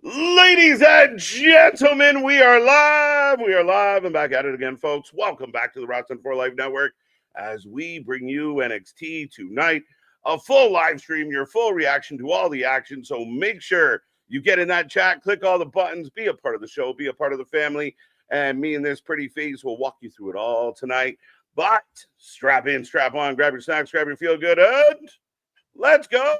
Ladies and gentlemen, we are live. We are live and back at it again, folks. Welcome back to the Wrestling for Life Network as we bring you NXT tonight. A full live stream, your full reaction to all the action. So make sure you get in that chat, click all the buttons, be a part of the show, be a part of the family. And me and this pretty face will walk you through it all tonight. But strap in, strap on, grab your snacks, grab your feel good, and let's go.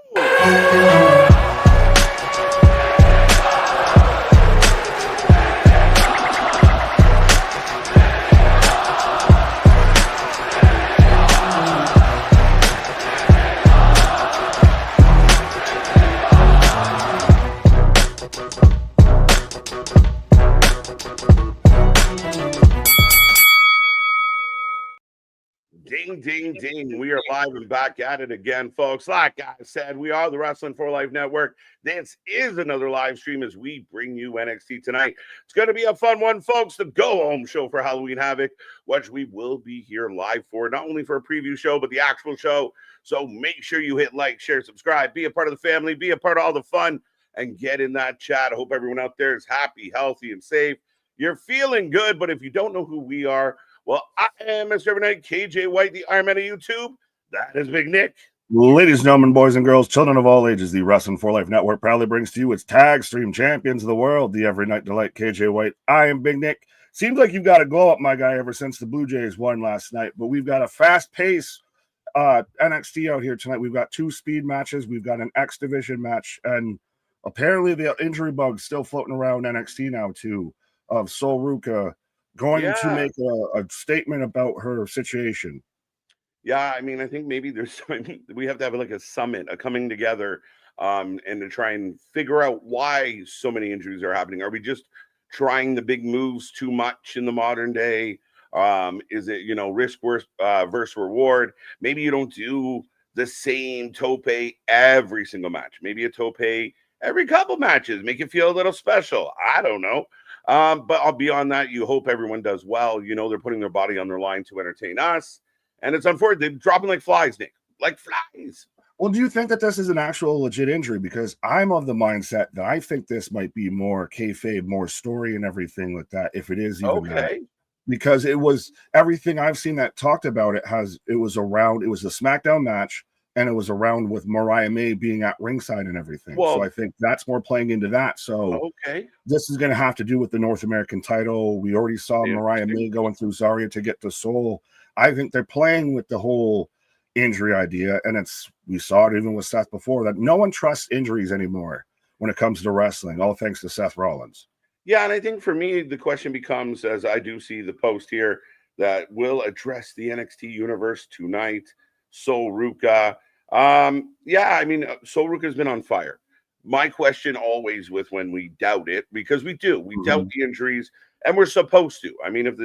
Ding, ding, ding. We are live and back at it again, folks. Like I said, we are the Wrestling for Life Network. This is another live stream as we bring you NXT tonight. It's going to be a fun one, folks. The go-home show for Halloween Havoc, which we will be here live for, not only for a preview show, but the actual show. So make sure you hit like, share, subscribe, be a part of the family, be a part of all the fun, and get in that chat. I hope everyone out there is happy, healthy, and safe. You're feeling good, but if you don't know who we are, well, I am Mr. Evernight, KJ White, the Iron Man of YouTube. That is Big Nick. Ladies and gentlemen, boys and girls, children of all ages, the Wrestling for Life Network proudly brings to you its tag stream champions of the world, the Every Night Delight, KJ White. I am Big Nick. Seems like you've got a glow up, my guy, ever since the Blue Jays won last night, but we've got a fast pace NXT out here tonight. We've got 2 speed matches. We've got an X Division match, and apparently the injury bug's still floating around NXT now, too, of Sol Ruca going to make a statement about her situation. Yeah, I mean, I think maybe we have to have like a summit, a coming together, and to try and figure out why so many injuries are happening. Are we just trying the big moves too much in the modern day? Is it, risk versus reward? Maybe you don't do the same tope every single match. Maybe a tope every couple matches. Make it feel a little special. I don't know. But beyond that, you hope everyone does well. They're putting their body on their line to entertain us. And it's unfortunate. They're dropping like flies, Nick. Like flies. Well, do you think that this is an actual legit injury? Because I'm of the mindset that I think this might be more kayfabe, more story and everything like that, if it is even that. Because it was everything I've seen that talked about it was a SmackDown match. And it was around with Mariah May being at ringside and everything. So I think that's more playing into that. So this is going to have to do with the North American title. We already saw Mariah May going through Zarya to get to Sol. I think they're playing with the whole injury idea. And we saw it even with Seth before, that no one trusts injuries anymore when it comes to wrestling, all thanks to Seth Rollins. Yeah, and I think for me, the question becomes, as I do see the post here, that will address the NXT universe tonight. Sol Ruca. Sol Ruca has been on fire. My question always with when we doubt it, because we doubt the injuries, and we're supposed to. I mean, if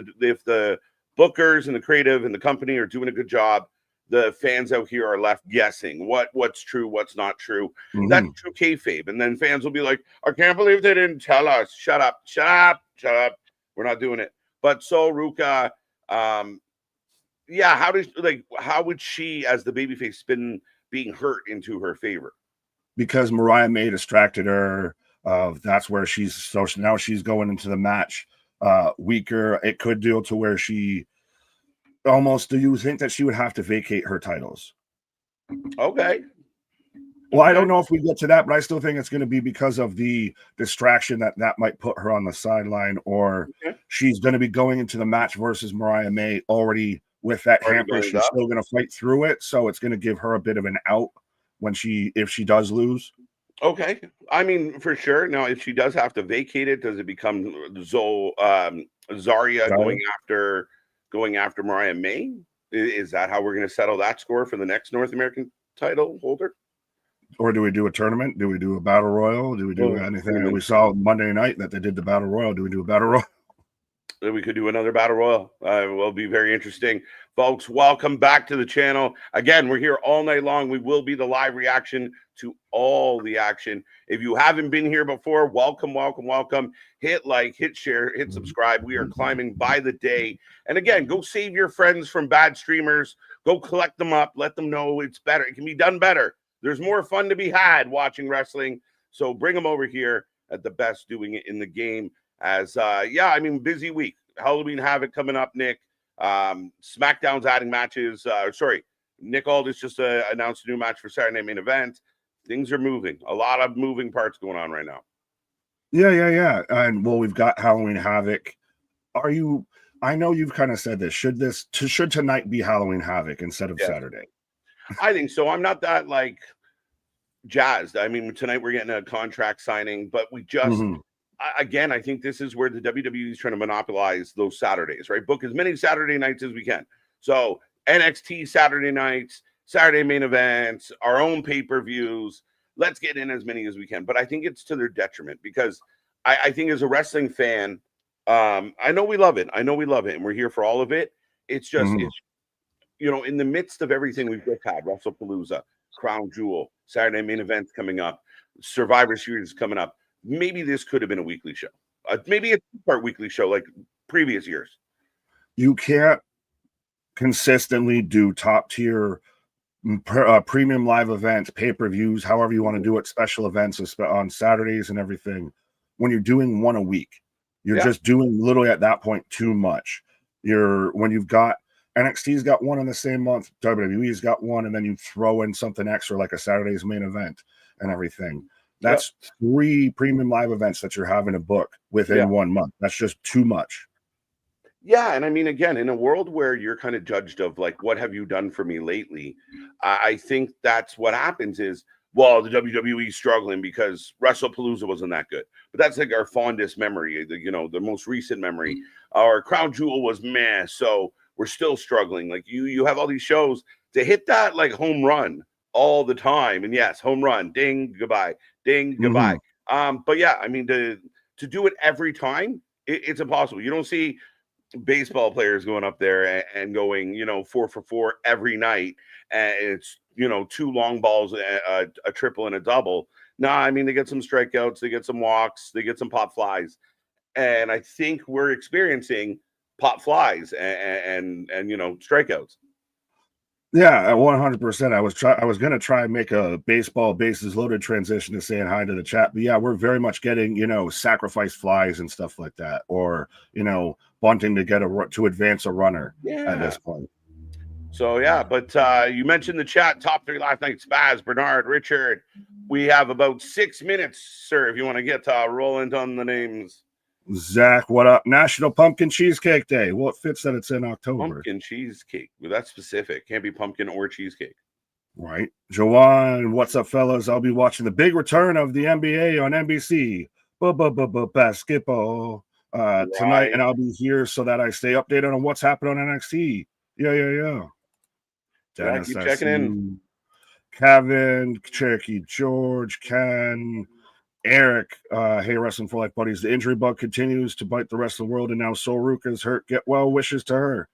the bookers and the creative and the company are doing a good job, the fans out here are left guessing what's true, what's not true. That's true kayfabe, and then fans will be like, "I can't believe they didn't tell us." Shut up. We're not doing it. But Sol Ruca, how would she, as the babyface, spin being hurt into her favor? Because Mariah May distracted her. That's where now she's going into the match weaker. It could deal to where she almost, do you think that she would have to vacate her titles? Okay. Well, I don't know if we get to that, but I still think it's going to be because of the distraction that might put her on the sideline, or she's going to be going into the match versus Mariah May already with that hamper. She's still going to fight through it, so it's going to give her a bit of an out if she does lose. Okay, I mean, for sure. Now, if she does have to vacate it, does it become Zarya going after Mariah May? Is that how we're going to settle that score for the next North American title holder? Or do we do a tournament? Do we do a battle royal? Do we do anything? We saw Monday night that they did the battle royal. Do we do a battle royal? We could do another battle royal. Will be very interesting. Folks, welcome back to the channel. Again, we're here all night long. We will be the live reaction to all the action. If you haven't been here before, welcome. Hit like, hit share, hit subscribe. We are climbing by the day. And again, go save your friends from bad streamers. Go collect them up. Let them know it's better. It can be done better. There's more fun to be had watching wrestling So bring them over here at the best doing it in the game. As yeah, I mean, busy week. Halloween Havoc coming up, Nick. SmackDown's adding matches. Sorry, Nick Aldis just announced a new match for Saturday Main Event. Things are moving. A lot of moving parts going on right now. Yeah. And well, we've got Halloween Havoc. I know you've kind of said this. Should tonight be Halloween Havoc instead of Saturday? I think so. I'm not that like jazzed. I mean, tonight we're getting a contract signing, but we just again, I think this is where the WWE is trying to monopolize those Saturdays, right? Book as many Saturday nights as we can. So NXT Saturday nights, Saturday main events, our own pay-per-views. Let's get in as many as we can. But I think it's to their detriment because I think as a wrestling fan, I know we love it. And we're here for all of it. It's just, it's, you know, in the midst of everything we've just had, WrestlePalooza, Crown Jewel, Saturday main events coming up, Survivor Series coming up. Maybe this could have been a weekly show. Maybe a two-part weekly show like previous years. You can't consistently do top-tier premium live events, pay-per-views, however you want to do it, special events on Saturdays and everything. When you're doing one a week, you're just doing literally at that point too much. When you've got NXT's got one in the same month, WWE's got one, and then you throw in something extra like a Saturday's main event and everything. That's 3 premium live events that you're having to book within 1 month. That's just too much. Yeah, and I mean, again, in a world where you're kind of judged of like, what have you done for me lately? I think that's what happens is, well, the WWE is struggling because WrestlePalooza wasn't that good. But that's like our fondest memory, the most recent memory. Our Crown Jewel was meh, so we're still struggling. Like you have all these shows to hit that like home run all the time. And yes, home run, ding, goodbye, ding, goodbye. But yeah, I mean, to do it every time, it's impossible. You don't see baseball players going up there and going, 4 for 4 every night. And it's, 2 long balls, a triple and a double. No, I mean, they get some strikeouts, they get some walks, they get some pop flies. And I think we're experiencing pop flies and strikeouts. Yeah, 100%. I was gonna try and make a baseball bases loaded transition to saying hi to the chat, but yeah, we're very much getting sacrifice flies and stuff like that, or bunting to to advance a runner at this point. So yeah, but you mentioned the chat top 3 last night: Spaz, Bernard, Richard. We have about 6 minutes, sir, if you want to get rolling on the names. Zach, what up? National Pumpkin Cheesecake Day. Well, it fits that it's in October. Pumpkin cheesecake. Well, that's specific. Can't be pumpkin or cheesecake. Right. Joanne, what's up, fellas? I'll be watching the big return of the NBA on NBC. Basketball tonight, and I'll be here so that I stay updated on what's happening on NXT. Yeah. Dennis, keep checking in. Kevin, Cherokee George, Ken, Eric, hey, Wrestling for Life buddies. The injury bug continues to bite the rest of the world, and now Soruka's hurt. Get well wishes to her.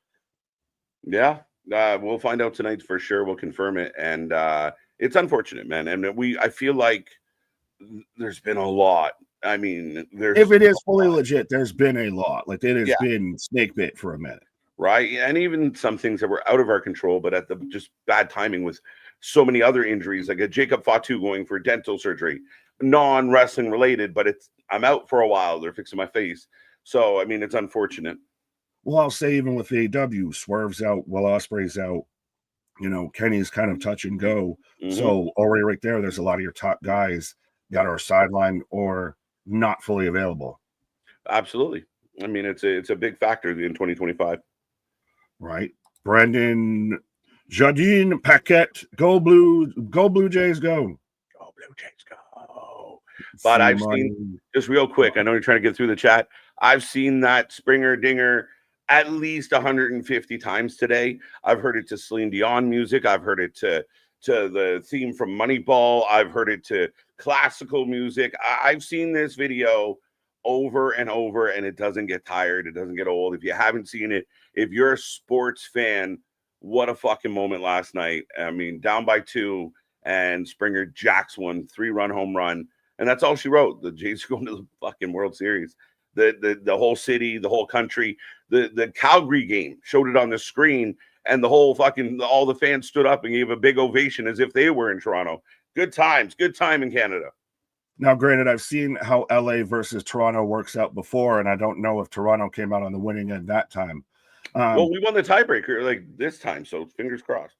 Yeah, we'll find out tonight for sure. We'll confirm it, and it's unfortunate, man. And I feel like there's been a lot. I mean, if it is fully legit, there's been a lot. Like it has been snake bit for a minute, right? And even some things that were out of our control, but at the just bad timing with so many other injuries, like a Jacob Fatu going for dental surgery. Non-wrestling related, but I'm out for a while. They're fixing my face. So, I mean, it's unfortunate. Well, I'll say even with AW, Swerve's out, Will Ospreay's out. Kenny's kind of touch and go. So already right there, there's a lot of your top guys that are sidelined or not fully available. Absolutely. I mean, it's a big factor in 2025. Right. Brendan Jardine Paquette, go Blue Jays, go. Go Blue Jays, go. But I've seen, just real quick, I know you're trying to get through the chat. I've seen that Springer Dinger at least 150 times today. I've heard it to Celine Dion music. I've heard it to the theme from Moneyball. I've heard it to classical music. I've seen this video over and over, and it doesn't get tired. It doesn't get old. If you haven't seen it, if you're a sports fan, what a fucking moment last night. I mean, down by 2, and Springer jacks one 3-run home run. And that's all she wrote. The Jays are going to the fucking World Series. The whole city, the whole country, the Calgary game showed it on the screen, and all the fans stood up and gave a big ovation as if they were in Toronto. Good times, good time in Canada. Now, granted, I've seen how LA versus Toronto works out before, and I don't know if Toronto came out on the winning end that time. Well, we won the tiebreaker like this time, so fingers crossed.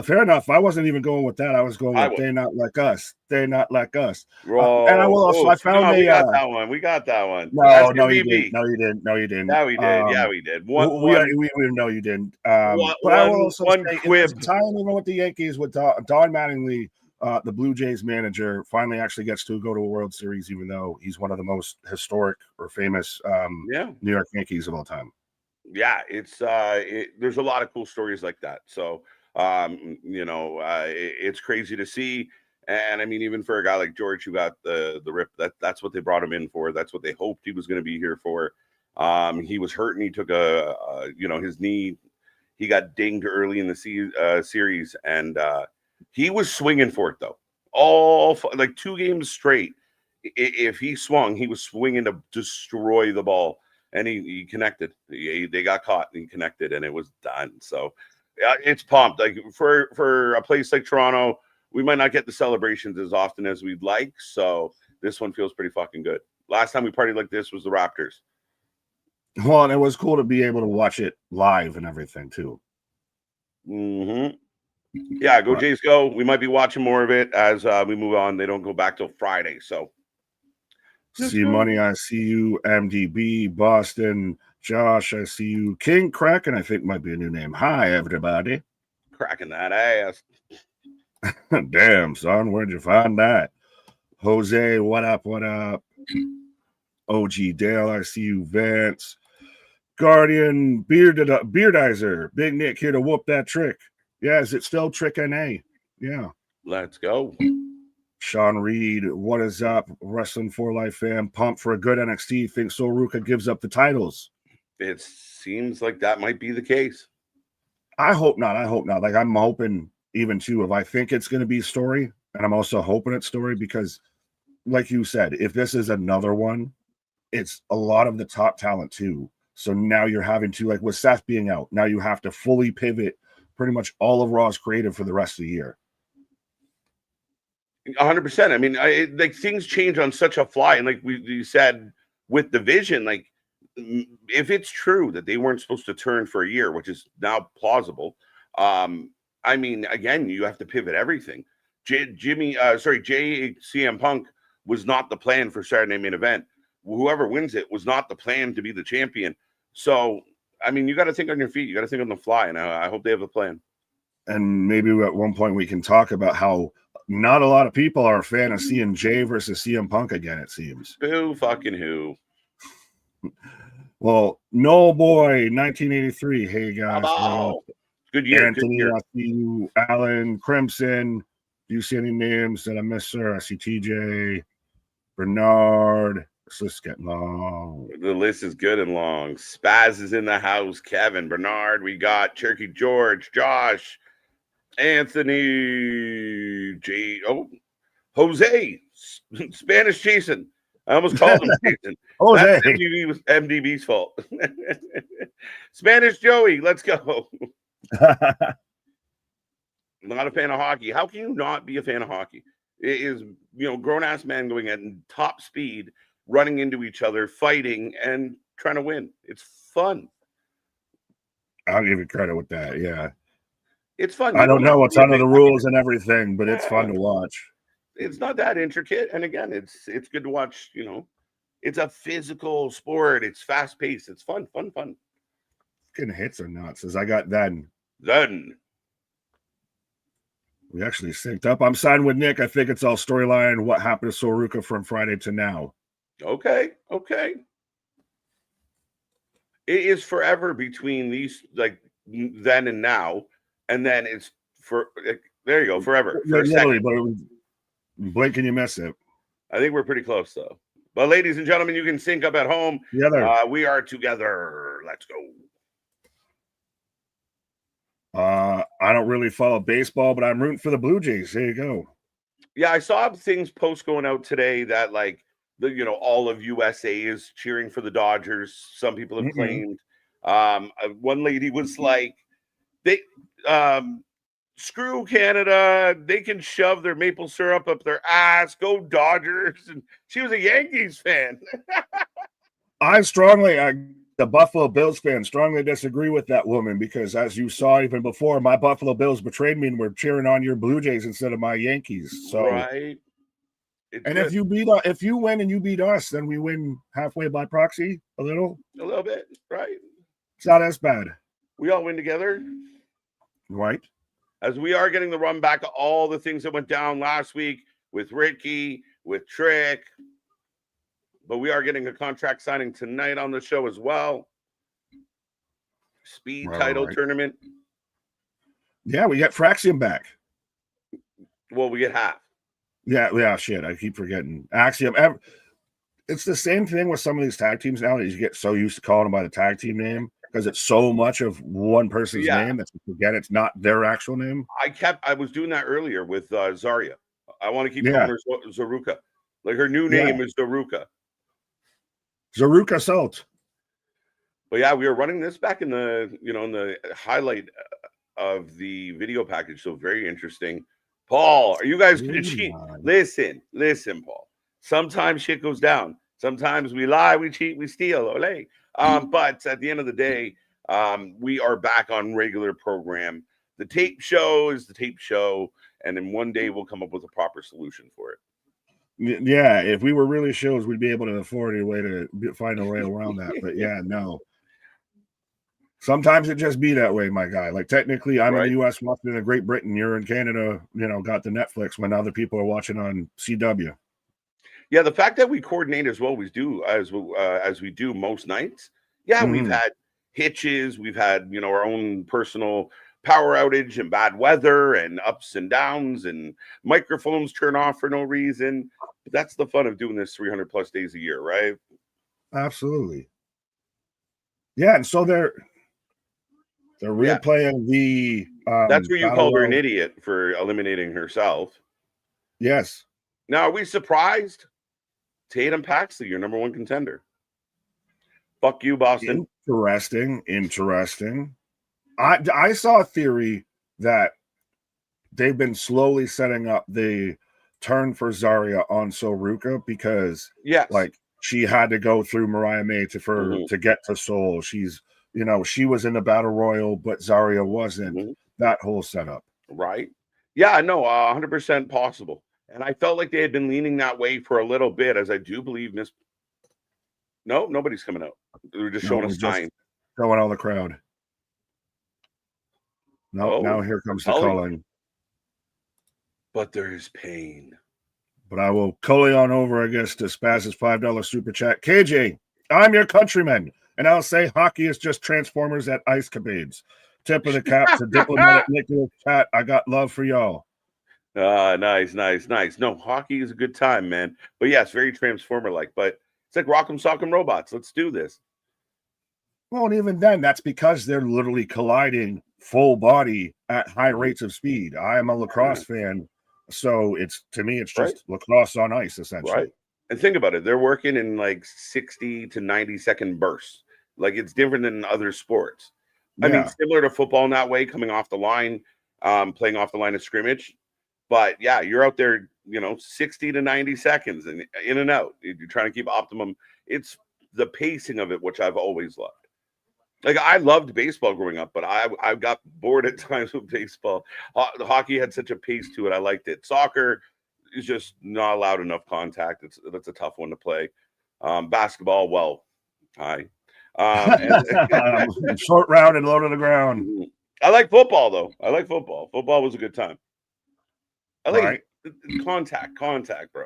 Fair enough. I wasn't even going with that. I was going with "They Not Like Us." They not like us. And I will also. I found we got that one. We got that one. No, you didn't. No, you didn't. No, you didn't. Yeah, we did. Yeah, we did. We know you didn't. But I will also say, tying in with the Yankees with Don Mattingly, the Blue Jays manager, finally actually gets to go to a World Series, even though he's one of the most historic or famous New York Yankees of all time. Yeah, it's there's a lot of cool stories like that. So it's crazy to see. And I mean, even for a guy like George who got the rip, that's what they brought him in for. That's what they hoped he was going to be here for. He was hurt and he took his knee. He got dinged early in the series, and he was swinging for it though. Like 2 games straight. If he swung, he was swinging to destroy the ball, and he connected. They got caught and he connected, and it was done. So it's pumped. Like for a place like Toronto, we might not get the celebrations as often as we'd like. So this one feels pretty fucking good. Last time we partied like this was the Raptors. Well, and it was cool to be able to watch it live and everything too. Mm-hmm. Yeah, go Jays, go. We might be watching more of it as we move on. They don't go back till Friday. So see Money, I see you. MDB, Boston, Josh, I see you. King Kraken, I think might be a new name. Hi, everybody. Cracking that ass. Damn, son, where'd you find that? Jose, what up? What up? OG Dale, I see you. Vance, Guardian, Beardizer, Big Nick here to whoop that trick. Yeah, is it still Trick NA? Yeah. Let's go. Sean Reed, what is up? Wrestling for Life fan, pumped for a good NXT. Think Soruka gives up the titles? It seems like that might be the case. I hope not. Like, I'm hoping even too, if I think it's going to be story, and I'm also hoping it's story because, like you said, if this is another one, it's a lot of the top talent too. So now you're having to, like with Seth being out, now you have to fully pivot pretty much all of Raw's creative for the rest of the year. 100%. I mean, like things change on such a fly. And like you said with the vision, like if it's true that they weren't supposed to turn for a year, which is now plausible, I mean, again, you have to pivot everything. CM Punk was not the plan for Saturday Main Event. Whoever wins it was not the plan to be the champion. So, I mean, you got to think on your feet. You got to think on the fly, and I hope they have a plan. And maybe at one point we can talk about how not a lot of people are a fan of seeing Jay versus CM Punk again, it seems. Who fucking who? Well, No Boy, 1983. Hey, guys. Good year. Anthony, good year. I see you. Alan Crimson. Do you see any names that I missed, sir? I see TJ, Bernard. This list is getting long. The list is good and long. Spaz is in the house. Kevin, Bernard. We got Cherokee George, Josh, Anthony, Jose, Spanish Jason. I almost called him Jason. Jose. That's MDB's fault. Spanish Joey, let's go. Not a fan of hockey. How can you not be a fan of hockey? It is, grown-ass men going at top speed, running into each other, fighting, and trying to win. It's fun. I'll give you credit with that, yeah. It's fun. I don't know what's under the rules and everything, but it's fun to watch. It's not that intricate. And again, it's good to watch, It's a physical sport. It's fast-paced. It's fun. Fucking hits are nuts. As I got then. We actually synced up. I'm signed with Nick. I think it's all storyline. What happened to Soruka from Friday to now? Okay. It is forever between these, like then and now, and then it's there you go, forever. For a second. But blink and you miss it. I think we're pretty close though. But ladies and gentlemen, you can sync up at home. Together. We are together. Let's go. I don't really follow baseball, but I'm rooting for the Blue Jays. There you go. Yeah, I saw things post going out today that like all of USA is cheering for the Dodgers. Some people have claimed. One lady was like, screw Canada. They can shove their maple syrup up their ass. Go Dodgers. And she was a Yankees fan. The Buffalo Bills fan, strongly disagree with that woman because, as you saw even before, my Buffalo Bills betrayed me and were cheering on your Blue Jays instead of my Yankees. So, right. And if you win and you beat us, then we win halfway by proxy, a little bit, right? It's not as bad. We all win together, right? As we are getting the run back of all the things that went down last week with Ricky, with Trick. But we are getting a contract signing tonight on the show as well. Speed title tournament. Yeah, we get Fraxium back. Well, we get half. Yeah, shit. I keep forgetting. Axiom. It's the same thing with some of these tag teams nowadays. You get so used to calling them by the tag team name because it's so much of one person's name that you forget it's not their actual name. I was doing that earlier with Zarya. I want to keep calling her Zaruka. Like her new name is Zaruka. Zaruka Salt. But yeah, we were running this back in the in the highlight of the video package. So very interesting. Paul, are you guys gonna cheat? Listen, Paul. Sometimes shit goes down. Sometimes we lie, we cheat, we steal. Ole. But at the end of the day, we are back on regular program. The tape show is the tape show, and then one day we'll come up with a proper solution for it. Yeah, if we were really shows, we'd be able to afford a way to find a way around that. But yeah, no. Sometimes it just be that way, my guy. Like technically, I'm in the U.S. watching in Great Britain. You're in Canada. Got the Netflix when other people are watching on CW. Yeah, the fact that we coordinate as well as we do most nights. Yeah, we've had hitches. We've had our own personal power outage and bad weather and ups and downs and microphones turn off for no reason. But that's the fun of doing this 300 plus days a year, right? Absolutely. Yeah, and so they're replaying the that's where you called her an idiot for eliminating herself. Yes. Now, are we surprised? Tatum Paxley, your number one contender. Fuck you, Boston. Interesting. I saw a theory that they've been slowly setting up the turn for Zarya on Soruka because she had to go through Mariah May to get to Sol. She's she was in the Battle Royal, but Zarya wasn't. That whole setup. Right. Yeah, no, 100% possible. And I felt like they had been leaning that way for a little bit, as I do believe No, nobody's coming out. They're just showing a sign. Showing all the crowd. No, now here comes the calling. But there's pain. But I will call on over, I guess, to Spaz's $5 super chat. KJ, I'm your countryman, and I'll say hockey is just Transformers at ice capades. Tip of the cap to diplomatic Nicholas chat. I got love for y'all. Nice. No, hockey is a good time, man. But yes, very Transformer-like. But it's like Rock'em Sock'em Robots. Let's do this. Well, and even then, that's because they're literally colliding full body at high rates of speed. I am a lacrosse fan, so it's just lacrosse on ice, essentially. Right. And think about it. They're working in like 60 to 90 second bursts. Like it's different than other sports. I mean, similar to football in that way, coming off the line, playing off the line of scrimmage. But yeah, you're out there, 60 to 90 seconds and in and out. You're trying to keep optimum. It's the pacing of it, which I've always loved. Like I loved baseball growing up, but I got bored at times with baseball. The hockey had such a pace to it. I liked it. Soccer is just not allowed enough contact. That's a tough one to play. Basketball, well, hi. Short round and low to the ground. I like football though. I like football. Football was a good time. I like contact, bro.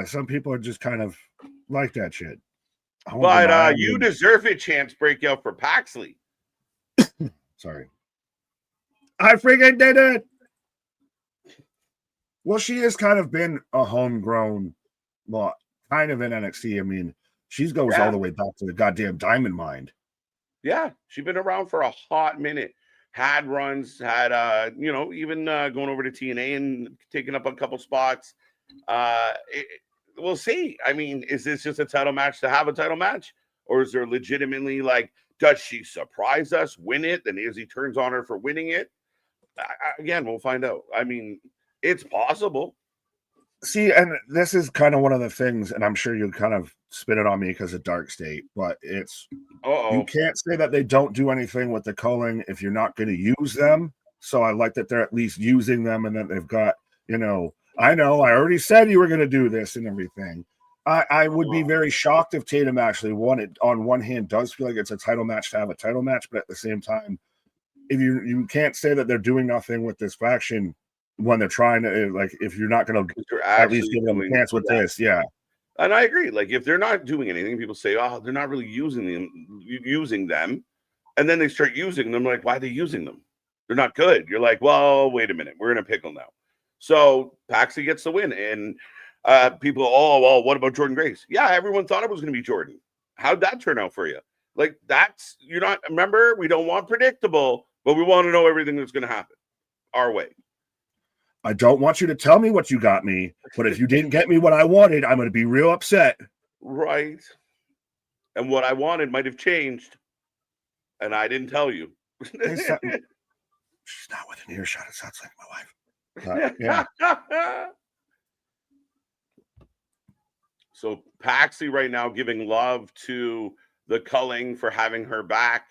Some people are just kind of like that shit. But you deserve it, chance breakout for Paxley. Sorry. I freaking did it. Well, she has kind of been a homegrown, kind of in NXT. I mean, she goes all the way back to the goddamn Diamond Mine. Yeah, she's been around for a hot minute. Had runs, had even going over to TNA and taking up a couple spots. We'll see. I mean, is this just a title match to have a title match, or is there legitimately like Does she surprise us, win it, then Izzy turns on her for winning it? Again, we'll find out. I mean, it's possible. See, and this is kind of one of the things, and I'm sure you'll kind of spin it on me because of Dark State, but it's you can't say that they don't do anything with the culling if you're not going to use them. So I like that they're at least using them, and that they've got, I already said you were going to do this and everything. I would be very shocked if Tatum actually won it. On one hand, does feel like it's a title match to have a title match, but at the same time, if you can't say that they're doing nothing with this faction when they're trying to, like, if you're not going to at least give them a chance with this, yeah. And I agree. Like, if they're not doing anything, people say, "Oh, they're not really using them," and then they start using them. Like, why are they using them? They're not good. You're like, well, wait a minute, we're in a pickle now. So Paxi gets the win, and people, oh, well, what about Jordan Grace? Yeah, everyone thought it was going to be Jordan. How'd that turn out for you? Like, you're not. Remember, we don't want predictable, but we want to know everything that's going to happen our way. I don't want you to tell me what you got me, but if you didn't get me what I wanted, I'm going to be real upset. Right. And what I wanted might have changed, and I didn't tell you. She's not within earshot. It sounds like my wife. Yeah. So Paxi right now giving love to the culling for having her back.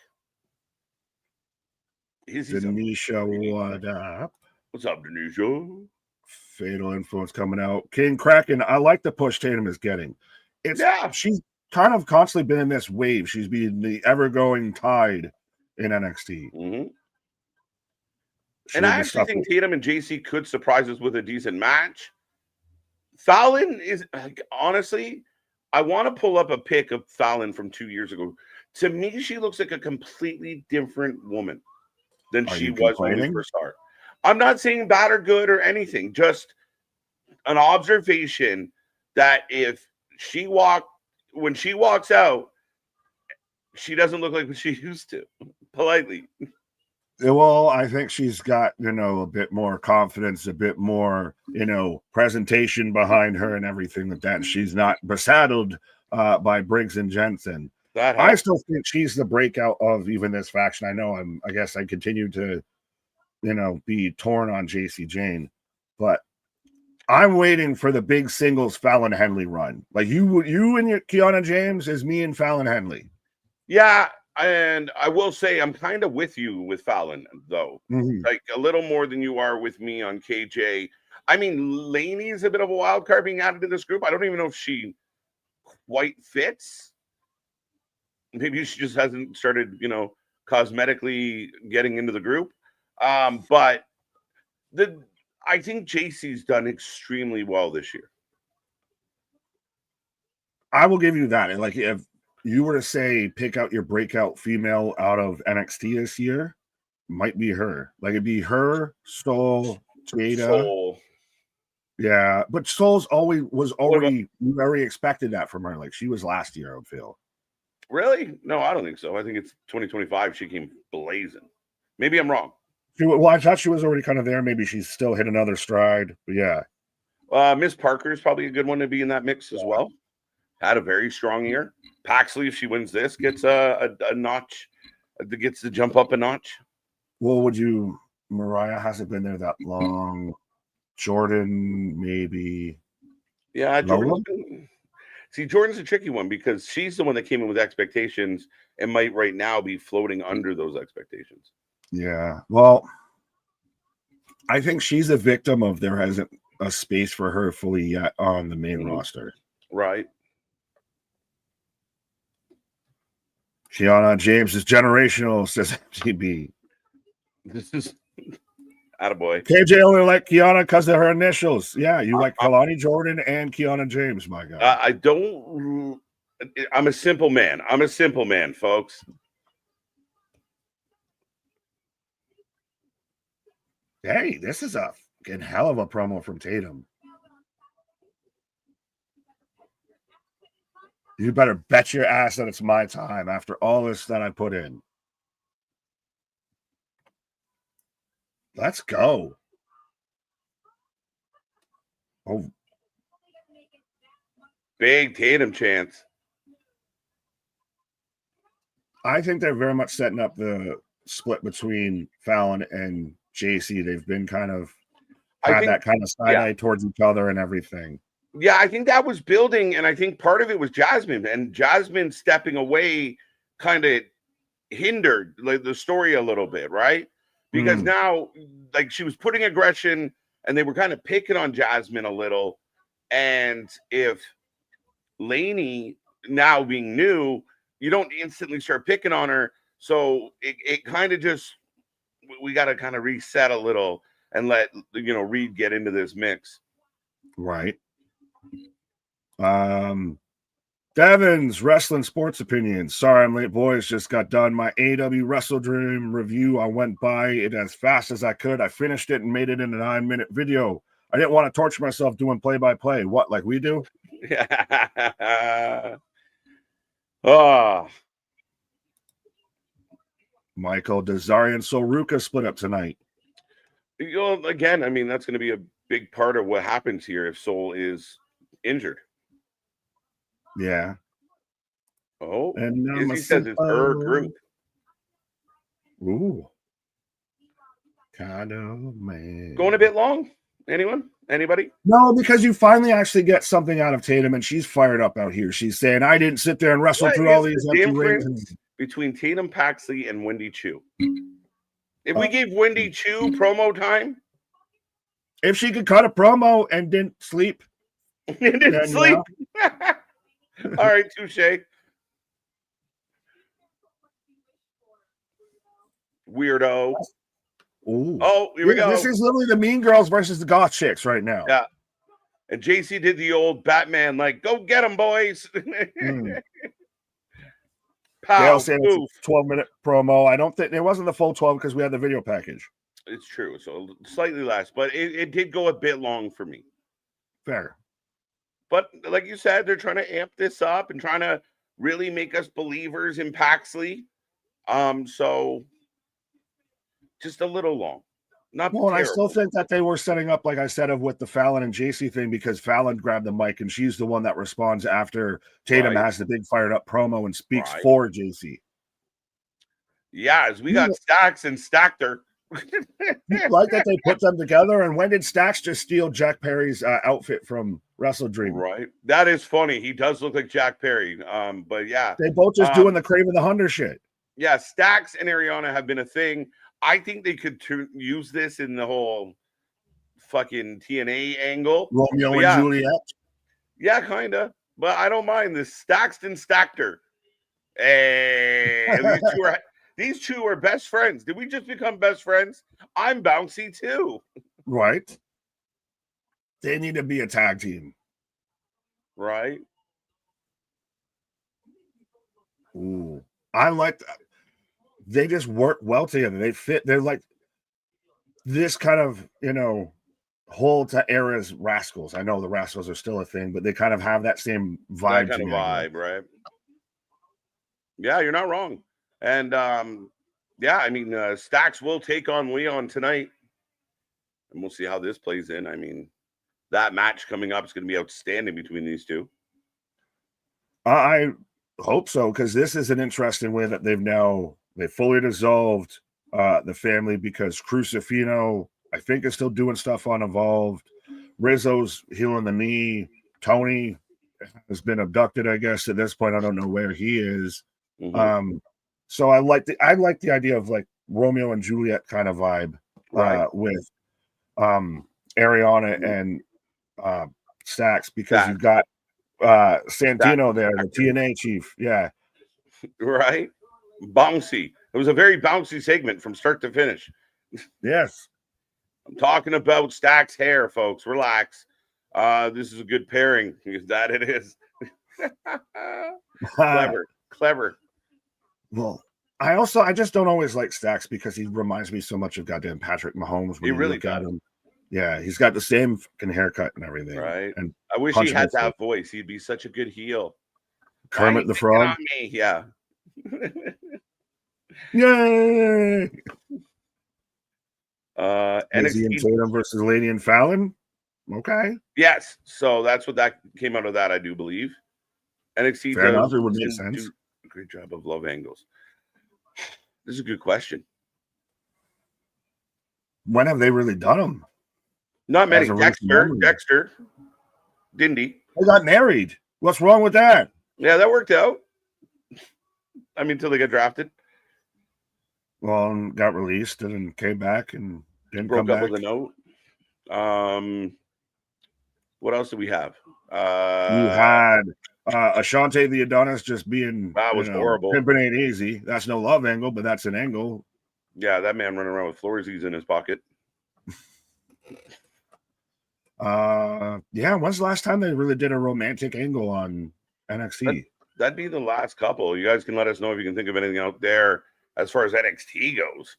Denisha, what up? What's up, Denisha? Fatal Influence coming out. King Kraken, I like the push Tatum is getting. She's kind of constantly been in this wave. She's been the ever-going tide in NXT. Mm-hmm. And I actually think Tatum and JC could surprise us with a decent match. Fallon is, honestly, I want to pull up a pic of Fallon from 2 years ago. To me, she looks like a completely different woman than she was when we first started. I'm not saying bad or good or anything, just an observation that when she walks out, she doesn't look like what she used to, politely. Well, I think she's got, a bit more confidence, a bit more, presentation behind her and everything like that. She's not besaddled by Briggs and Jensen. I still think she's the breakout of even this faction. I guess I continue to, be torn on JC Jane, but I'm waiting for the big singles Fallon Henley run. Like you and your Kiana James is me and Fallon Henley. Yeah. And I will say I'm kind of with you with Fallon, though. Mm-hmm. Like a little more than you are with me on KJ. I mean, Laney's a bit of a wild card being added to this group. I don't even know if she quite fits. Maybe she just hasn't started, cosmetically getting into the group. But I think JC's done extremely well this year. I will give you that. Like, if you were to say pick out your breakout female out of NXT this year, might be her. Like, it'd be her, Soul, Jada. Yeah, but Soul's was already, we already expected that from her. Like, she was last year, I would feel. Really? No, I don't think so. I think it's 2025. She came blazing. Maybe I'm wrong. Well, I thought she was already kind of there. Maybe she's still hit another stride. But yeah. Miss Parker is probably a good one to be in that mix as well. Had a very strong year. Paxley, if she wins this, gets a notch, gets to jump up a notch. Well, Mariah hasn't been there that long. Jordan, maybe. Yeah, Jordan. See, Jordan's a tricky one because she's the one that came in with expectations and might right now be floating under those expectations. Yeah. Well, I think she's a victim of there hasn't a space for her fully yet on the main roster. Right. Kiana James is generational, says MTB. This is attaboy. KJ only like Kiana because of her initials. Yeah, you like Kalani Jordan and Kiana James, my God. I'm a simple man. Folks. Hey, this is a fucking hell of a promo from Tatum. You better bet your ass that it's my time after all this that I put in. Let's go. Oh. Big Tatum chance. I think they're very much setting up the split between Fallon and JC. They've been kind of that kind of side eye towards each other and everything. Yeah, I think that was building, and I think part of it was Jasmine, and Jasmine stepping away kind of hindered like the story a little bit, right? Because now, like, she was putting aggression, and they were kind of picking on Jasmine a little. And if Lainey now being new, you don't instantly start picking on her, so it kind of just, we got to kind of reset a little and let Reed get into this mix, right? Devin's wrestling sports opinions. Sorry I'm late, boys. Just got done my AW Wrestle Dream review. I went by it as fast as I could. I finished it and made it in a 9-minute video. I didn't want to torture myself doing play-by-play. What, like we do? Oh. Michael, does Zarya and Soruka split up tonight? Again, I mean, that's going to be a big part of what happens here if Soul is injured. Yeah. Oh, and Izzy says it's her group. Ooh. Kind of, man. Going a bit long? Anyone? Anybody? No, because you finally actually get something out of Tatum, and she's fired up out here. She's saying, I didn't sit there and wrestle through all these empty rings. Between Tatum Paxley and Wendy Chu. If we gave Wendy Chu promo time. If she could cut a promo and didn't sleep. Didn't sleep. Yeah. All right, touche. Weirdo. Ooh. Oh, here we go. This is literally the Mean Girls versus the Goth Chicks right now. Yeah. And JC did the old Batman, like, go get them, boys. Dale saying it's a 12-minute promo. I don't think it wasn't the full 12 because we had the video package. It's true. So slightly less, but it did go a bit long for me. Fair. But like you said, they're trying to amp this up and trying to really make us believers in Paxley. So just a little long. Not well, and I still think that they were setting up, like I said, with the Fallon and JC thing, because Fallon grabbed the mic and she's the one that responds after Tatum has the big fired up promo and speaks for JC. Yeah, as we got Stacks and Stackter. Like that they put them together. And when did Stacks just steal Jack Perry's outfit from Wrestle Dream? Right. That is funny. He does look like Jack Perry. But yeah. They both just doing the Craven the Hunter shit. Yeah, Stacks and Ariana have been a thing. I think they could use this in the whole fucking TNA angle. Romeo and Juliet. Yeah, kind of. But I don't mind this Staxton Stackter. Hey, these two are best friends. Did we just become best friends? I'm bouncy too. Right. They need to be a tag team. Right. Ooh. I like that. They just work well together. They fit. They're like this kind of, whole era's Rascals. I know the Rascals are still a thing, but they kind of have that same vibe. That kind of vibe, right? Yeah, you're not wrong. And yeah, I mean, Stacks will take on Leon tonight, and we'll see how this plays in. I mean, that match coming up is going to be outstanding between these two. I hope so, because this is an interesting way that they fully dissolved the family, because Crucifino, I think, is still doing stuff on Evolved. Rizzo's healing the knee. Tony has been abducted, I guess, at this point. I don't know where he is. Mm-hmm. So I like the idea of like Romeo and Juliet kind of vibe with Ariana and Stacks, because you've got Santino there, the TNA chief. Yeah. Right. Bouncy. It was a very bouncy segment from start to finish. Yes. I'm talking about Stacks' hair, folks. Relax. This is a good pairing. That it is. Clever. Well, I just don't always like Stacks, because he reminds me so much of goddamn Patrick Mahomes. He really got him. Yeah, he's got the same fucking haircut and everything. Right. And I wish he had that voice. He'd be such a good heel. Kermit the Frog. Yeah. Yay! NXT and Tatum versus Lady and Fallon. Okay. Yes. So that's what that came out of that, I do believe. NXT Fair enough, it would make sense. Do a great job of love angles. This is a good question. When have they really done them? Not many. Dexter, Dindy. They got married. What's wrong with that? Yeah, that worked out. I mean, until they got drafted. Well, got released and then came back and didn't broke come up back. with a note. What else do we have? You had Ashante the Adonis just being was horrible. Pimpin' ain't easy. That's no love angle, but that's an angle. Yeah, that man running around with Florzies in his pocket. Yeah, when's the last time they really did a romantic angle on NXT? That'd be the last couple. You guys can let us know if you can think of anything out there as far as NXT goes.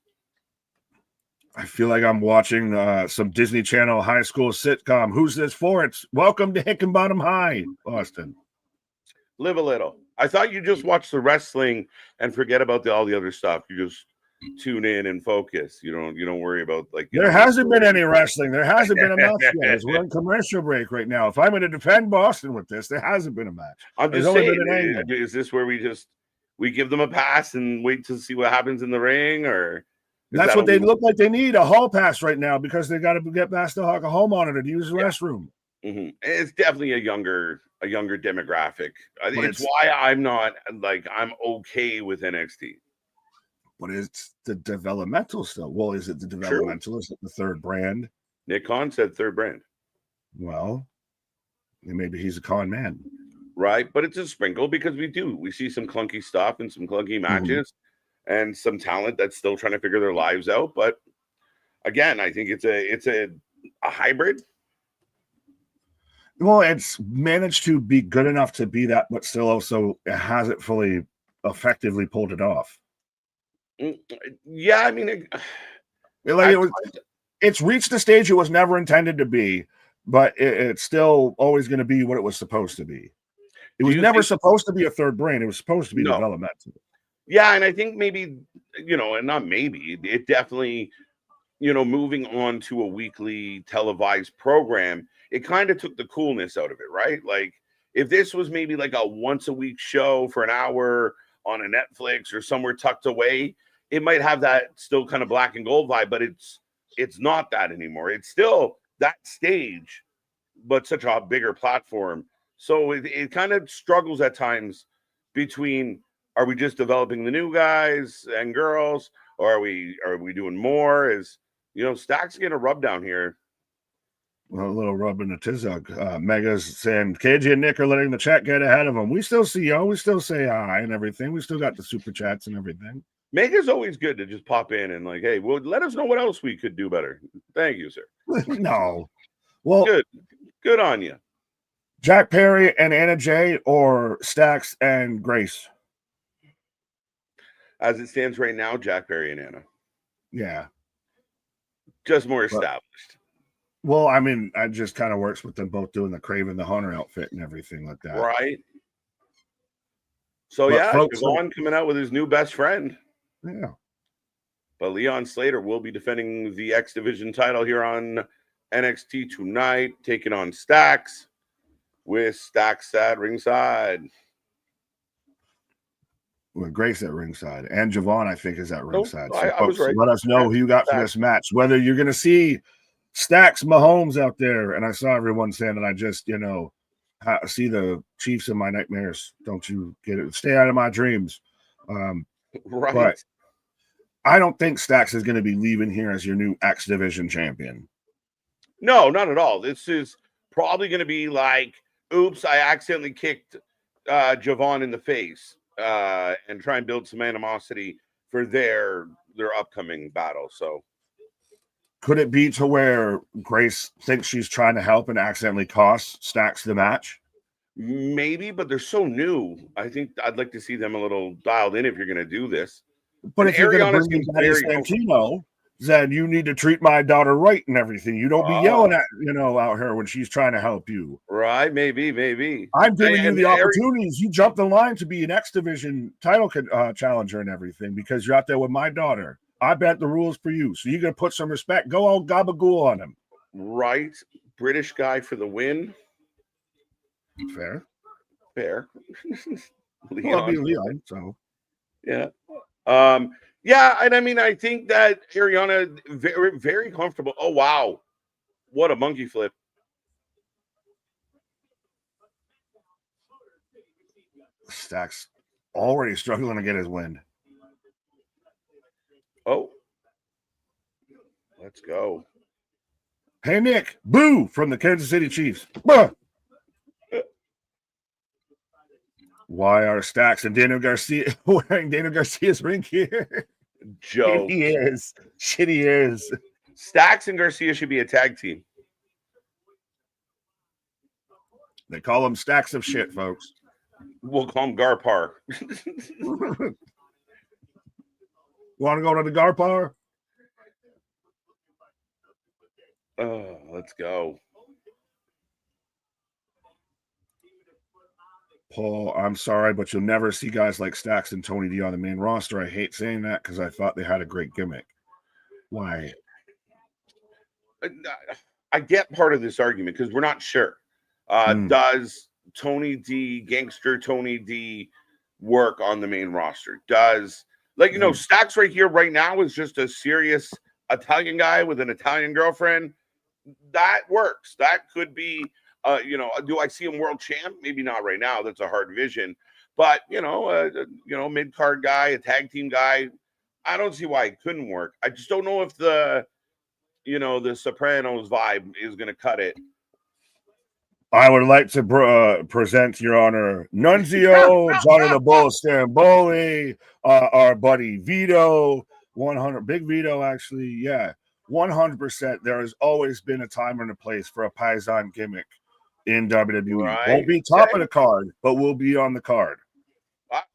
I feel like I'm watching some Disney Channel high school sitcom. Who's this for? It's Welcome to Hickenbottom High, Boston. Live a little. I thought you just watch the wrestling and forget about all the other stuff. You just tune in and focus. You don't worry about there hasn't been any wrestling. There hasn't been a match yet. We're on commercial break right now. If I'm going to defend Boston with this, there hasn't been a match. I'm just saying, is this where we give them a pass and wait to see what happens in the ring, or that's what they look like? They need a hall pass right now because they got to get past the hall monitor to use the restroom. Mm-hmm. It's definitely a younger demographic. It's why I'm not I'm okay with NXT. But it's the developmental still. Well, is it the developmental? True. Is it the third brand? Nick Khan said third brand. Well, maybe he's a con man. Right, but it's a sprinkle because we see some clunky stuff and some clunky matches and some talent that's still trying to figure their lives out. But again, I think it's a hybrid. Well, it's managed to be good enough to be that, but still also it hasn't fully effectively pulled it off. Yeah, I mean, it's reached the stage it was never intended to be, but it's still always going to be what it was supposed to be. It was never supposed to be a third brand. It was supposed to be developmental. Yeah, and I think maybe, and not maybe, it definitely, moving on to a weekly televised program, it kind of took the coolness out of it, right? Like, if this was maybe like a once a week show for an hour on a Netflix or somewhere tucked away, it might have that still kind of black and gold vibe, but it's not that anymore. It's still that stage, but such a bigger platform. So it kind of struggles at times between, are we just developing the new guys and girls, or are we doing more? Stack's getting a rub down here. Well, a little rub in the Tizug. Mega's saying KJ and Nick are letting the chat get ahead of them. We still see y'all. We still say hi and everything. We still got the super chats and everything. Mega's always good to just pop in and hey, well, let us know what else we could do better. Thank you, sir. No. Well, good on you. Jack Perry and Anna Jay, or Stacks and Grace? As it stands right now, Jack Perry and Anna. Yeah. Just more established. Well, I mean, it just kind of works with them both doing the Craven the Hunter outfit and everything like that. Right. So, Javon coming out with his new best friend. Yeah. But Leon Slater will be defending the X Division title here on NXT tonight, taking on Stacks, with Stacks at ringside. With Grace at ringside. And Javon, I think, is at ringside. So I was right. Let us know who you got for this match. Whether you're going to see Stacks Mahomes out there. And I saw everyone saying that I just, see the Chiefs in my nightmares. Don't you get it? Stay out of my dreams. Right. But I don't think Stacks is going to be leaving here as your new X Division champion. No, not at all. This is probably going to be like, oops, I accidentally kicked Javon in the face, and try and build some animosity for their upcoming battle. So could it be to where Grace thinks she's trying to help and accidentally costs Stacks the match? Maybe, but they're so new. I think I'd like to see them a little dialed in if you're going to do this. But if you're going to bring in Daddy Santino, then you need to treat my daughter right and everything. You don't be yelling at, out here when she's trying to help you. Right. Maybe. I'm giving you the opportunities. You jumped the line to be an X Division title challenger and everything because you're out there with my daughter. I bet the rules for you. So you're going to put some respect. Go all gabagool on him. Right. British guy for the win. Fair. Leon. Well, I'll be Leon, so. Yeah. Yeah, and I mean, I think that Ariana very, very comfortable. Oh wow, what a monkey flip! Stacks already struggling to get his wind. Oh, let's go. Hey Nick, boo from the Kansas City Chiefs. Bah! Why are Stacks and Daniel Garcia wearing Daniel Garcia's ring gear? Joe, He is. Shit, he is. Stacks and Garcia should be a tag team. They call them stacks of shit, folks. We'll call him Garpar. Want to go to the Garpar? Oh, let's go. Paul, I'm sorry, but you'll never see guys like Stacks and Tony D on the main roster. I hate saying that because I thought they had a great gimmick. Why? I get part of this argument because we're not sure. Does Tony D, gangster Tony D, work on the main roster? Does, like, you know, Stacks right here, right now, is just a serious Italian guy with an Italian girlfriend. That works. That could be, you know, do I see him world champ? Maybe not right now. That's a hard vision. But, you know, mid-card guy, a tag team guy, I don't see why it couldn't work. I just don't know if the Sopranos vibe is going to cut it. I would like to present, Your Honor, Nunzio, Johnny the Bull Stamboli, our buddy Vito, 100, Big Vito, actually, yeah, 100%. There has always been a time and a place for a Paisan gimmick in WWE. Right. Won't be top of the card, but we'll be on the card.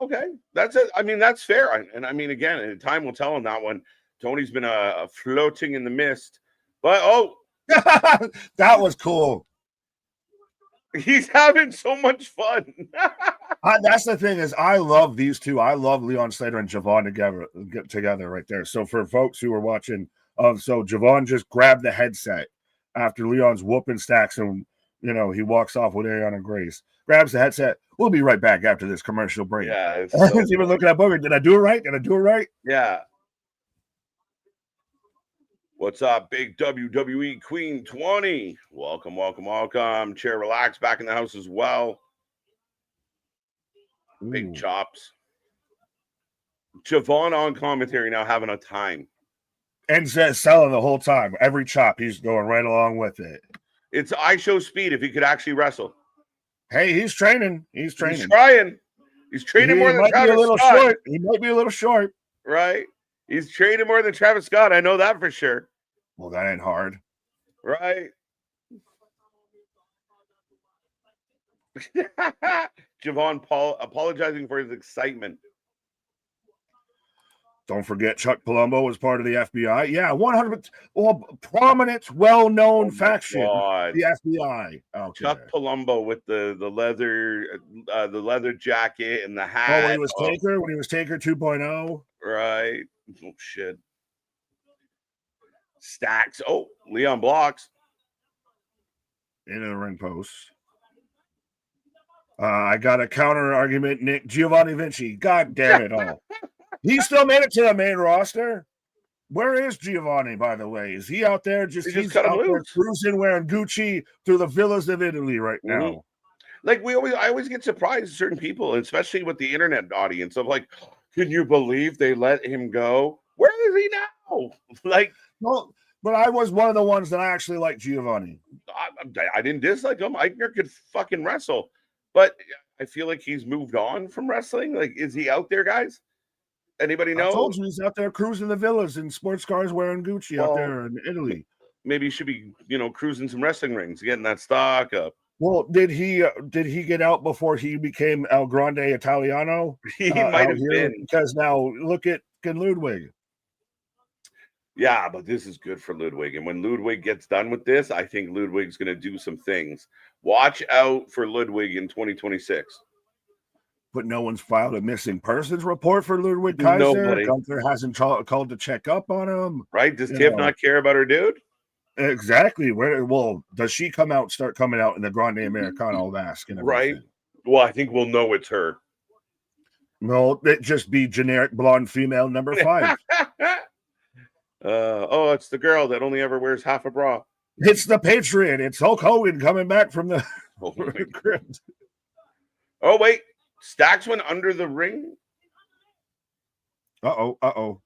Okay, that's it. I mean, that's fair. And I mean, again, time will tell on that one. Tony's been floating in the mist, but that was cool. He's having so much fun. That's the thing is, I love these two. I love Leon Slater and Javon together right there. So for folks who are watching, so Javon just grabbed the headset after Leon's whooping Stacks, and you know he walks off with Ariana Grace. Grabs the headset. We'll be right back after this commercial break. Yeah, he's even looking at Booger. Did I do it right? Did I do it right? Yeah. What's up, big WWE Queen 20? Welcome, welcome, welcome. Chair relax, back in the house as well. Big chops. Javon on commentary now, having a time. And selling the whole time. Every chop, he's going right along with it. It's I show speed if he could actually wrestle. Hey, he's training. He's training. He's trying. He's training more than Travis Scott. Short. He might be a little short. Right? He's training more than Travis Scott. I know that for sure. Well, that ain't hard. Right? Javon Paul apologizing for his excitement. Don't forget Chuck Palumbo was part of the FBI. Yeah, 100%. Well, prominent, well-known faction, the FBI. Chuck Palumbo with the leather jacket and the hat. Oh, when he was Taker 2.0. Right. Oh shit. Stacks. Oh, Leon blocks. Into the ring post. I got a counter argument, Nick. Giovanni Vinci. God damn it all. He still made it to the main roster. Where is Giovanni, by the way? Is he out there? He's out there cruising wearing Gucci through the villas of Italy right now. Like I always get surprised at certain people, especially with the internet audience, of like, can you believe they let him go? Where is he now? Like, well, but I was one of the ones that I actually liked Giovanni. I didn't dislike him. Eichner could fucking wrestle, but I feel like he's moved on from wrestling. Like, is he out there, guys? Anybody know? I told you he's out there cruising the villas in sports cars wearing Gucci out there in Italy. Maybe he should be, cruising some wrestling rings, getting that stock up. Well, did he get out before he became El Grande Italiano? He might have been. Because now look at Ludwig. Yeah, but this is good for Ludwig. And when Ludwig gets done with this, I think Ludwig's going to do some things. Watch out for Ludwig in 2026. But no one's filed a missing persons report for Ludwig Kaiser. Nobody. Gunther hasn't called to check up on him. Right? Does Tiff not care about her dude? Exactly. Well, does she start coming out in the Grande Americana? I'll ask. Right. Well, I think we'll know it's her. No, it just be generic blonde female number 5. Oh, it's the girl that only ever wears half a bra. It's the Patriot. It's Hulk Hogan coming back from the crypt. Oh, wait. Stacks went under the ring? Uh-oh.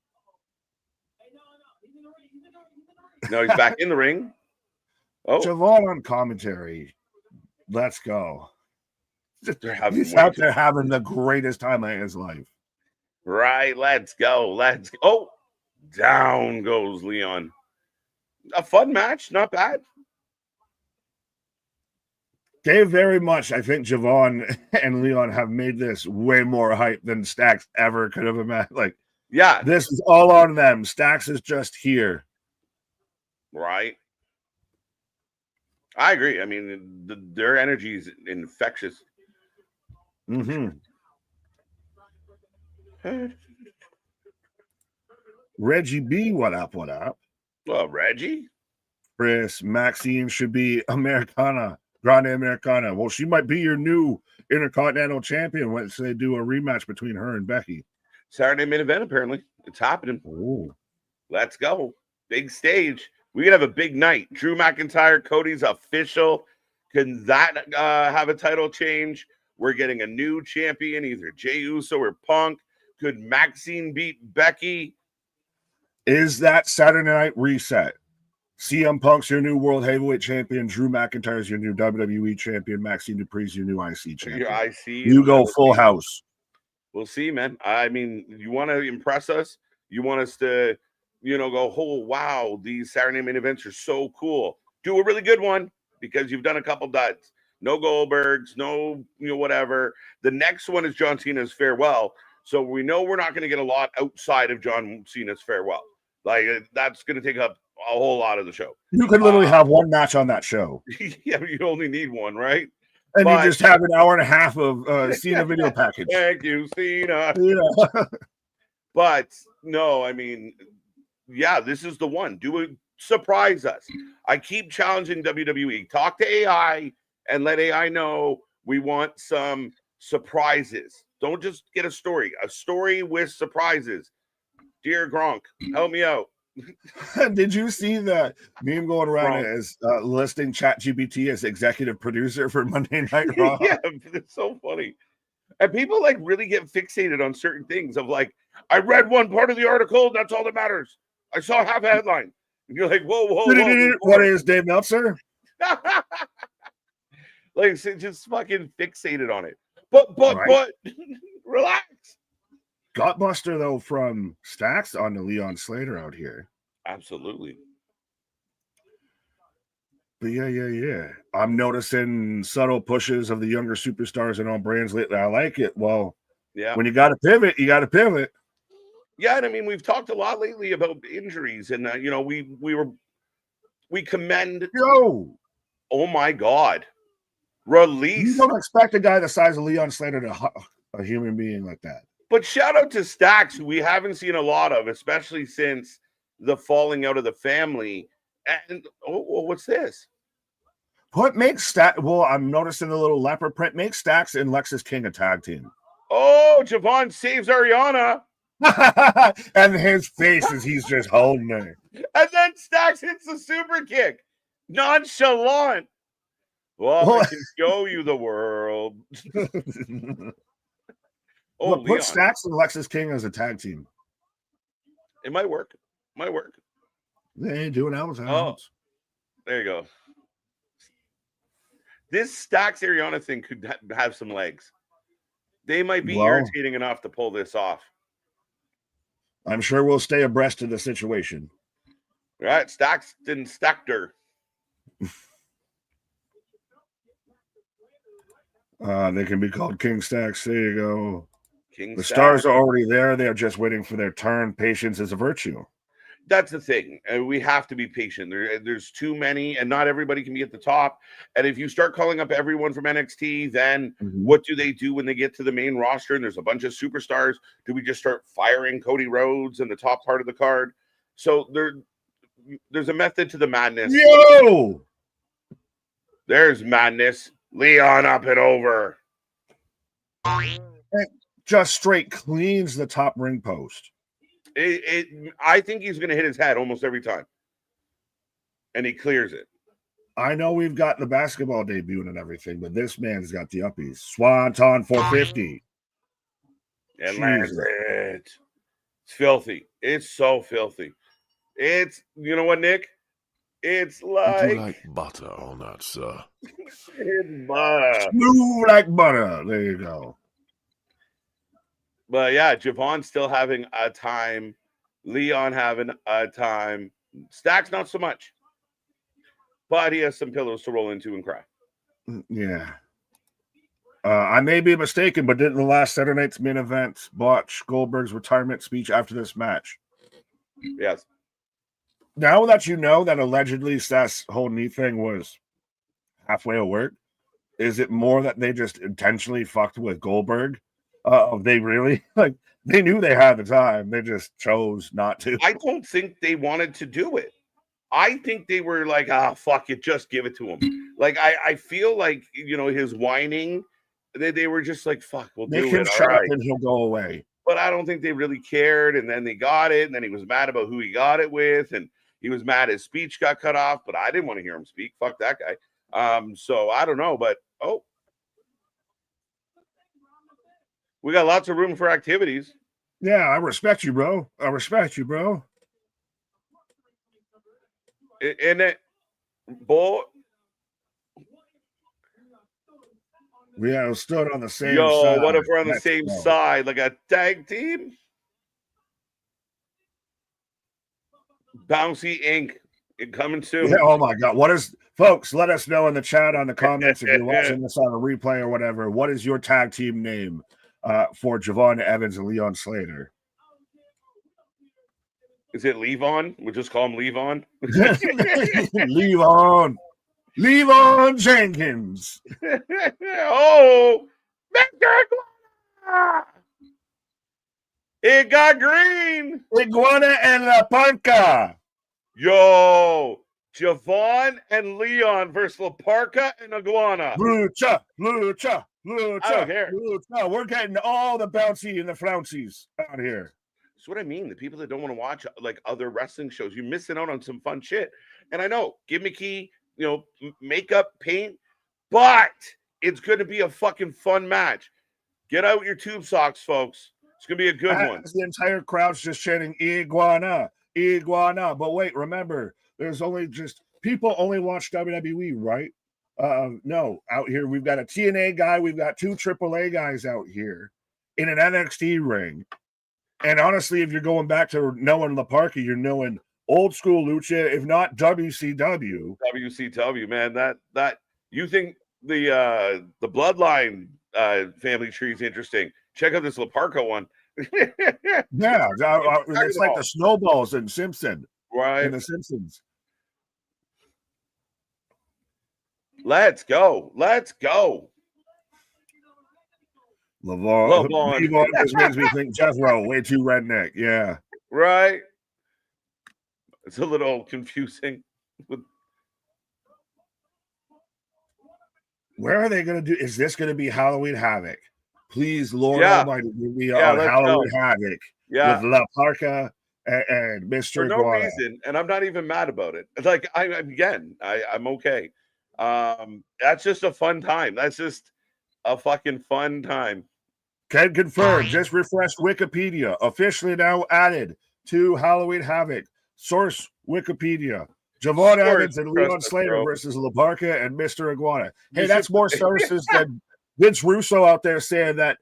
No, he's back in the ring. Oh, Javon on commentary. Let's go. He's out there having the greatest time of his life. Right, let's go. Oh, down goes Leon. A fun match, not bad. They very much, I think Javon and Leon have made this way more hype than Stacks ever could have imagined. Like, yeah, this is all on them. Stacks is just here. Right. I agree. I mean, their energy is infectious. Mm-hmm. Reggie B, what up? Well, Reggie? Chris, Maxine should be Americana, Grande Americana. Well, she might be your new Intercontinental Champion once they do a rematch between her and Becky. Saturday main event, apparently. It's happening. Ooh. Let's go. Big stage. We could have a big night. Drew McIntyre, Cody's official. Can that have a title change? We're getting a new champion, either Jey Uso or Punk. Could Maxine beat Becky? Is that Saturday Night Reset? CM Punk's your new World Heavyweight Champion. Drew McIntyre's your new WWE Champion. Maxine Dupree's your new IC Champion. Your IC. You go full house. We'll see, man. I mean, you want to impress us? You want us to, go, oh, wow, these Saturday main events are so cool. Do a really good one because you've done a couple duds. No Goldbergs, no, whatever. The next one is John Cena's farewell. So we know we're not going to get a lot outside of John Cena's farewell. Like, that's going to take up a whole lot of the show. You could literally have one match on that show. Yeah, you only need one, right? And you just have an hour and a half of Cena video package. Thank you, Cena. Yeah. But, no, I mean, yeah, this is the one. Do it. Surprise us. I keep challenging WWE. Talk to AI and let AI know we want some surprises. Don't just get a story with surprises. Dear Gronk, help me out. Did you see the meme going around as listing ChatGPT as executive producer for Monday Night Raw? Yeah, it's so funny. And people really get fixated on certain things of I read one part of the article, that's all that matters. I saw half a headline. And you're like, whoa. What is Dave Meltzer? Just fucking fixated on it. But relax. Gutbuster, though, from Stacks on to Leon Slater out here. Absolutely. But yeah. I'm noticing subtle pushes of the younger superstars and on brands lately. I like it. Well, yeah. When you got to pivot, you got to pivot. Yeah, and I mean, we've talked a lot lately about injuries, and we commend. Yo, oh my God, release. You don't expect a guy the size of Leon Slater to a human being like that. But shout out to Stacks, who we haven't seen a lot of, especially since the falling out of the family. And what's this? What makes Stacks? Well, I'm noticing the little leopard print. Makes Stacks and Lexus King a tag team. Oh, Javon saves Ariana. And his face is he's just holding her. And then Stacks hits the super kick. Nonchalant. Well, I can show you the world. Put Stacks and Lexus King as a tag team. It might work. They ain't doing that. Oh, there you go. This Stacks Ariana thing could have some legs. They might be irritating enough to pull this off. I'm sure we'll stay abreast of the situation. Right, Stacks and Stackter. They can be called King Stacks. There you go. King the Stacks. Stars are already there. They're just waiting for their turn. Patience is a virtue. That's the thing. We have to be patient. There's too many, and not everybody can be at the top. And if you start calling up everyone from NXT, then what do they do when they get to the main roster and there's a bunch of superstars? Do we just start firing Cody Rhodes in the top part of the card? So there's a method to the madness. Yo! There's madness. Leon up and over. just straight cleans the top ring post. I think he's going to hit his head almost every time, and he clears it. I know we've got the basketball debut and everything, but this man's got the uppies. Swanton 450. And lands it. It's filthy. It's so filthy. It's, you know what, Nick? It's like... Would you like butter on that, sir? It's butter. Smooth like butter. There you go. But yeah, Javon's still having a time. Leon having a time. Stack's not so much. But he has some pillows to roll into and cry. Yeah. I may be mistaken, but didn't the last Saturday night's main event botch Goldberg's retirement speech after this match? Yes. Now that you know that allegedly Seth's whole knee thing was halfway at work, is it more that they just intentionally fucked with Goldberg? They really they knew they had the time. They just chose not to. I don't think they wanted to do it. I think they were like, fuck it, just give it to him. Like, I feel like, his whining, they were just like, fuck, we'll do it. Shut up and he'll go away. But I don't think they really cared. And then they got it. And then he was mad about who he got it with. And he was mad his speech got cut off. But I didn't want to hear him speak. Fuck that guy. So I don't know. But, we got lots of room for activities. Yeah, I respect you, bro. And it, boy, we stood on the same side. Yo, what if we're on the same side, like a tag team? Bouncy Inc. Coming soon. Yeah, oh my God. Folks, let us know in the chat on the comments if you're watching this on a replay or whatever. What is your tag team name for Javon Evans and Leon Slater? Is it Levon? We'll just call him Levon. Levon Jenkins. Oh, it got green. Iguana and La Parca. Yo, Javon and Leon versus La Parca and Iguana. Lucha. I don't care. Lucha. We're getting all the bouncy and the flouncies out here. That's what I mean. The people that don't want to watch like other wrestling shows, you're missing out on some fun shit. And I know, gimmicky, makeup, paint, but it's going to be a fucking fun match. Get out your tube socks, folks. It's going to be a good one. The entire crowd's just chanting Iguana. But wait, remember, there's people only watch WWE, right? No, out here we've got a TNA guy, we've got 2 AAA guys out here in an NXT ring. And honestly, if you're going back to knowing La Parca, you're knowing old school lucha, if not WCW. WCW, man. That you think the bloodline family tree is interesting. Check out this La Parca one. Yeah, it's like the snowballs in Simpson. Right. In the Simpsons. Let's go. Levon just makes me think Jethro, way too redneck. Yeah. Right. It's a little confusing. Where are they going to do? Is this going to be Halloween Havoc? Please, Lord Almighty, we on Halloween Havoc with La Parca and Mr. For no Iguana. reason, and I'm not even mad about it. Like I'm okay. That's just a fun time. That's just a fucking fun time. Can confirm. Just refreshed Wikipedia. Officially now added to Halloween Havoc. Source Wikipedia. Javon Evans and Leon Slater versus La Parca and Mr. Iguana. Hey, that's more sources than Vince Russo out there saying that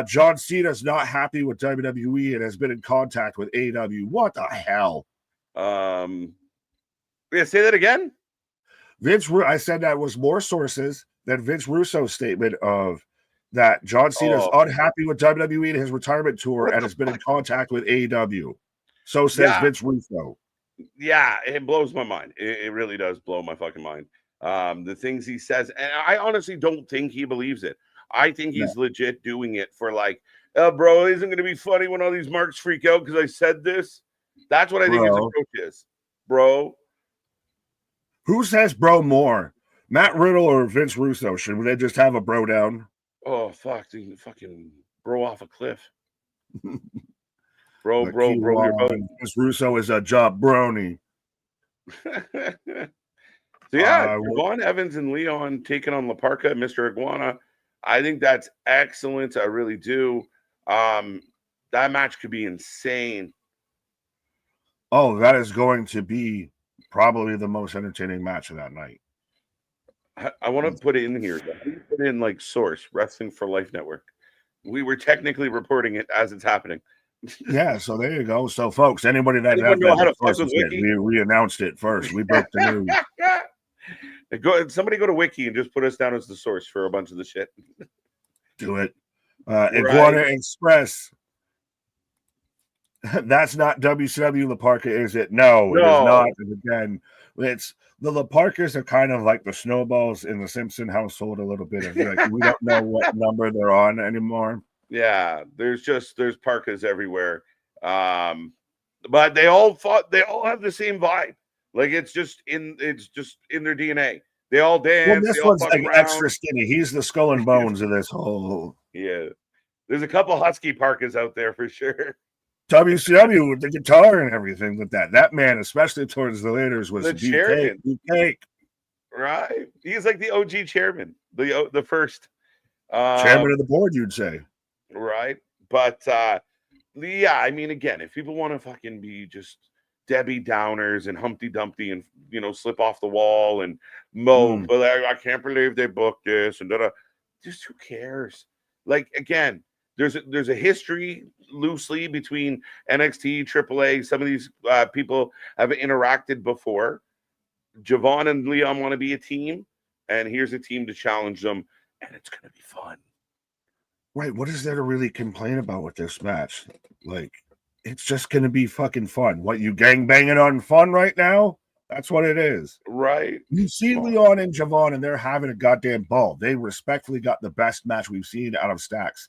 John Cena's not happy with WWE and has been in contact with AEW. What the hell? Yeah, say that again. I said that was more sources than Vince Russo's statement of that John Cena's unhappy with WWE and his retirement tour and has been in contact with AEW. So says Vince Russo. Yeah, it blows my mind. It really does blow my fucking mind. The things he says, and I honestly don't think he believes it. I think he's legit doing it for like, bro, isn't going to be funny when all these marks freak out because I said this. That's what I think his approach is, bro. Who says bro more, Matt Riddle or Vince Russo? Should they just have a bro down? Oh fuck, dude, fucking bro off a cliff. Bro, But your boat. Chris Russo is a jabroni. So yeah, Vaughn Evans and Leon taking on La Parka, Mr. Iguana. I think that's excellent. I really do. That match could be insane. Oh, that is going to be probably the most entertaining match of that night. I want to put it in here. Put in like Source Wrestling for Life Network. We were technically reporting it as it's happening. Yeah, so there you go. So, folks, anybody that know how to fuck with Wiki? we announced it first. We broke the news. Somebody go to Wiki and just put us down as the source for a bunch of the shit. Do it. Iguana Express. That's not WCW La Parka, is it? No, it is not. And again, it's the La Parkas are kind of like the snowballs in the Simpson household a little bit. Like, we don't know what number they're on anymore. Yeah, there's parkas everywhere. But they all have the same vibe. Like it's just in their DNA. They all dance. Well, this one's like extra skinny. He's the skull and bones of this whole. Yeah, there's a couple husky parkas out there for sure. WCW with the guitar and everything with that. That man, especially towards the laters, was the chairman. Beefcake. Right, he's like the OG chairman, the first chairman of the board, you'd say. Right, but yeah, I mean, again, if people want to fucking be just Debbie Downers and Humpty Dumpty and slip off the wall and moan, but I can't believe they booked this and just who cares? Like, again, there's a history loosely between NXT, AAA. Some of these people have interacted before. Javon and Leon want to be a team, and here's a team to challenge them, and it's gonna be fun. Right, what is there to really complain about with this match? Like, it's just going to be fucking fun. What, you gangbanging on fun right now? That's what it is. Right. You see Leon and Javon, and they're having a goddamn ball. They respectfully got the best match we've seen out of Stacks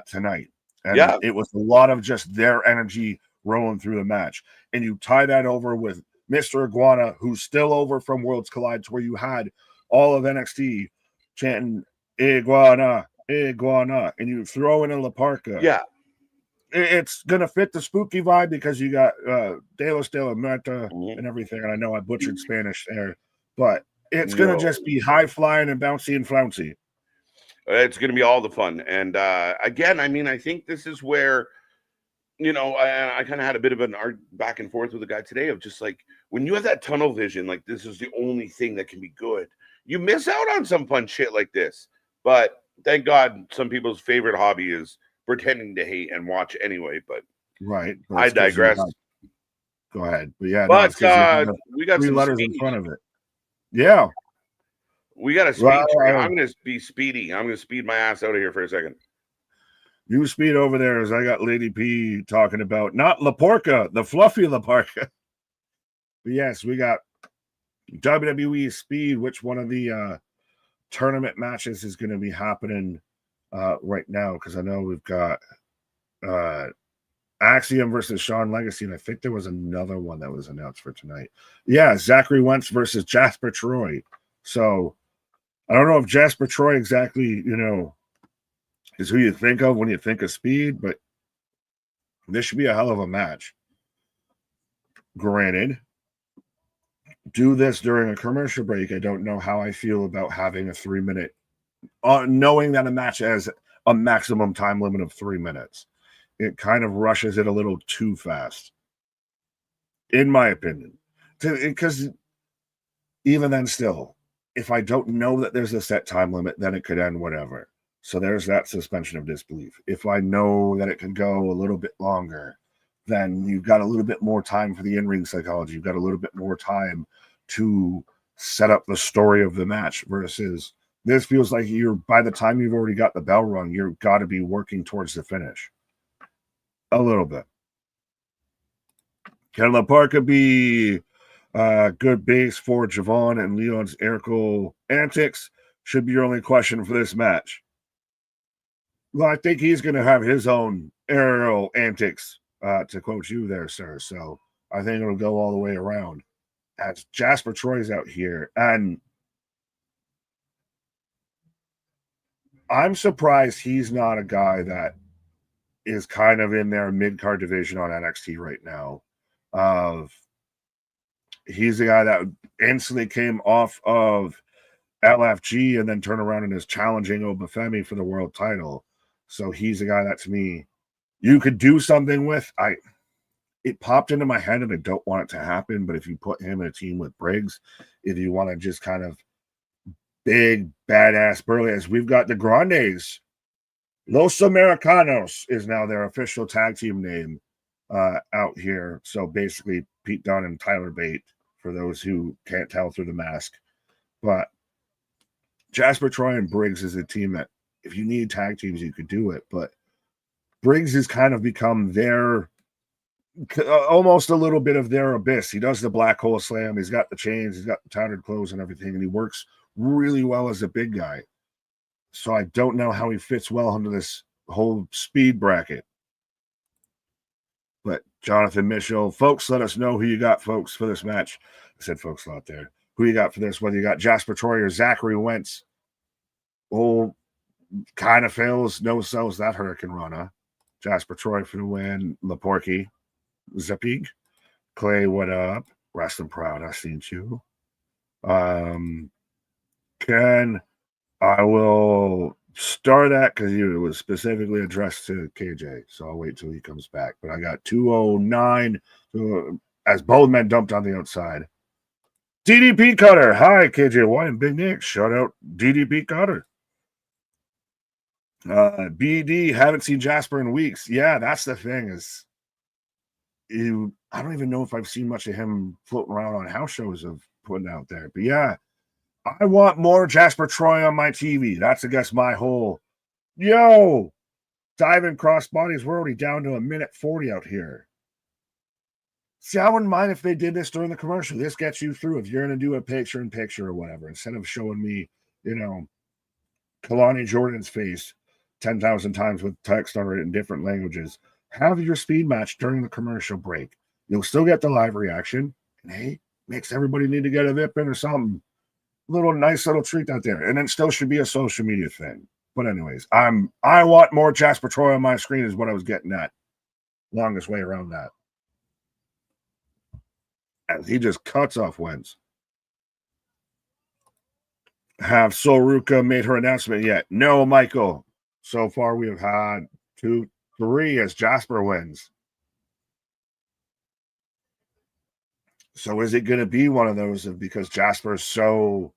tonight. And it was a lot of just their energy rolling through the match. And you tie that over with Mr. Iguana, who's still over from Worlds Collide, where you had all of NXT chanting, Iguana, Iguana, and you throw in a La Parka. Yeah. It's going to fit the spooky vibe because you got De Los de la Muerta and everything. And I know I butchered Spanish there, but it's going to just be high flying and bouncy and flouncy. It's going to be all the fun. And again, I mean, I think this is where, I kind of had a bit of an back and forth with a guy today of just like, when you have that tunnel vision, like this is the only thing that can be good, you miss out on some fun shit like this. But thank God some people's favorite hobby is pretending to hate and watch anyway. But right, I digress. Go ahead. But yeah, we got 3 letters in front of it. Yeah. We got a speed train. I'm going to be speedy. I'm going to speed my ass out of here for a second. You speed over there as I got Lady P talking about not La Porca, the fluffy La Parka. But yes, we got WWE Speed, which one of the tournament matches is going to be happening right now, because I know we've got Axiom versus Sean Legacy, and I think there was another one that was announced for tonight. Yeah, Zachary Wentz versus Jasper Troy. So I don't know if Jasper Troy exactly, is who you think of when you think of Speed, but this should be a hell of a match. Granted, do this during a commercial break. I don't know how I feel about having a 3-minute, knowing that a match has a maximum time limit of 3 minutes. It kind of rushes it a little too fast, in my opinion. Because even then still, if I don't know that there's a set time limit, then it could end whatever. So there's that suspension of disbelief. If I know that it could go a little bit longer, then you've got a little bit more time for the in-ring psychology. You've got a little bit more time to set up the story of the match, versus this feels like by the time you've already got the bell rung, you've got to be working towards the finish. A little bit. Can La Parka be a good base for Javon and Leon's aerial antics? Should be your only question for this match. Well, I think he's going to have his own aerial antics, to quote you there, sir. So I think it'll go all the way around. As Jasper Troy's out here, and I'm surprised he's not a guy that is kind of in their mid-card division on NXT right now. He's the guy that instantly came off of LFG and then turned around and is challenging Obafemi for the world title. So he's the guy that, to me, you could do something with. It popped into my head and I don't want it to happen, but if you put him in a team with Briggs, if you want to just kind of big, badass, burly, as we've got the Grandes, Los Americanos is now their official tag team name out here. So basically, Pete Dunne and Tyler Bate, for those who can't tell through the mask. But Jasper Troy and Briggs is a team that, if you need tag teams, you could do it. But Briggs has kind of become their, almost a little bit of their abyss. He does the black hole slam. He's got the chains. He's got the tattered clothes and everything. And he works really well as a big guy. So I don't know how he fits well under this whole speed bracket. But Jonathan Mitchell, folks, let us know who you got, folks, for this match. I said folks a lot there. Who you got for this? Whether you got Jasper Troy or Zachary Wentz. Oh, kind of fails, no sells that Hurricane Rana. Jasper Troy for the win. Laporky, Zapig, Clay, what up? Wrestling Proud, I seen you. Ken, I will start that because it was specifically addressed to KJ, so I'll wait till he comes back. But I got 209 as both men dumped on the outside. DDP Cutter, hi KJ1 and Big Nick. Shout out DDP Cutter. BD, haven't seen Jasper in weeks. Yeah, that's the thing is, I don't even know if I've seen much of him floating around on house shows of putting out there. But yeah, I want more Jasper Troy on my TV. That's, I guess, my whole, diving cross bodies. We're already down to 1:40 out here. See, I wouldn't mind if they did this during the commercial. This gets you through if you're going to do a picture-in-picture or whatever, instead of showing me, Kalani Jordan's face 10,000 times with text on it in different languages. Have your speed match during the commercial break. You'll still get the live reaction. And hey, makes everybody need to get a VIP in or something. Nice little treat out there. And it still should be a social media thing. But anyways, I want more Jasper Troy on my screen is what I was getting at. Longest way around that. And he just cuts off Wentz. Have Soruka made her announcement yet? No, Michael. So far, we have had 2, 3 as Jasper wins. So is it going to be one of those because Jasper is so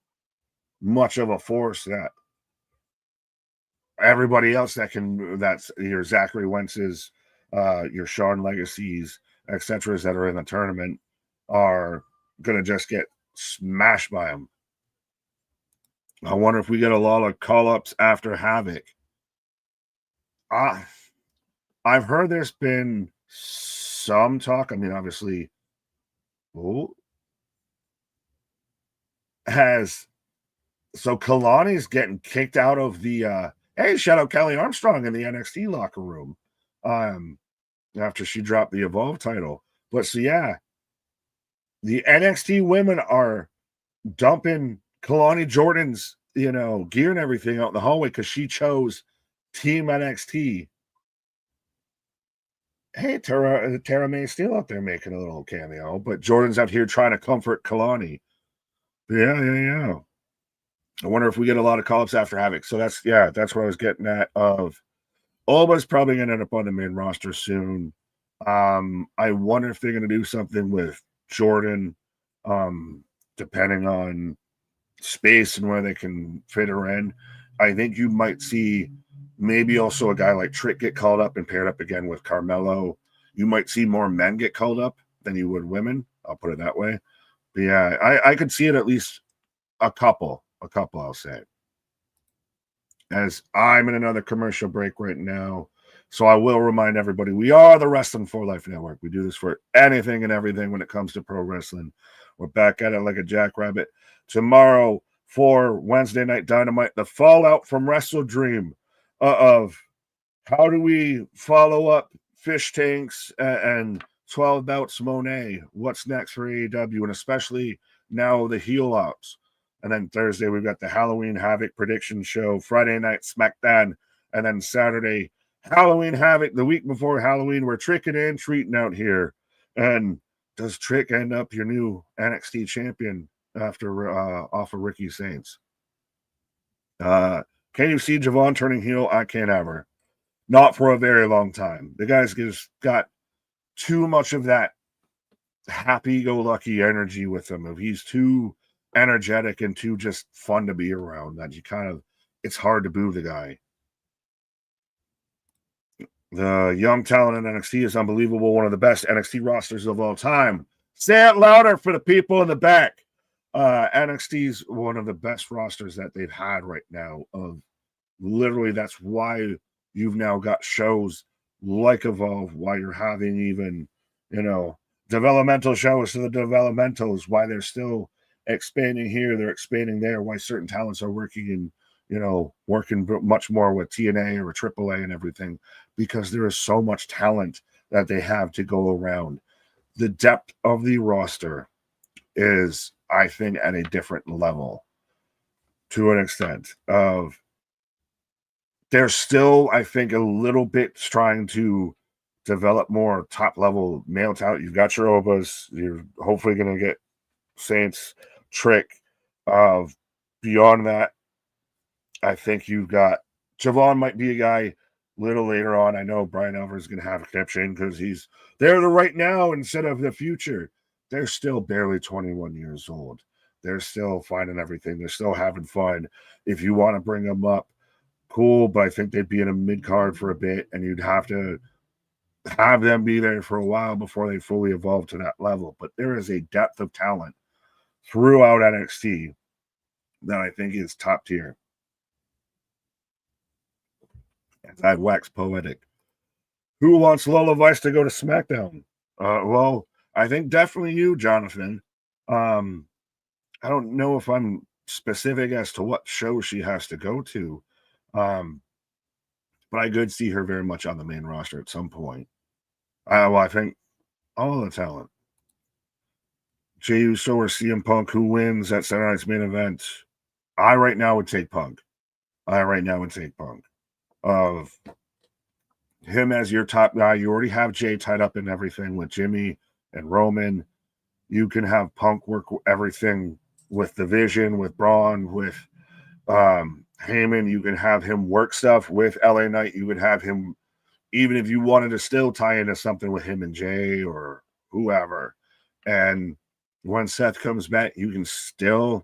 much of a force that everybody else that's your Zachary Wentz's, your Sean Legacies, etc., that are in the tournament are going to just get smashed by him? I wonder if we get a lot of call-ups after Havoc. I've heard there's been some talk. I mean, obviously, Kalani's getting kicked out of the hey, shout out Kelly Armstrong in the NXT locker room after she dropped the Evolve title. But so yeah, the NXT women are dumping Kalani Jordan's gear and everything out in the hallway because she chose Team NXT. Hey, Tara May still out there making a little cameo, but Jordan's out here trying to comfort Kalani. Yeah. I wonder if we get a lot of call-ups after Havoc. So that's what I was getting at. Of Alba's probably going to end up on the main roster soon. I wonder if they're going to do something with Jordan, depending on space and where they can fit her in. I think you might see maybe also a guy like Trick get called up and paired up again with Carmelo. You might see more men get called up than you would women. I'll put it that way. But yeah, I could see it at least a couple, I'll say. As I'm in another commercial break right now. So I will remind everybody, we are the Wrestling for Life Network. We do this for anything and everything when it comes to pro wrestling. We're back at it like a jackrabbit tomorrow for Wednesday Night Dynamite, the fallout from Wrestle Dream of how do we follow up Fish Tanks and 12 Bouts Monet? What's next for AEW? And especially now the heel outs. And then Thursday, we've got the Halloween Havoc prediction show, Friday night SmackDown, and then Saturday, Halloween Havoc, the week before Halloween. We're tricking and treating out here. And does Trick end up your new NXT champion after off of Ricky Saints? Can you see Javon turning heel? I can't ever. Not for a very long time. The guy's just got too much of that happy-go-lucky energy with him. He's too energetic and too just fun to be around that it's hard to boo the guy. The young talent in NXT is unbelievable. One of the best NXT rosters of all time. Say it louder for the people in the back. NXT's one of the best rosters that they've had right now. Literally, that's why you've now got shows like Evolve, why you're having even, developmental shows to the developmentals, why they're still expanding here, they're expanding there, why certain talents are working working much more with TNA or AAA and everything, because there is so much talent that they have to go around. The depth of the roster is, I think, at a different level to an extent of they're still, I think, a little bit trying to develop more top level male talent. You've got your Obas, you're hopefully going to get Saints, Trick. Beyond that, I think you've got Javon might be a guy a little later on. I know Brian Alvarez is going to have a connection because he's there to right now instead of the future. They're still barely 21 years old. They're still finding everything. They're still having fun. If you want to bring them up, cool, but I think they'd be in a mid-card for a bit, and you'd have to have them be there for a while before they fully evolve to that level. But there is a depth of talent throughout NXT that I think is top tier. As I wax poetic. Who wants Lola Vice to go to SmackDown? Well, I think definitely you, Jonathan. I don't know if I'm specific as to what show she has to go to. But I could see her very much on the main roster at some point. Well, I think all the talent. Jey Uso or CM Punk, who wins that Saturday night's main event? I right now would take Punk. Of him as your top guy. You already have Jay tied up in everything with Jimmy and Roman. You can have Punk work everything with the Vision, with Braun, with Heyman. You can have him work stuff with LA Knight. You could have him, even if you wanted to still tie into something with him and Jay or whoever. And when Seth comes back, you can still,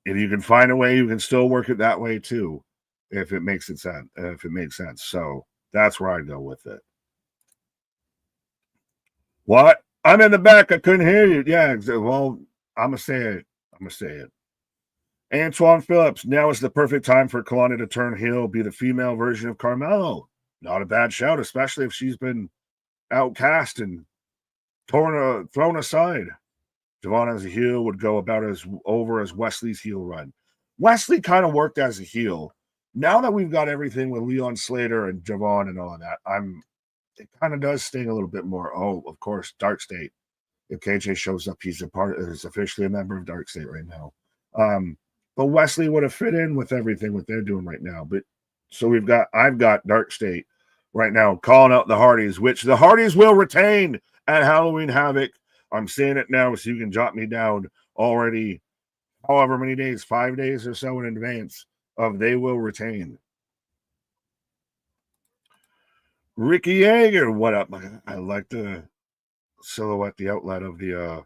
if you can find a way, you can still work it that way too. If it makes sense. So that's where I go with it. What? I'm in the back. I couldn't hear you. Yeah, well, I'm going to say it. Antoine Phillips. Now is the perfect time for Kalani to turn heel, be the female version of Carmelo. Not a bad shout, especially if she's been outcast and thrown aside. Javon as a heel would go about as over as Wesley's heel run. Wesley kind of worked as a heel. Now that we've got everything with Leon Slater and Javon and all of that, it kind of does sting a little bit more. Oh, of course, Dark State. If KJ shows up, he's officially a member of Dark State right now. But Wesley would have fit in with everything what they're doing right now. But so I've got Dark State right now calling out the Hardys, which the Hardys will retain at Halloween Havoc. I'm saying it now so you can jot me down already, however many days, 5 days or so in advance of they will retain. Ricky Yeager, what up? I like the silhouette, the outlet of the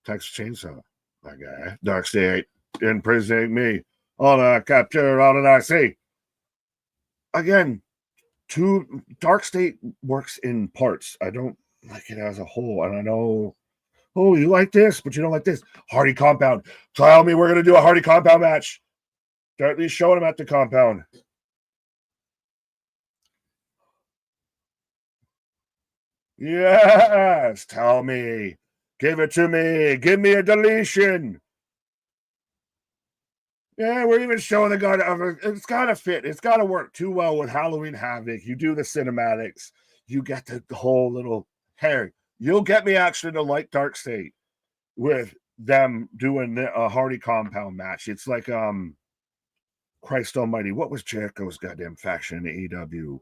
Texas Chainsaw. My guy, Dark State, impersonate me. All I capture, all that I see. Again, Dark State works in parts. I don't like it as a whole. And I know, oh, you like this, but you don't like this. Hardy Compound. Tell me we're going to do a Hardy Compound match. They're at least showing them at the compound. Yes, tell me. Give it to me. Give me a deletion. Yeah, we're even showing the guy. It's got to fit. It's got to work too well with Halloween Havoc. You do the cinematics. You get the whole little hair. You'll get me actually to like Dark State with them doing a Hardy compound match. It's like Christ Almighty, what was Jericho's goddamn faction in AEW?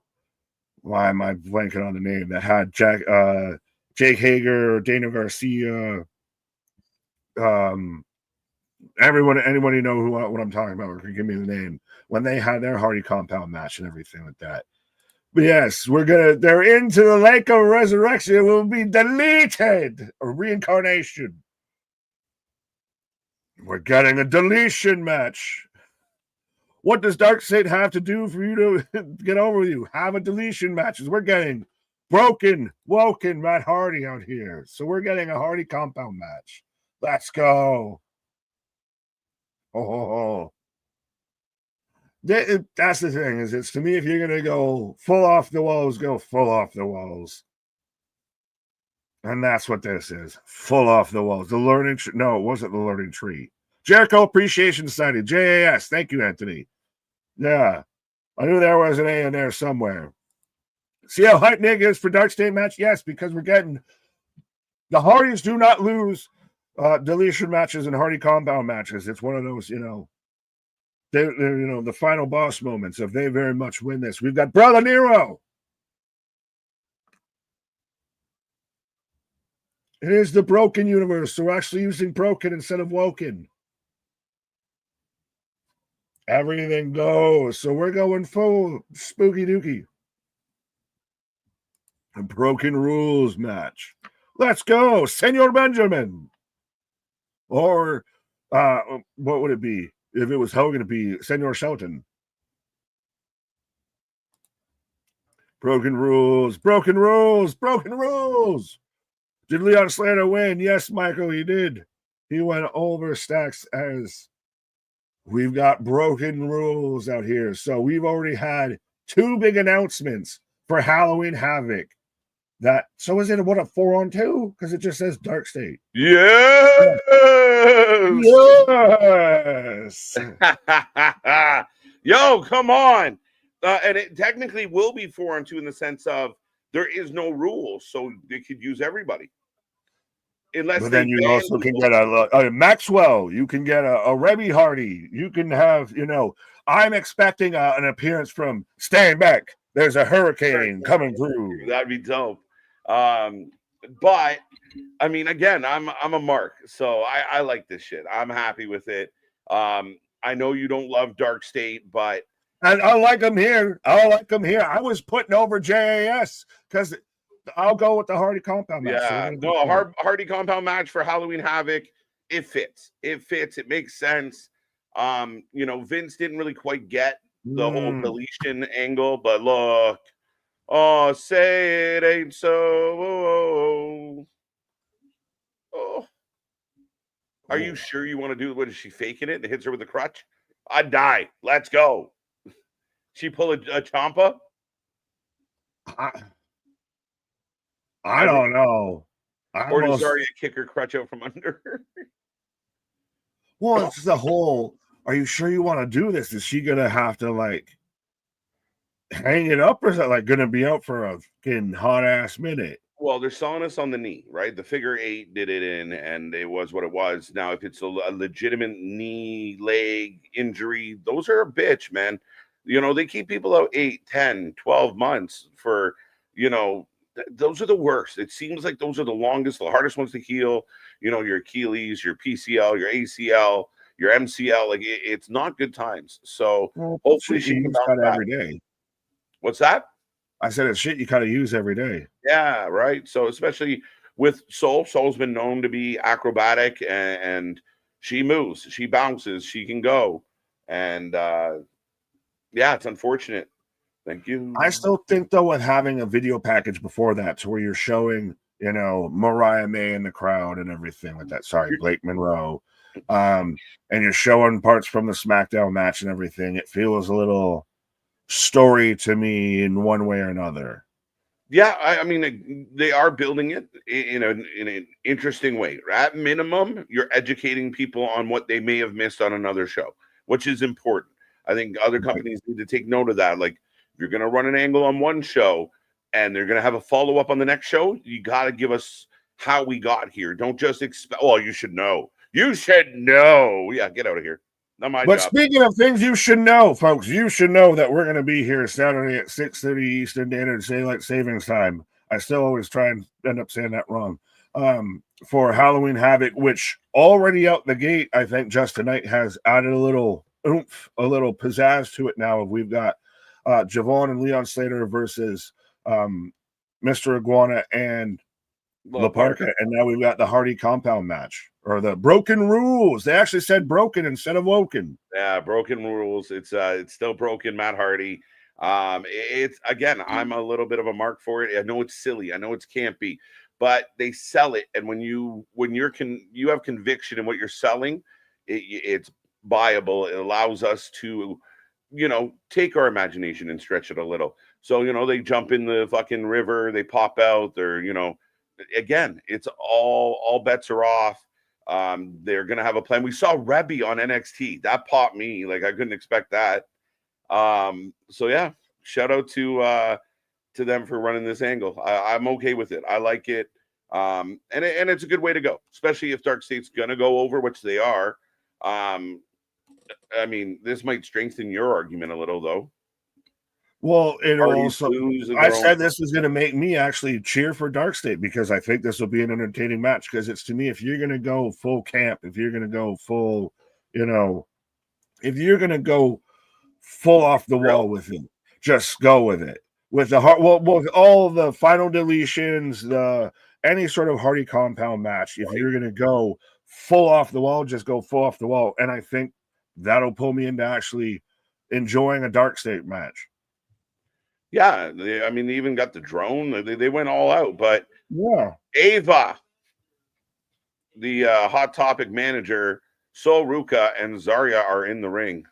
Why am I blanking on the name that had Jake Hager, Dana Garcia, anybody know what I'm talking about, or can give me the name, when they had their Hardy compound match and everything like that. But yes, they're into the lake of resurrection. It will be deleted, or reincarnation. We're getting a deletion match. What does Darkseid have to do for you to get over with you? Have a deletion matches. We're getting woken Matt Hardy out here. So we're getting a Hardy compound match. Let's go. Oh. That's the thing, is it's to me, if you're going to go full off the walls, go full off the walls. And that's what this is. Full off the walls. The learning tree. No, it wasn't the learning tree. Jericho Appreciation Society. JAS. Thank you, Anthony. Yeah. I knew there was an A in there somewhere. See how hype Nick is for Dark State match? Yes, because we're getting the Hardys do not lose deletion matches and Hardy compound matches. It's one of those, they're the final boss moments if they very much win this. We've got Brother Nero. It is the broken universe, so we're actually using broken instead of woken. Everything goes. So we're going full spooky dookie. A broken rules match. Let's go, Senor Benjamin. Or what would it be? If it was Hogan, it'd be Senor Shelton. Broken rules. Did Leon Slater win? Yes, Michael, he did. He went over Stacks as we've got broken rules out here. So we've already had 2 big announcements for Halloween Havoc. So is it a 4-on-2? Because it just says Dark State. Yes. Yo, come on. And it technically will be 4-on-2 in the sense of there is no rules, so they could use everybody. But then you also can get a Maxwell. You can get a Remy Hardy. You can have, I'm expecting an appearance from Stand Back. There's a hurricane coming through. That'd be dope. But I mean, again, I'm a mark, so I like this shit. I'm happy with it. I know you don't love Dark State, but I like them here. I was putting over JAS because I'll go with the Hardy compound match. Yeah, Hardy compound match for Halloween Havoc. It fits. It makes sense. Vince didn't really quite get the whole deletion angle, but look. Oh, say it ain't so. Oh. Are you sure you want to do it? What is she faking it? And hits her with a crutch? I'd die. Let's go. She pull a Ciampa? I don't know. Or does Zarya kick her crutch out from under her? Well, it's the whole, are you sure you want to do this? Is she going to have to, hang it up, or is it, going to be out for a fucking hot-ass minute? Well, they're selling us on the knee, right? The figure 8 did it in, and it was what it was. Now, if it's a legitimate knee, leg injury, those are a bitch, man. They keep people out 8, 10, 12 months for, those are the worst. It seems like those are the longest, the hardest ones to heal. Your Achilles, your PCL, your ACL, your MCL. It's not good times. So hopefully she can bounce back every day. What's that? I said it's shit you kind of use every day. Yeah, right. So especially with Soul's been known to be acrobatic, and she moves, she bounces, she can go. And yeah, it's unfortunate. Thank you. I still think, though, with having a video package before that, to where you're showing, Mariah May in the crowd and everything like that. Sorry, Blake Monroe. And you're showing parts from the SmackDown match and everything. It feels a little story to me in one way or another. Yeah, I mean, they are building it in an interesting way. At minimum, you're educating people on what they may have missed on another show, which is important. I think other companies need to take note of that. If you're going to run an angle on one show and they're going to have a follow-up on the next show, you got to give us how we got here. Don't just expect, you should know. You should know. Yeah, get out of here. Not my But job. speaking of things you should know, folks, you should know that we're going to be here Saturday at 6:30 Eastern Standard Daylight Savings Time. I still always try and end up saying that wrong. For Halloween Havoc, which already out the gate, I think just tonight has added a little oomph, a little pizzazz to it now. We've got Javon and Leon Slater versus Mr. Iguana and La Parka, and now we've got the Hardy compound match, or the broken rules. They actually said broken instead of woken. Yeah, broken rules. It's still broken, Matt Hardy. It's again, I'm a little bit of a mark for it. I know it's silly, I know it's campy, but they sell it, and when you have conviction in what you're selling, it's buyable. It allows us to, take our imagination and stretch it a little. So they jump in the fucking river, they pop out, they're again, it's all bets are off. They're gonna have a plan. We saw Rebby on NXT. That popped me. Like, I couldn't expect that. So yeah, shout out to them for running this angle. I'm okay with it. I like it. And it's a good way to go, especially if Dark State's gonna go over, which they are. I mean, this might strengthen your argument a little, though. Well, it also, I said this was going to make me actually cheer for Dark State, because I think this will be an entertaining match. Because it's, to me, if you're going to go full camp, if you're going to go full, if you're going to go full off the wall with it, just go with it. With the heart, with all the final deletions, any sort of Hardy compound match, if you're going to go full off the wall, just go full off the wall. And I think that'll pull me into actually enjoying a Dark State match. Yeah, they even got the drone. They went all out. But yeah, Ava, the Hot Topic manager, Sol Ruka, and Zarya are in the ring.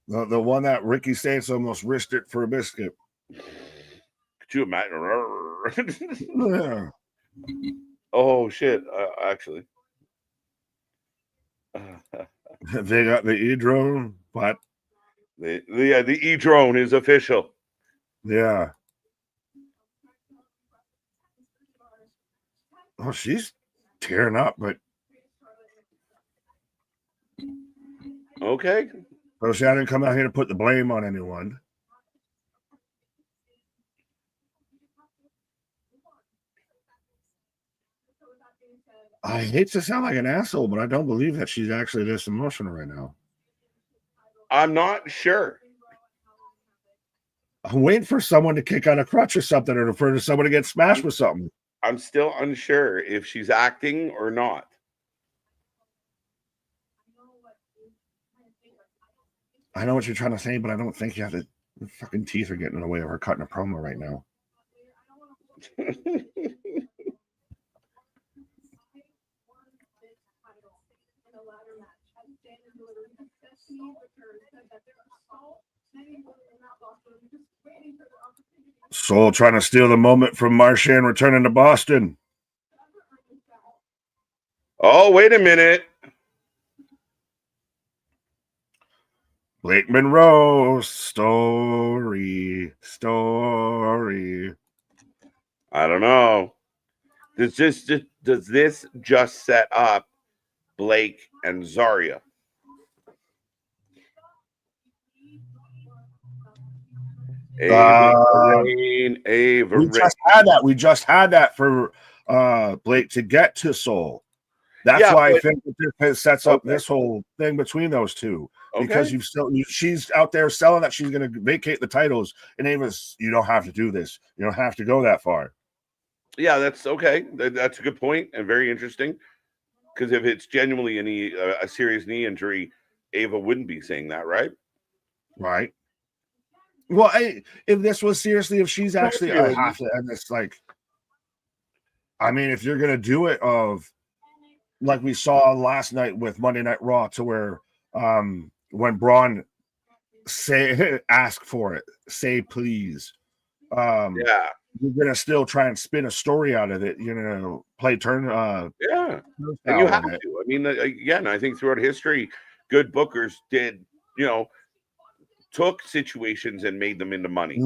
The one that Ricky Saints almost risked it for a biscuit. Could you imagine? Yeah. Oh shit! Actually, they got the e-drone, but the e-drone is official. Yeah. Oh, she's tearing up, but okay. So she didn't come out here to put the blame on anyone. I hate to sound like an asshole, but I don't believe that she's actually this emotional right now. I'm not sure. I'm waiting for someone to kick out a crutch or something, or for someone to get smashed with something. I'm still unsure if she's acting or not. I know what you're trying to say, but I don't think you have to. Your fucking teeth are getting in the way of her cutting a promo right now. Soul trying to steal the moment from Marshan returning to Boston. Oh, wait a minute. Blake Monroe story. I don't know. Does this just set up Blake and Zarya? We just had that for Blake to get to Soul. That's why I think it sets up this whole thing between those two. Because she's out there selling that she's going to vacate the titles, and Ava's, you don't have to do this. You don't have to go that far. Yeah, that's okay. That's a good point and very interesting. Because if it's genuinely a serious knee injury, Ava wouldn't be saying that, right? Right. Well, if this was seriously, if she's actually, I have to end this. Like, I mean, if you're gonna do it, like we saw last night with Monday Night Raw, to where when Braun ask for it, say please. Yeah. You're gonna still try and spin a story out of it, play turn. Yeah, and you have to. I mean, again, I think throughout history, good bookers did, took situations and made them into money.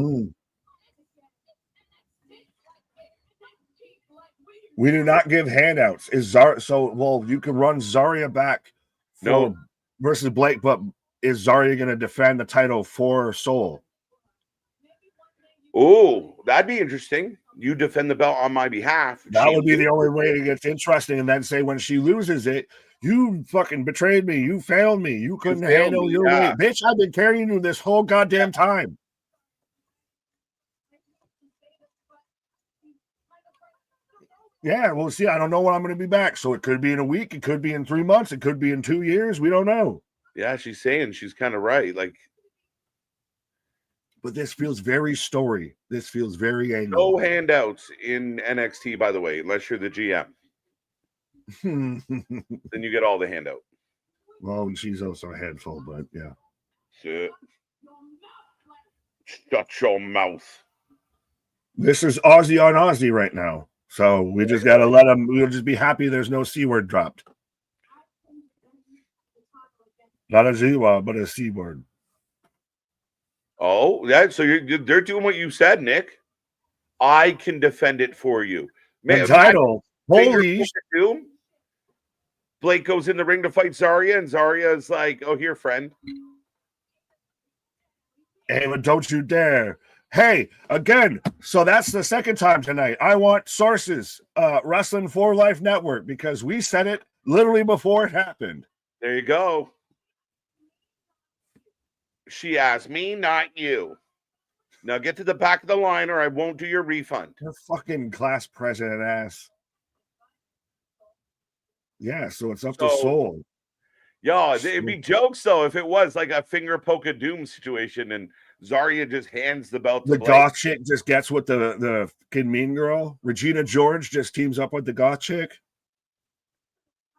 We do not give handouts. Is Zarya well? You can run Zarya back for versus Blake, but is Zarya going to defend the title for Soul? Oh, that'd be interesting. You defend the belt on my behalf. That would be the only way it gets interesting. And then say when she loses it, you fucking betrayed me. You failed me. You couldn't handle your weight. Bitch, I've been carrying you this whole goddamn time. Yeah, we'll see. I don't know when I'm going to be back. So it could be in a week. It could be in 3 months. It could be in 2 years. We don't know. Yeah, she's saying she's kind of right. Like, but this feels very story. This feels very angle. No handouts in NXT, by the way, unless you're the GM. Then you get all the handout. Well, and she's also a handful, but yeah. Shut your mouth. This is Aussie on Aussie right now. So we just got to let them, we'll just be happy there's no C word dropped. Not a Z word, but a C word. Oh, yeah. So they're doing what you said, Nick. I can defend it for you. Man, the title. Holy shit. Blake goes in the ring to fight Zarya, and Zarya is like, oh, here, friend. Hey, but don't you dare. Hey, again, so that's the second time tonight. I want sources, Wrestling for Life Network, because we said it literally before it happened. There you go. She asked me, not you. Now get to the back of the line or I won't do your refund. You're fucking class president ass. Yeah, so it's up to Soul. Yeah, it'd be jokes though if it was like a finger poke of doom situation and Zarya just hands the belt to the Blake. goth chick just gets with the fucking mean girl. Regina George just teams up with the goth chick.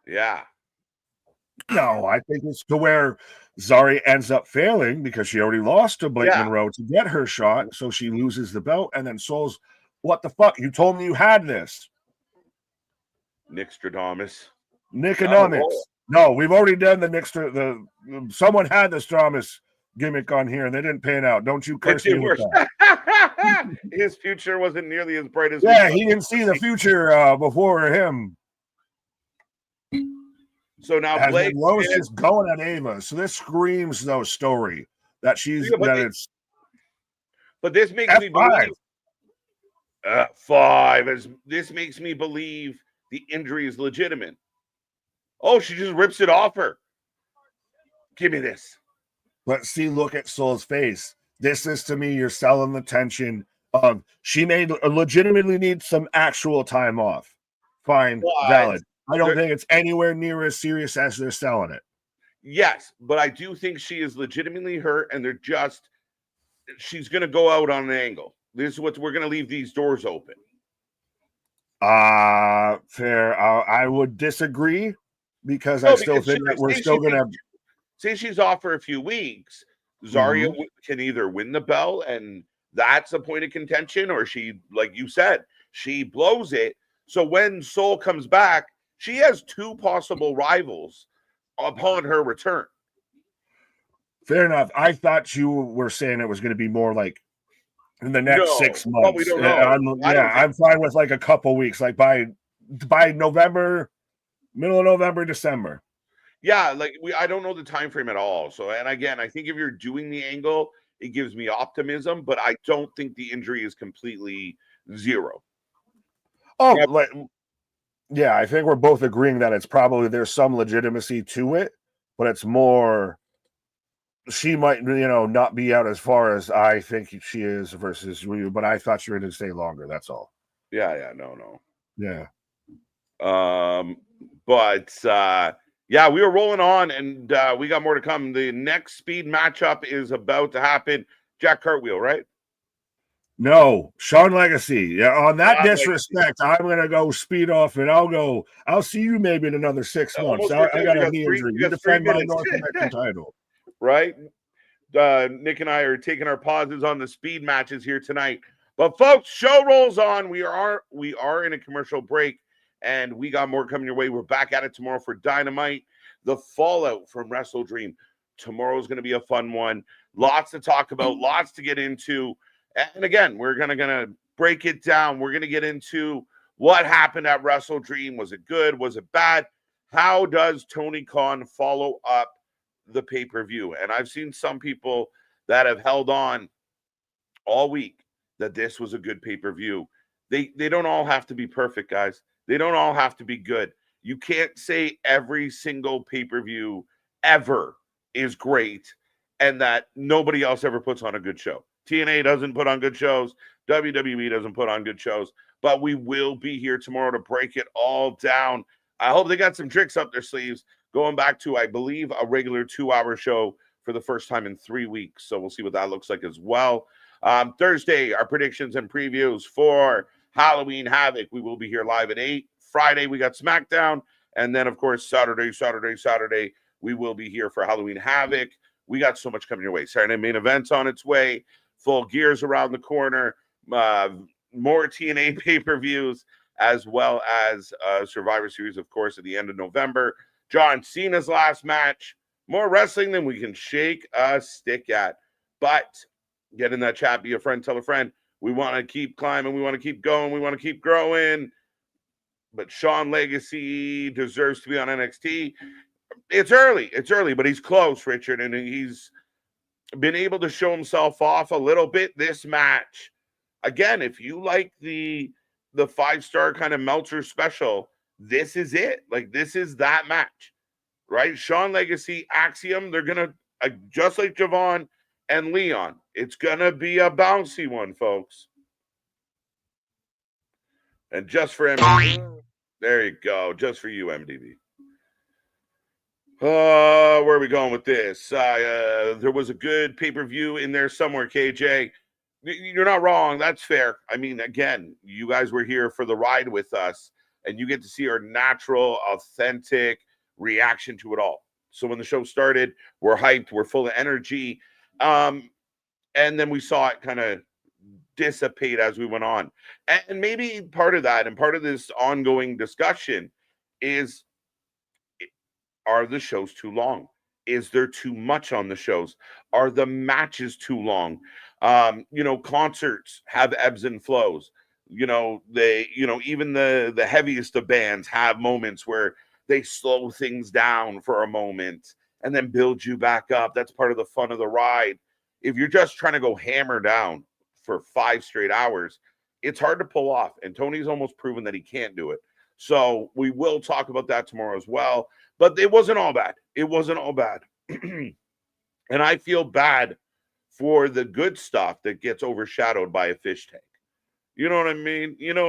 Yeah. No, I think it's to where Zarya ends up failing because she already lost to Blake Monroe to get her shot, so she loses the belt, and then Soul's, what the fuck? You told me you had this. Nickstradamus. Nickonomics. No, we've already done the someone had the Stramus gimmick on here and they didn't pan out. Don't you curse me with that. His future wasn't nearly as bright as he didn't see the future before him. So now Blake Rose is going at Ava. So this screams though story that she's it's. But this makes me believe. This makes me believe the injury is legitimate. Oh, she just rips it off her. Give me this. But see, look at Soul's face. This is, to me, you're selling the tension of she may legitimately need some actual time off. Fine, valid. I don't think it's anywhere near as serious as they're selling it. Yes, but I do think she is legitimately hurt, and she's going to go out on an angle. This is what we're going to leave these doors open. Fair. I would disagree because I still think that we're still going to. Say she's off for a few weeks. Zarya can either win the belt, and that's a point of contention, or she, like you said, she blows it. So when Soul comes back, she has two possible rivals upon her return. Fair enough. I thought you were saying it was going to be more like in the next 6 months. Well, we don't know. I'm fine with like a couple weeks, like by November, middle of November, December. Yeah, like I don't know the time frame at all. So, and again, I think if you're doing the angle, it gives me optimism, but I don't think the injury is completely zero. Oh, yeah, I think we're both agreeing that it's probably there's some legitimacy to it, but it's more she might, not be out as far as I think she is versus you, but I thought she were going to stay longer. That's all. Yeah, no. Yeah. Yeah, we were rolling on, and we got more to come. The next speed matchup is about to happen. Jack Cartwheel, right? No, Sean Legacy. Yeah, on that disrespect, I'm going to go speed off, and I'll see you maybe in another 6 months. I got a knee injury. You defend my North American title. Right? Nick and I are taking our pauses on the speed matches here tonight. But, folks, show rolls on. We are in a commercial break. And we got more coming your way. We're back at it tomorrow for Dynamite. The fallout from Wrestle Dream. Tomorrow's going to be a fun one. Lots to talk about, lots to get into. And again, we're going to break it down. We're going to get into What happened at Wrestle Dream? Was it good? Was it bad? How does Tony Khan follow up the pay-per-view? And I've seen some people that have held on all week that this was a good pay-per-view. They don't all have to be perfect, guys. They don't all have to be good. You can't say every single pay-per-view ever is great and that nobody else ever puts on a good show. TNA doesn't put on good shows. WWE doesn't put on good shows. But we will be here tomorrow to break it all down. I hope they got some tricks up their sleeves, going back to, I believe, a regular 2-hour show for the first time in 3 weeks. So we'll see what that looks like as well. Thursday, our predictions and previews for Halloween Havoc. We will be here live at 8. Friday, we got SmackDown. And then, of course, Saturday, we will be here for Halloween Havoc. We got so much coming your way. Saturday main event's on its way. Full Gears around the corner. More TNA pay-per-views, as well as Survivor Series, of course, at the end of November. John Cena's last match. More wrestling than we can shake a stick at. But get in that chat, be a friend, tell a friend. We want to keep climbing. We want to keep going. We want to keep growing. But Sean Legacy deserves to be on NXT. It's early, but he's close, Richard, and he's been able to show himself off a little bit this match. Again, if you like the 5-star kind of Meltzer special, this is it. Like, this is that match, right? Sean Legacy, Axiom, they're going to, just like Javon and Leon, it's going to be a bouncy one, folks. And just for MDB, there you go. Just for you, MDB. Where are we going with this? There was a good pay-per-view in there somewhere, KJ. You're not wrong. That's fair. I mean, again, you guys were here for the ride with us, and you get to see our natural, authentic reaction to it all. So when the show started, we're hyped. We're full of energy. And then we saw it kind of dissipate as we went on. And maybe part of that and part of this ongoing discussion is, are the shows too long? Is there too much on the shows? Are the matches too long? Concerts have ebbs and flows. Even the heaviest of bands have moments where they slow things down for a moment and then build you back up. That's part of the fun of the ride. If you're just trying to go hammer down for 5 straight hours, it's hard to pull off. And Tony's almost proven that he can't do it. So we will talk about that tomorrow as well. But it wasn't all bad. It wasn't all bad. And I feel bad for the good stuff that gets overshadowed by a fish tank. You know what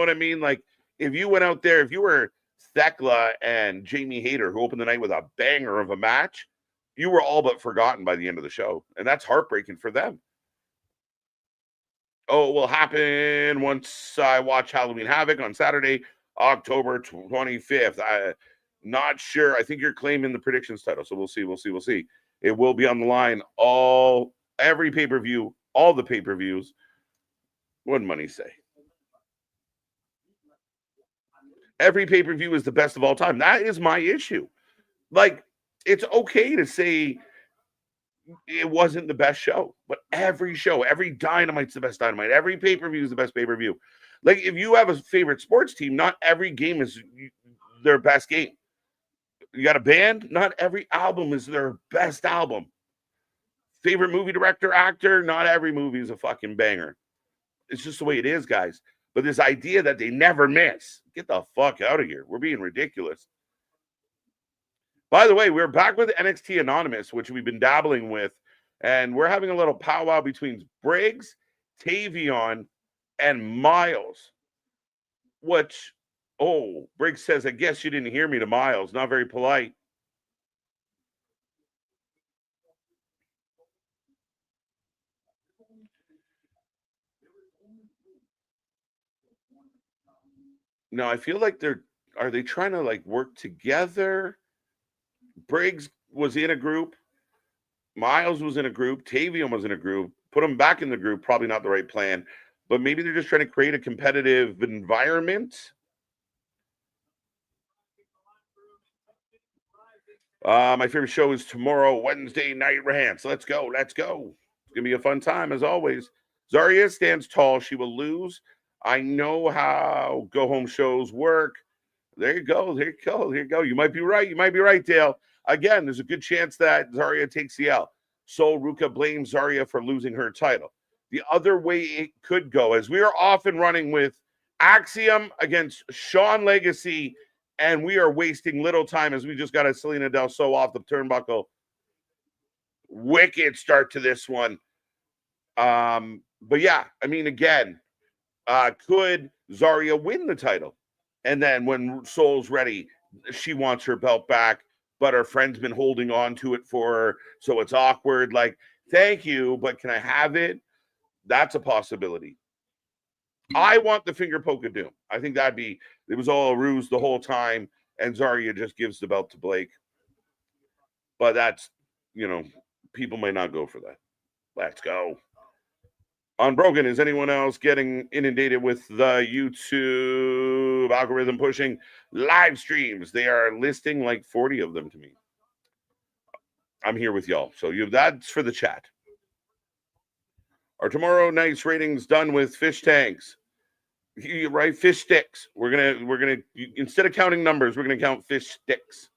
I mean? Like, if you went out there, if you were Thekla and Jamie Hayter, who opened the night with a banger of a match, you were all but forgotten by the end of the show. And that's heartbreaking for them. Oh, it will happen once I watch Halloween Havoc on Saturday, October 25th. I'm not sure. I think you're claiming the predictions title. So we'll see. It will be on the line. Every pay-per-view, all the pay-per-views. What'd Money say? Every pay-per-view is the best of all time. That is my issue. Like, it's okay to say it wasn't the best show, but every show, every Dynamite's the best Dynamite. Every pay-per-view is the best pay-per-view. Like, if you have a favorite sports team, not every game is their best game. You got a band, not every album is their best album. Favorite movie director, actor, not every movie is a fucking banger. It's just the way it is, guys. But this idea that they never miss, get the fuck out of here. We're being ridiculous. By the way, we're back with NXT Anonymous, which we've been dabbling with, and we're having a little powwow between Briggs, Tavion, and Miles. Which, Briggs says, I guess you didn't hear me to Miles. Not very polite. No, I feel like are they trying to like work together? Briggs was in a group. Miles was in a group. Tavion was in a group. Put them back in the group. Probably not the right plan. But maybe they're just trying to create a competitive environment. My favorite show is tomorrow, Wednesday Night Rants. Let's go. It's going to be a fun time, as always. Zarya stands tall. She will lose I know how go-home shows work. There you go. There you go. There you go. You might be right. You might be right, Dale. Again, there's a good chance that Zarya takes the L. So Ruka blames Zarya for losing her title. The other way it could go, as we are often running with Axiom against Sean Legacy, and we are wasting little time as we just got a Selena Del Sol off the turnbuckle. Wicked start to this one. But yeah, I mean, again, could Zarya win the title? And then when Soul's ready, she wants her belt back, but her friend's been holding on to it for her, so it's awkward. Like, thank you, but can I have it? That's a possibility. I want the finger poke of doom. I think it was all a ruse the whole time, and Zarya just gives the belt to Blake. But that's, people might not go for that. Let's go. Unbroken, is anyone else getting inundated with the YouTube algorithm pushing live streams? They are listing like 40 of them to me. I'm here with y'all. So that's for the chat. Are tomorrow night's ratings done with fish tanks? Right? Fish sticks. We're gonna instead of counting numbers, we're gonna count fish sticks.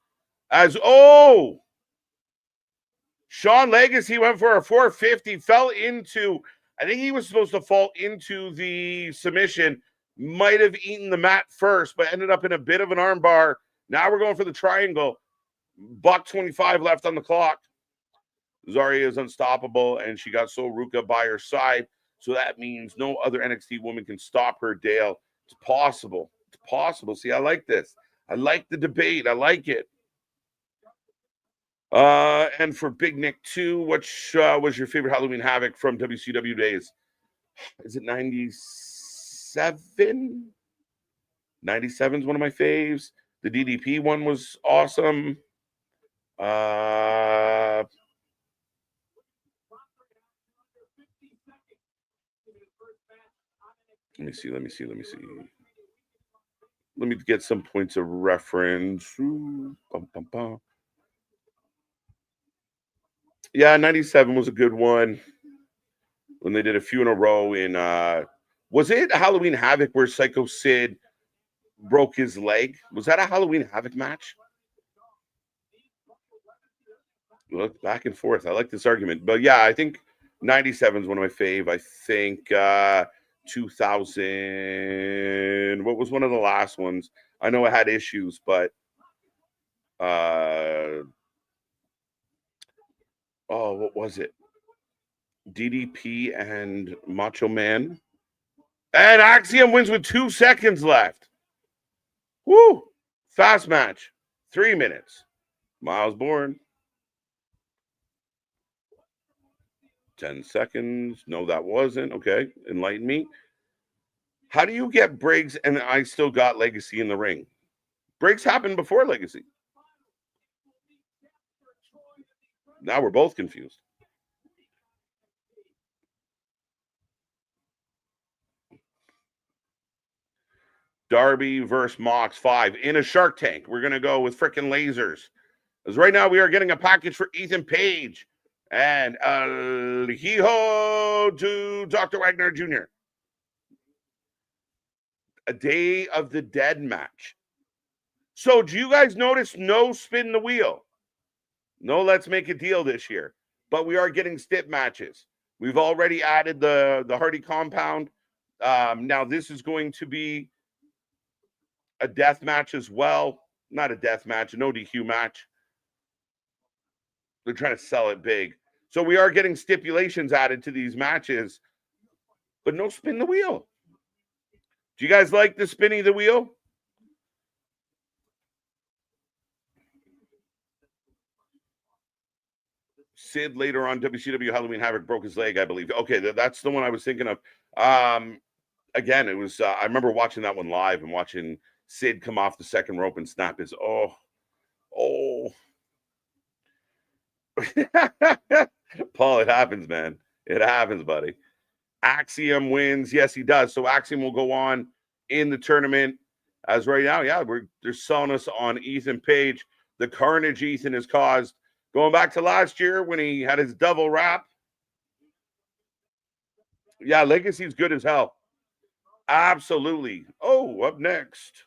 Sean Legacy went for a 450, fell into, I think he was supposed to fall into the submission, might have eaten the mat first, but ended up in a bit of an armbar. Now we're going for the triangle. $1.25 left on the clock. Zarya is unstoppable, and she got Sol Ruka by her side. So that means no other NXT woman can stop her, Dale. It's possible. It's possible. See, I like this. I like the debate. I like it. And for Big Nick 2, which was your favorite Halloween Havoc from WCW days? Is it 97? 97 is one of my faves. The DDP one was awesome. Let me see. Let me get some points of reference. Yeah, 97 was a good one. When they did a few in a row in was it Halloween Havoc where Psycho Sid broke his leg? Was that a Halloween Havoc match? Look, back and forth. I like this argument. But yeah, I think 97 is one of my fave. I think 2000. What was one of the last ones? I know it had issues, but what was it? DDP and Macho Man. And Axiom wins with 2 seconds left. Woo! Fast match. 3 minutes. Miles Bourne. 10 seconds. No, that wasn't. Okay. Enlighten me. How do you get Briggs and I still got Legacy in the ring? Briggs happened before Legacy. Now we're both confused. Darby versus Mox 5 in a Shark Tank. We're going to go with frickin' lasers. Because right now we are getting a package for Ethan Page and Hijo to Dr. Wagner Jr. A Day of the Dead match. So do you guys notice no spin the wheel? No, let's make a deal this year. But we are getting stip matches. We've already added the Hardy compound. Now this is going to be a death match as well. Not a death match, a no DQ match. They're trying to sell it big. So we are getting stipulations added to these matches, but no spin the wheel. Do you guys like the spinning the wheel? Sid later on WCW Halloween Havoc broke his leg, I believe. Okay, that's the one I was thinking of. Again, it was I remember watching that one live and watching Sid come off the second rope and snap his Paul, it happens, man. It happens, buddy. Axiom wins. Yes, he does. So Axiom will go on in the tournament. As right now, yeah, they're selling us on Ethan Page. The carnage Ethan has caused. Going back to last year when he had his double wrap. Yeah, Legacy's good as hell. Absolutely. Oh, up next,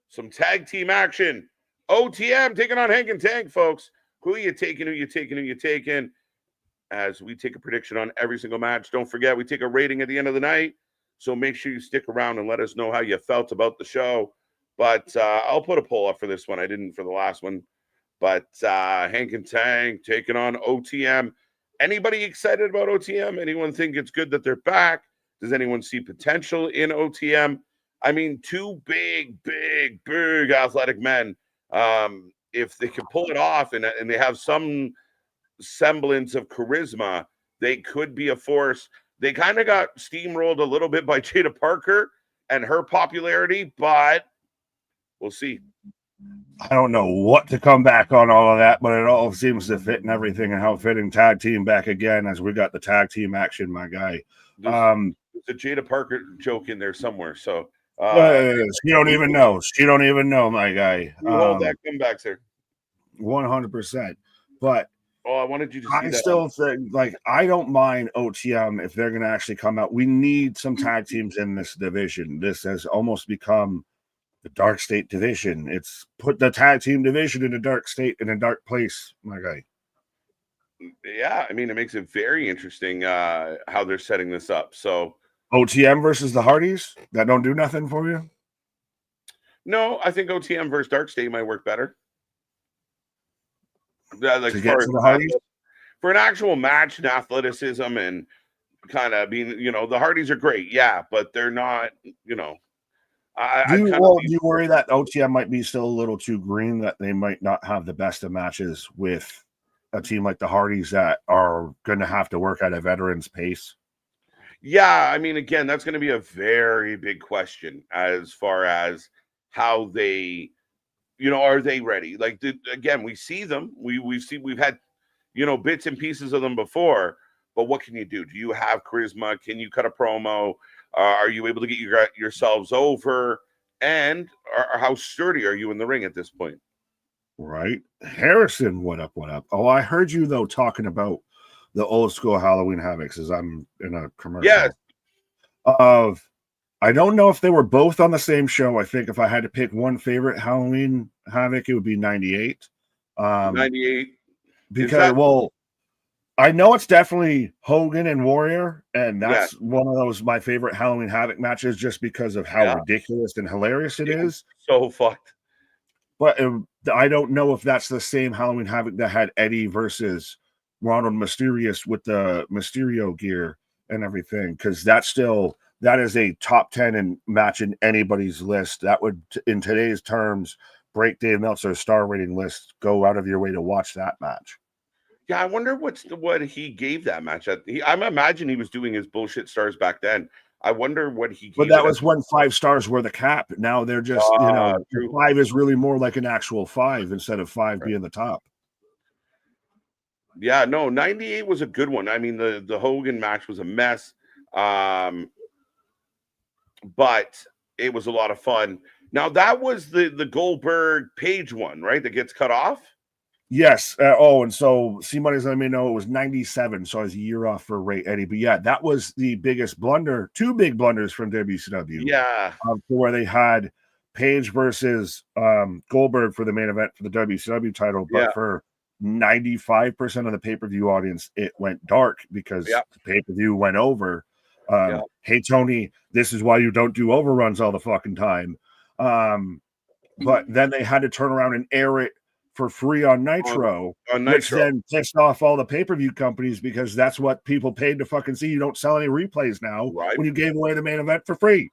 some tag team action. OTM taking on Hank and Tank, folks. Who you taking? Who you taking? Who you taking? As we take a prediction on every single match. Don't forget, we take a rating at the end of the night. So make sure you stick around and let us know how you felt about the show. But I'll put a poll up for this one. I didn't for the last one. But Hank and Tank taking on OTM. Anybody excited about OTM? Anyone think it's good that they're back? Does anyone see potential in OTM? I mean, two big athletic men. If they can pull it off and they have some semblance of charisma, they could be a force. They kind of got steamrolled a little bit by Jada Parker and her popularity, but we'll see. I don't know what to come back on all of that, but it all seems to fit and everything, and how fitting tag team back again as we got the tag team action, my guy. There's a Jada Parker joke in there somewhere, so she don't even know. She don't even know, my guy. You hold that comeback, sir. 100%. But I wanted you to see I that. still think, like, I don't mind OTM if they're going to actually come out. We need some tag teams in this division. This has almost become the dark state division. It's put the tag team division in a dark state, in a dark place, my guy. Yeah, I mean, it makes it very interesting how they're setting this up. So OTM versus the Hardys, that don't do nothing for you? No, I think OTM versus Dark State might work better. Like to get to the Hardys? For an actual match and athleticism and kind of being, the Hardys are great, yeah, but they're not, do you worry that OTM might be still a little too green, that they might not have the best of matches with a team like the Hardys that are going to have to work at a veteran's pace? Yeah, I mean, again, that's going to be a very big question as far as how they, are they ready? Like, again, we see them. We've had, bits and pieces of them before, but what can you do? Do you have charisma? Can you cut a promo? Are you able to get yourselves over? And how sturdy are you in the ring at this point? Right. Harrison, what up? Oh, I heard you, though, talking about the old school Halloween Havocs as I'm in a commercial. Yes. I don't know if they were both on the same show. I think if I had to pick one favorite Halloween Havoc, it would be 98. 98. Because, I know it's definitely Hogan and Warrior, and that's one of those my favorite Halloween Havoc matches just because of how ridiculous and hilarious it is. So fucked. But I don't know if that's the same Halloween Havoc that had Eddie versus Ronald Mysterious with the Mysterio gear and everything, because that is a top 10 match in anybody's list. That would, in today's terms, break Dave Meltzer's star rating list. Go out of your way to watch that match. Yeah, I wonder what he gave that match. I'm imagining he was doing his bullshit stars back then. I wonder what he gave. But that was when 5 stars were the cap. Now they're just, 5 is really more like an actual 5 instead of 5 being the top. Yeah, no, 98 was a good one. I mean, the Hogan match was a mess, but it was a lot of fun. Now, that was the Goldberg Page one, right? That gets cut off? Yes. And so C-Money's let me know it was 97, so I was a year off for Ray Eddie. But yeah, that was the biggest blunder, 2 big blunders from WCW. Yeah. Where they had Page versus Goldberg for the main event for the WCW title, but for 95% of the pay-per-view audience, it went dark because the pay-per-view went over. Hey, Tony, this is why you don't do overruns all the fucking time. But then they had to turn around and air it for free on Nitro, which then pissed off all the pay-per-view companies because that's what people paid to fucking see. You don't sell any replays now when you gave away the main event for free.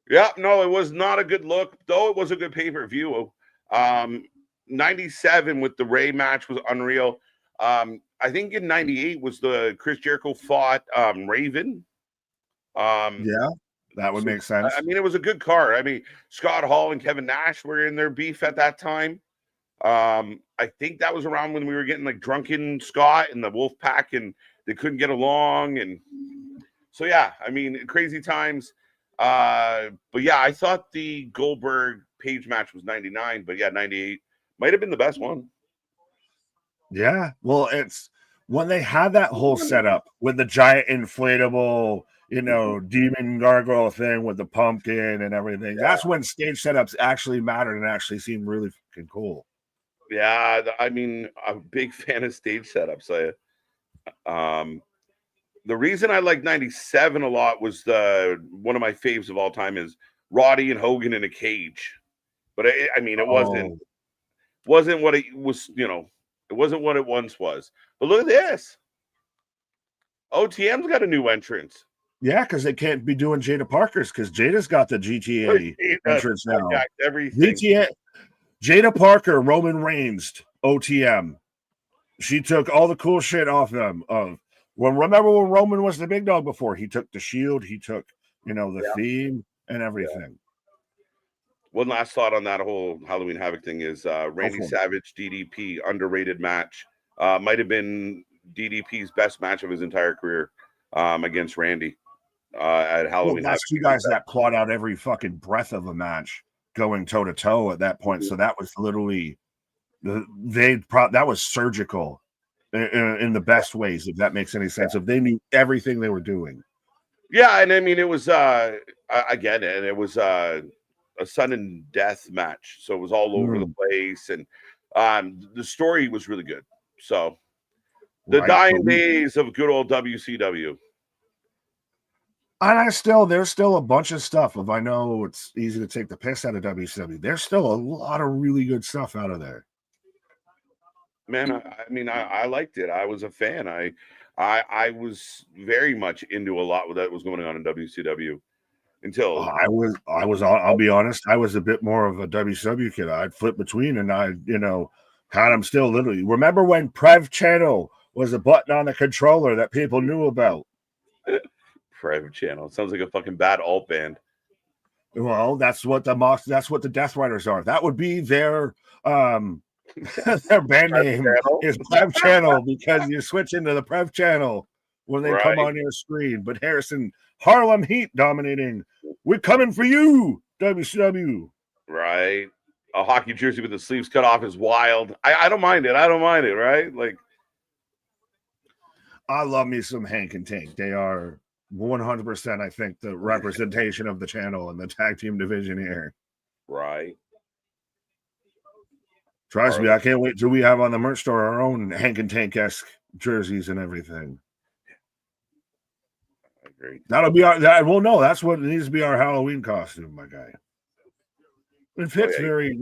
Yeah, no, it was not a good look, though it was a good pay-per-view. 97 with the Ray match was unreal. I think in 98 was the Chris Jericho fought Raven. That would make sense. I mean, it was a good card. I mean, Scott Hall and Kevin Nash were in their beef at that time. I think that was around when we were getting like Drunken Scott and the Wolf Pack and they couldn't get along. And so, yeah, I mean, crazy times. But yeah, I thought the Goldberg Page match was 99, but yeah, 98 might have been the best one. Yeah. Well, it's when they had that whole setup with the giant inflatable demon gargoyle thing with the pumpkin and everything. Yeah. That's when stage setups actually mattered and actually seemed really fucking cool. Yeah, I mean, I'm a big fan of stage setups. The reason I like 97 a lot was one of my faves of all time is Roddy and Hogan in a cage. But I mean, it wasn't what it was, it wasn't what it once was. But look at this. OTM's got a new entrance. Yeah, because they can't be doing Jada Parker's because Jada's got the GTA entrance now. Everything. Jada Parker, Roman Reigns, OTM. She took all the cool shit off them. Remember when Roman was the big dog before? He took the shield, he took, the theme and everything. Yeah. One last thought on that whole Halloween Havoc thing is Randy Savage, DDP, underrated match. Might have been DDP's best match of his entire career against Randy at Halloween. Well, that's two guys that plot out every fucking breath of a match going toe to toe at that point. So that was literally that was surgical in the best ways, if that makes any sense. If they knew everything they were doing. Yeah, and I mean it was I get it, and it was a sudden death match, so it was all over the place, and the story was really good. So the dying days of good old WCW. And there's still a bunch of stuff. If I know it's easy to take the piss out of WCW, there's still a lot of really good stuff out of there. Man, I mean, I liked it. I was a fan. I was very much into a lot that was going on in WCW until I'll be honest, I was a bit more of a WCW kid. I'd flip between, and I had them still literally. Remember when Prev Channel was a button on the controller that people knew about? Prev Channel sounds like a fucking bad alt band. Well, that's what the Death Riders are. That would be their their band name is Prev Channel because you switch into the Prev Channel when they come on your screen. But Harlem Heat dominating. We're coming for you, WCW. Right. A hockey jersey with the sleeves cut off is wild. I don't mind it. Right? Like, I love me some Hank and Tank. They are 100%, I think, the representation of the channel and the tag team division here. Right. Trust me, I can't wait till we have on the merch store our own Hank and Tank-esque jerseys and everything. I agree. That'll be that's what needs to be our Halloween costume, my guy. It fits very,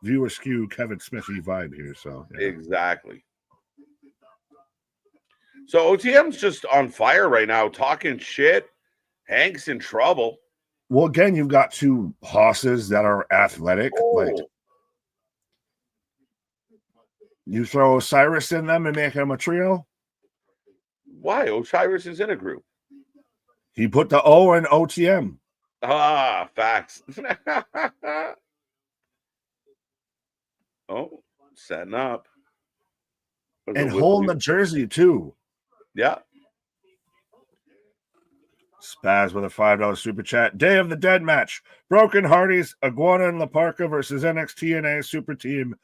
viewer skew Kevin Smithy vibe here. So exactly. So OTM's just on fire right now, talking shit. Hank's in trouble. Well, again, you've got two hosses that are athletic. Like, you throw Osiris in them and make him a trio? Why? Osiris is in a group. He put the O in OTM. Ah, facts. Setting up. And holding the jersey, too. Yeah. Spaz with a $5 super chat. Day of the Dead match. Broken Hardys, Iguana and La Parka versus NXT NA Super Team.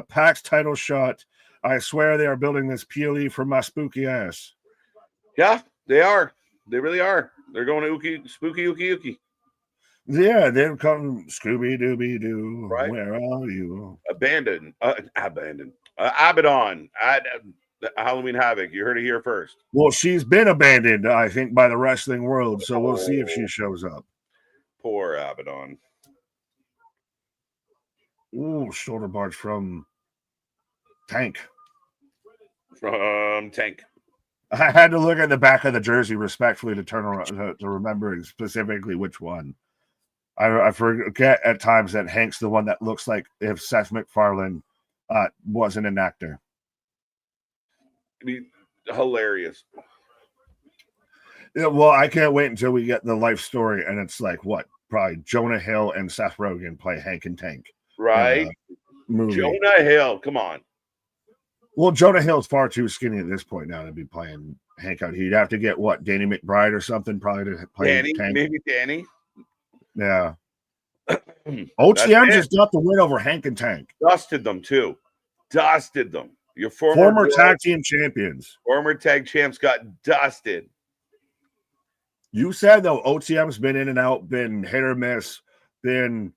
PAX title shot. I swear they are building this PLE for my spooky ass. Yeah, they are. They really are. They're going to spooky ookie. Yeah, they've come Scooby Dooby Doo. Right. Where are you? Abaddon. Halloween Havoc. You heard it here first. Well, she's been abandoned, I think, by the wrestling world. So we'll see if she shows up. Poor Abaddon. Ooh, shoulder barge from Tank. From Tank. I had to look at the back of the jersey respectfully to turn around to remember specifically which one. I forget at times that Hank's the one that looks like if Seth MacFarlane wasn't an actor. I mean, hilarious. Yeah, well, I can't wait until we get the life story, and it's like what? Probably Jonah Hill and Seth Rogen play Hank and Tank. Right? Jonah Hill, come on. Well, Jonah Hill's far too skinny at this point now to be playing Hank out. He'd have to get what, Danny McBride or something, probably to play Tank. Maybe Danny. Yeah. OTM just got the win over Hank and Tank. Dusted them too. Your former tag team champions. Former tag champs got dusted. You said though, OTM's been in and out, been hit or miss, been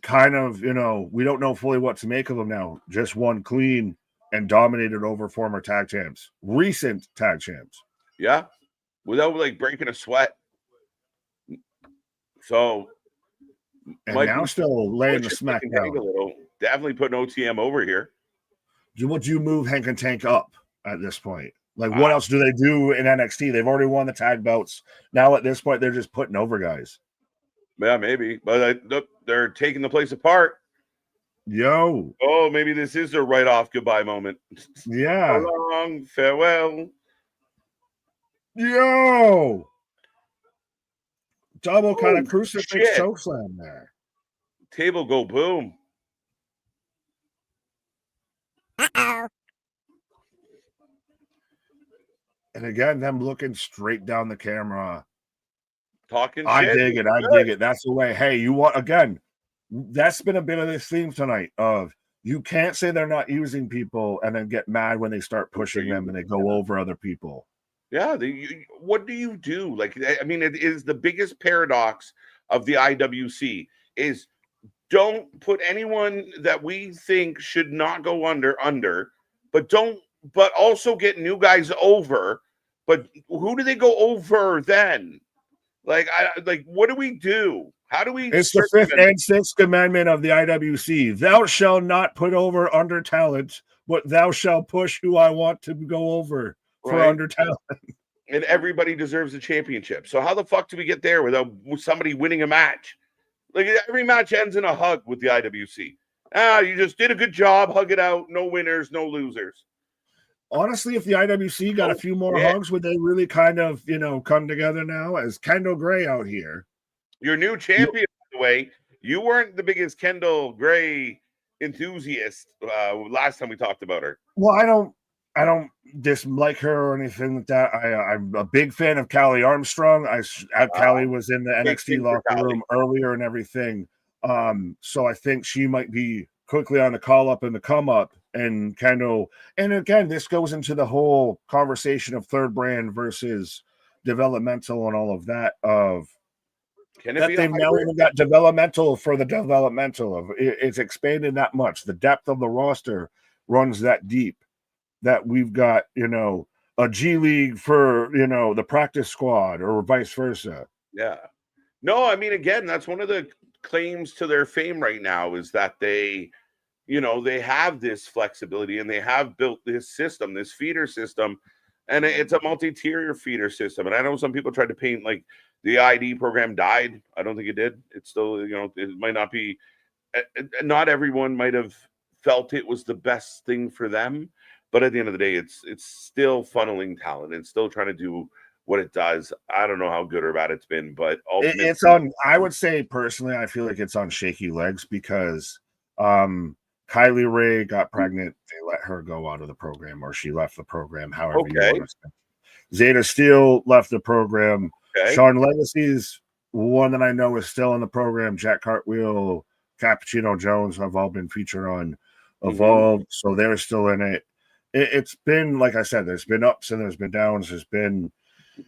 kind of, we don't know fully what to make of them now. Just won clean and dominated over former tag champs, recent tag champs. Yeah, without like breaking a sweat. So, and now still laying the smackdown. A little. Definitely putting OTM over here. Would you move Hank and Tank up at this point? Like, what else do they do in NXT? They've already won the tag belts. Now at this point, they're just putting over guys. Yeah, maybe, but they're taking the place apart. Yo. Oh, maybe this is a write-off goodbye moment. Yeah. So long, farewell. Yo. Double kind of crucifix chokeslam there. Table go boom. Uh-oh. And again, them looking straight down the camera. Talking I shit. dig it. I dig it. That's the way. Hey, you want, again, that's been a bit of this theme tonight of you can't say they're not using people and then get mad when they start pushing them and they go over other people. Yeah. What do you do? Like, I mean, it is the biggest paradox of the IWC is don't put anyone that we think should not go under, but also get new guys over. But who do they go over then? Like, what do we do? How do we? It's the 5th and 6th commandment of the IWC. Thou shalt not put over under talent, but thou shalt push who I want to go over for under talent. And everybody deserves a championship. So how the fuck do we get there without somebody winning a match? Like, every match ends in a hug with the IWC. You just did a good job. Hug it out. No winners, no losers. Honestly, if the IWC got a few more hugs, would they really kind of, come together now as Kendall Gray out here? Your new champion, by the way. You weren't the biggest Kendall Gray enthusiast last time we talked about her. Well, I don't dislike her or anything like that. I'm a big fan of Callie Armstrong. Callie was in the NXT locker room earlier and everything. So I think she might be quickly on the call up and the come up. And Kendall, and again, this goes into the whole conversation of third brand versus developmental and all of that. That they've now even got developmental for the developmental of it's expanded that much. The depth of the roster runs that deep that we've got, a G League for, the practice squad or vice versa. Yeah. No, I mean, again, that's one of the claims to their fame right now is that they have this flexibility and they have built this system, this feeder system, and it's a multi-tier feeder system. And I know some people tried to paint like the ID program died. I don't think it did. It's still, it might not be, not everyone might have felt it was the best thing for them. But at the end of the day, it's still funneling talent. It's still trying to do what it does. I don't know how good or bad it's been, but it's on, I would say personally, I feel like it's on shaky legs because Kylie Ray got pregnant. They let her go out of the program, or she left the program, however you want to say. Zeta Steele left the program. Okay. Sean Legacy's one that I know is still in the program. Jack Cartwheel, Cappuccino Jones have all been featured on Evolve, so they're still in it. It's been, like I said, there's been ups and there's been downs. There's been,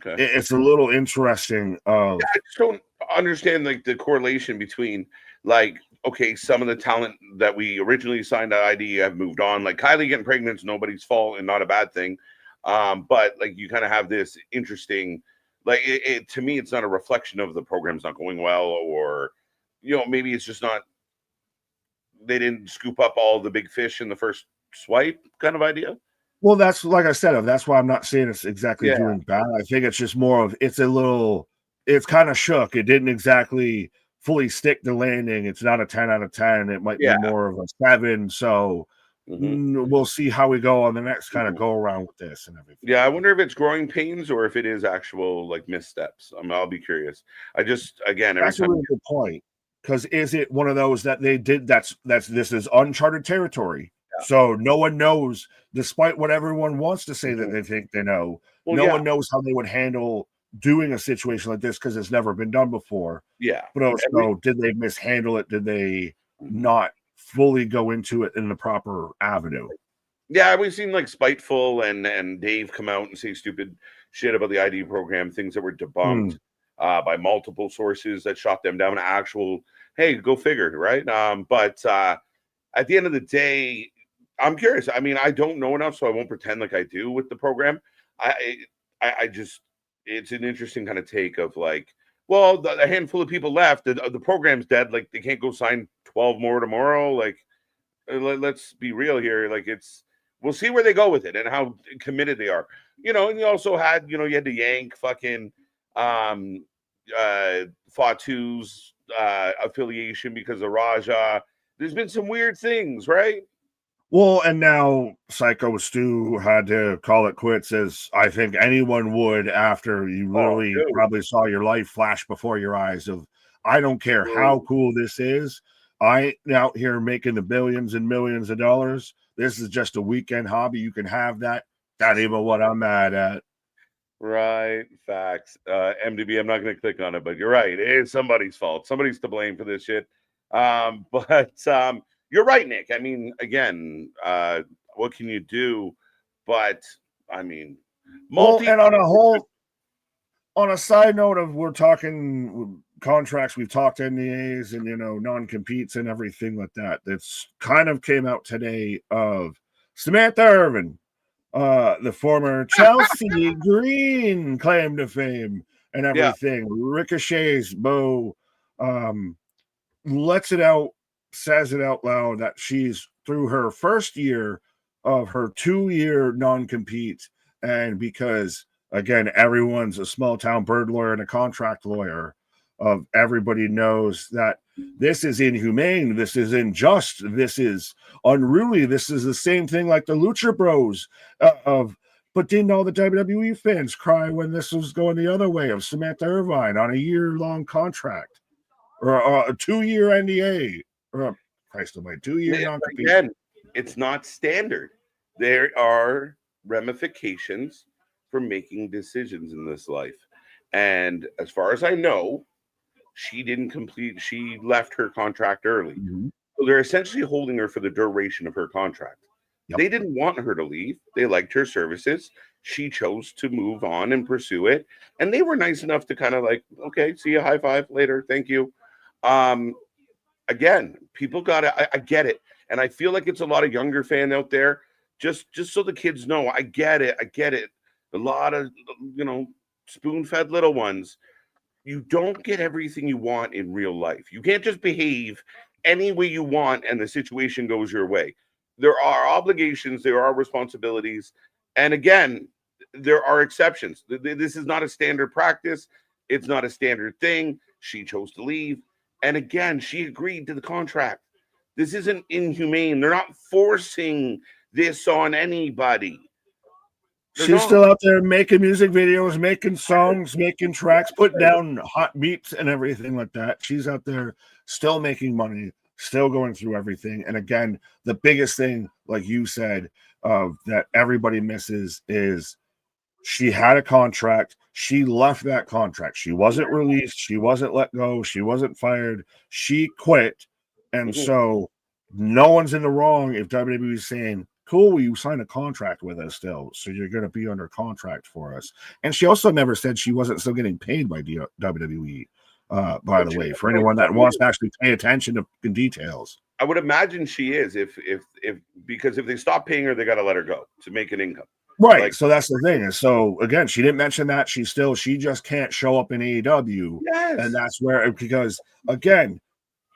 it's a little interesting. I just don't understand like the correlation between like, okay, some of the talent that we originally signed to ID have moved on. Like Kylie getting pregnant is nobody's fault and not a bad thing. But like you kind of have this interesting, like it to me, it's not a reflection of the program's not going well, or maybe it's just not. They didn't scoop up all the big fish in the first swipe, kind of idea. Well, that's like I said. That's why I'm not saying it's exactly doing bad. I think it's just more of it's kind of shook. It didn't exactly fully stick the landing. It's not a 10 out of 10. It might be more of a 7. So we'll see how we go on the next kind of go around with this and everything. Yeah, I wonder if it's growing pains or if it is actual like missteps. I'll be curious. That's a really good point. Because is it one of those that they did? This is uncharted territory. Yeah. So no one knows, despite what everyone wants to say that they think they know. No one knows how they would handle doing a situation like this because it's never been done before. Yeah. But also, did they mishandle it? Did they not fully go into it in the proper avenue? Yeah, we've seen like Spiteful and Dave come out and say stupid shit about the ID program, things that were debunked by multiple sources that shot them down. Actual, hey, go figure, right? But at the end of the day, I'm curious. I mean, I don't know enough, so I won't pretend like I do with the program. I just, it's an interesting kind of take of like, well, the handful of people left, the program's dead. Like, they can't go sign 12 more tomorrow. Like, let's be real here. Like, we'll see where they go with it and how committed they are. And you also had, you had to yank fucking Fatu's affiliation because of Raja. There's been some weird things, right? Well, and now Psycho Stu had to call it quits, as I think anyone would after you literally probably saw your life flash before your eyes of, I don't care how cool this is. I out here making the billions and millions of dollars. This is just a weekend hobby. You can have that. Not even what I'm mad at. Right. Facts. MDB, I'm not going to click on it, but you're right. It is somebody's fault. Somebody's to blame for this shit. But you're right, Nick. I mean, again, what can you do? But I mean, and on a side note of, we're talking contracts, we've talked NDAs and non-competes and everything like that. That's kind of came out today of Samantha Irvin, the former Chelsea Green claim to fame and everything. Yeah. Ricochet's Bo lets it out, says it out loud that she's through her first year of her 2-year non-compete, and because again, everyone's a small town bird lawyer and a contract lawyer, everybody knows that this is inhumane, this is unjust, this is unruly, this is the same thing like the Lucha Bros but didn't all the WWE fans cry when this was going the other way of Samantha Irvine on a year-long contract or a 2-year NDA or Christ almighty, 2-year non-compete? Again, it's not standard. There are ramifications for making decisions in this life, and as far as I know, she left her contract early. So they're essentially holding her for the duration of her contract. They didn't want her to leave. They liked her services. She chose to move on and pursue it, and they were nice enough to kind of like, okay, see you, high five later, thank you. Again, people I get it, and I feel like it's a lot of younger fan out there. Just so the kids know, I get it. A lot of spoon-fed little ones. You don't get everything you want in real life. You can't just behave any way you want and the situation goes your way. There are obligations, there are responsibilities, and again, there are exceptions. This is not a standard practice. It's not a standard thing. She chose to leave, and again, she agreed to the contract. This isn't inhumane. They're not forcing this on anybody. She's still out there making music videos, making songs, making tracks, putting down hot beats and everything like that. She's out there still making money, still going through everything. And again, the biggest thing, like you said, that everybody misses is she had a contract. She left that contract. She wasn't released. She wasn't let go. She wasn't fired. She quit. And so no one's in the wrong if WWE is saying, cool, you signed a contract with us still, so you're going to be under contract for us. And she also never said she wasn't still getting paid by WWE, by the way, for anyone that wants to actually pay attention to the details. I would imagine she is, because if they stop paying her, they got to let her go to make an income. Right. So that's the thing. So again, she didn't mention that she just can't show up in AEW. Yes. And that's where, because again,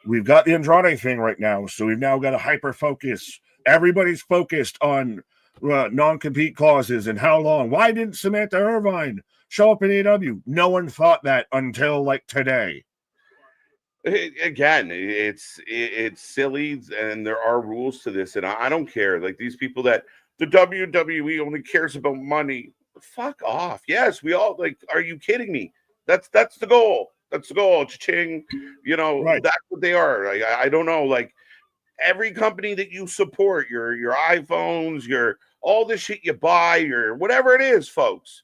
we've got the Andrade thing right now. So we've now got a hyper focus. Everybody's focused on non-compete clauses and how long. Why didn't Samantha Irvine show up in AEW? No one thought that until like today. Again, it's silly, and there are rules to this, and I don't care. Like these people that the WWE only cares about money. Fuck off. Yes, we all like. Are you kidding me? That's the goal. That's the goal. Cha-ching. Right. That's what they are. I don't know. Like every company that you support, your iPhones, your all the shit you buy, your whatever it is, folks.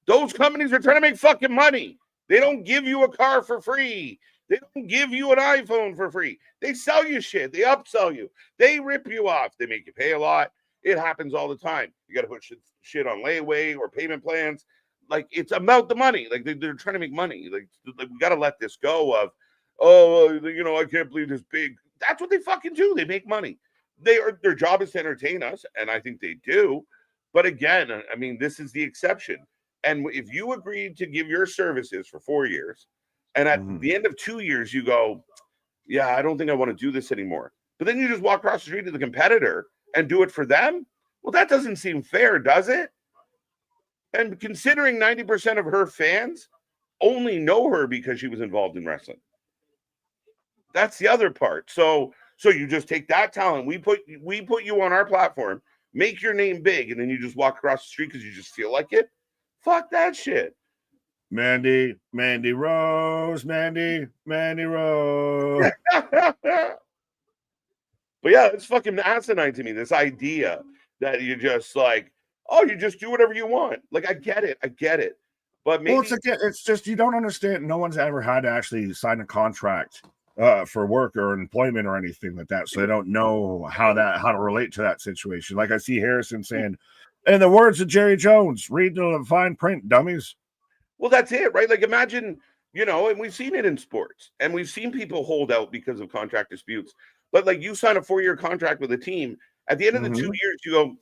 Those companies are trying to make fucking money. They don't give you a car for free. They don't give you an iPhone for free. They sell you shit. They upsell you. They rip you off. They make you pay a lot. It happens all the time. You got to put shit on layaway or payment plans. like it's about the money. Like they're trying to make money. Like we got to let this go of, oh, I can't believe this big. That's what they fucking do. They make money. Their job is to entertain us, and I think they do. But again, I mean, this is the exception. And if you agreed to give your services for 4 years, and at the end of 2 years you go, yeah, I don't think I want to do this anymore. But then you just walk across the street to the competitor and do it for them. Well, that doesn't seem fair, does it? And considering 90% of her fans only know her because she was involved in wrestling. That's the other part. So you just take that talent. We put you on our platform, make your name big, and then you just walk across the street because you just feel like it. Fuck that shit. Mandy Rose. But yeah, it's fucking asinine to me, this idea that you just like, oh, you just do whatever you want. Like, I get it. But maybe it's just you don't understand. No one's ever had to actually sign a contract for work or employment or anything like that, so they don't know how to relate to that situation. Like I see Harrison saying, in the words of Jerry Jones, read the fine print, dummies. Well, that's it, right? Like, imagine, and we've seen it in sports, and we've seen people hold out because of contract disputes. But like, you sign a 4-year contract with a team. At the end of the 2 years, you go,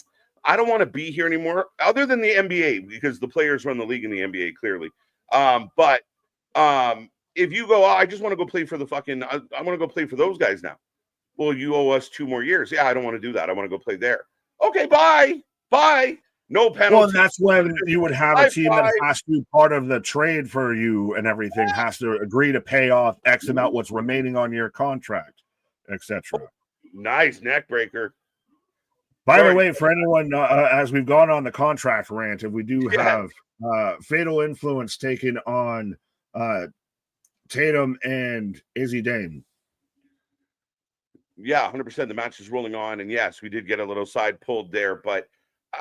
I don't want to be here anymore, other than the NBA, because the players run the league in the NBA, clearly. But if you go, I just want to go play for the fucking, I want to go play for those guys now. Well, you owe us 2 more years. Yeah, I don't want to do that. I want to go play there. Okay, bye. No penalty. Well, that's when you would have a team that has to be part of the trade for you and everything, has to agree to pay off X amount what's remaining on your contract, etc. Nice neck breaker. By the way, for anyone, as we've gone on the contract rant, if we do have fatal influence taken on Tatum and Izzy Dane. Yeah, 100%. The match is rolling on, and yes, we did get a little side pulled there, but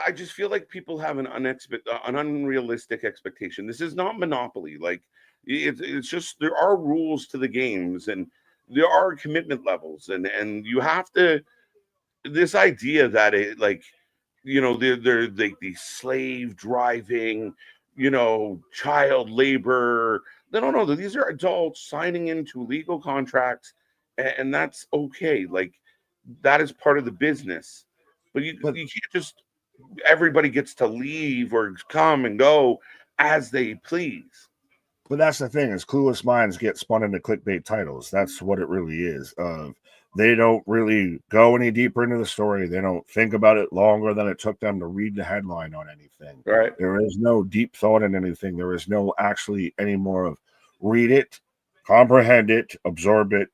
I just feel like people have an unrealistic expectation. This is not Monopoly. Like, it's just, there are rules to the games, and there are commitment levels, and you have to. This idea that it, like, they're like the slave driving, child labor. They don't know that these are adults signing into legal contracts, and that's okay. Like, that is part of the business. But you can't just, everybody gets to leave or come and go as they please. But that's the thing, is clueless minds get spun into clickbait titles. That's what it really is. They don't really go any deeper into the story. They don't think about it longer than it took them to read the headline on anything. Right. There is no deep thought in anything. There is no actually any more of read it, comprehend it, absorb it,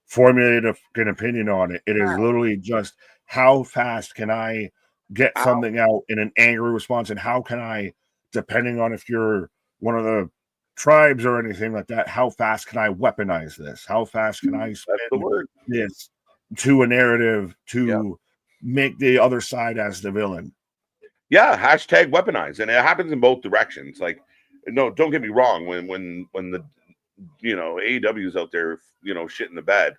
formulate an opinion on it. It is literally just, how fast can I get something out in an angry response, and how can I, depending on if you're one of the tribes or anything like that, how fast can I weaponize this? How fast can I spin this to a narrative to make the other side as the villain? Yeah, hashtag weaponize, and it happens in both directions. Like, no, don't get me wrong. When the AEW's out there, shit in the bed,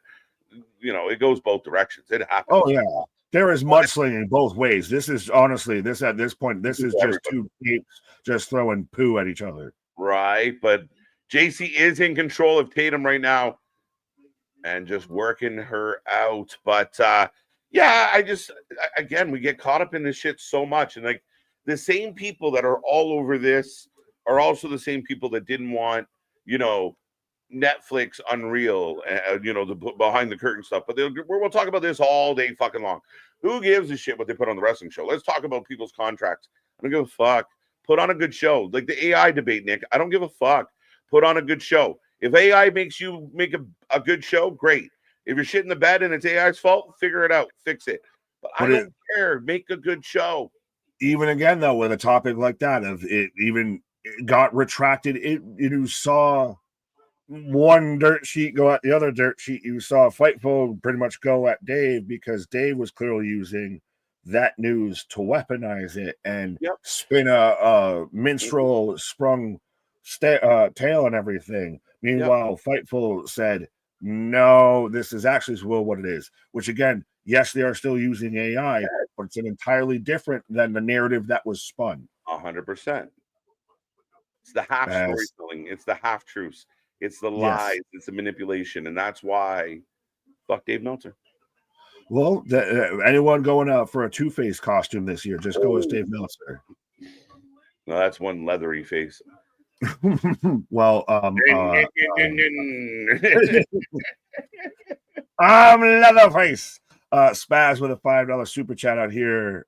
it goes both directions. It happens. Oh yeah, there is mudslinging both ways. This is honestly, at this point, this is just two apes just throwing poo at each other. Right, but JC is in control of Tatum right now and just working her out. But again, we get caught up in this shit so much, and like, the same people that are all over this are also the same people that didn't want, Netflix Unreal, the behind the curtain stuff. But we'll talk about this all day fucking long. Who gives a shit what they put on the wrestling show? Let's talk about people's contracts. I don't give a fuck. Put on a good show. Like the AI debate, Nick. I don't give a fuck. Put on a good show. If AI makes you make a good show, great. If you're shit in the bed and it's AI's fault, figure it out. Fix it. But I don't care. Make a good show. Even again, though, with a topic like that, if it even got retracted, you saw one dirt sheet go at the other dirt sheet. You saw Fightful pretty much go at Dave, because Dave was clearly using that news to weaponize it and spin a minstrel sprung tail and everything. Meanwhile, Fightful said, no, this is actually what it is. Which again, yes, they are still using AI, but it's an entirely different than the narrative that was spun. 100%. It's the half As storytelling. It's the half truths. It's the yes. lies. It's the manipulation, and that's why fuck Dave Meltzer. Well, anyone going out for a Two-Face costume this year, just go as Dave Meltzer. No, that's one leathery face. Well, I'm Leatherface. Spaz with a $5 super chat out here.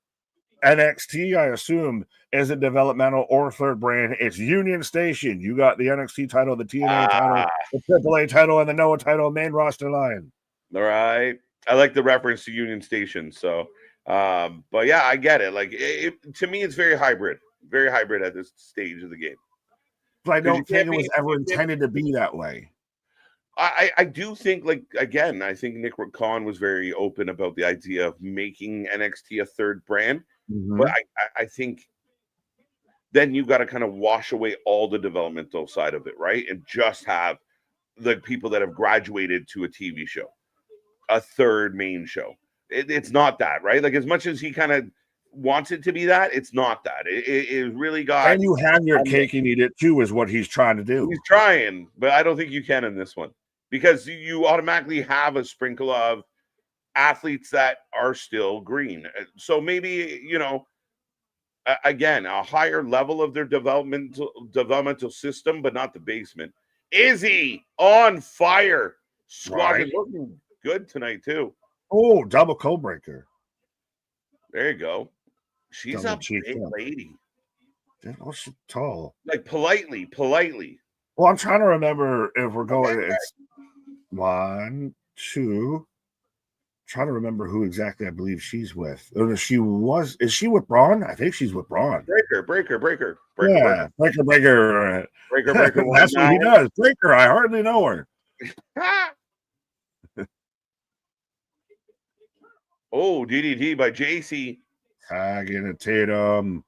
NXT, I assume, isn't developmental or third brand. It's Union Station. You got the NXT title, the TNA title, the AAA title, and the Noah title main roster line. All right. I like the reference to Union Station. So, but yeah, I get it. Like, to me, it's very hybrid at this stage of the game. But I don't think it was ever intended to be that way. I do think, like, again, I think Nick Khan was very open about the idea of making NXT a third brand. Mm-hmm. But I think then you got to kind of wash away all the developmental side of it, right? And just have the people that have graduated to a TV show, a third main show. It's not that, right? Like, as much as he kind of wants it to be that, it's not that. It really got. And you have your cake and eat it too, is what he's trying to do. He's trying, but I don't think you can in this one, because you automatically have a sprinkle of athletes that are still green. So maybe, you know, again, a higher level of their developmental system, but not the basement. Izzy on fire. Squad is looking good tonight too. Oh, double code breaker. There you go. She's a big lady. Oh, she's tall. Like politely. Well, I'm trying to remember if we're going. It's 1, 2. Trying to remember who exactly I believe she's with. Is she with Braun? I think she's with Braun. Breaker. Yeah, breaker. That's what he does. Breaker. I hardly know her. Oh, DDT by JC. Tagging at Tatum.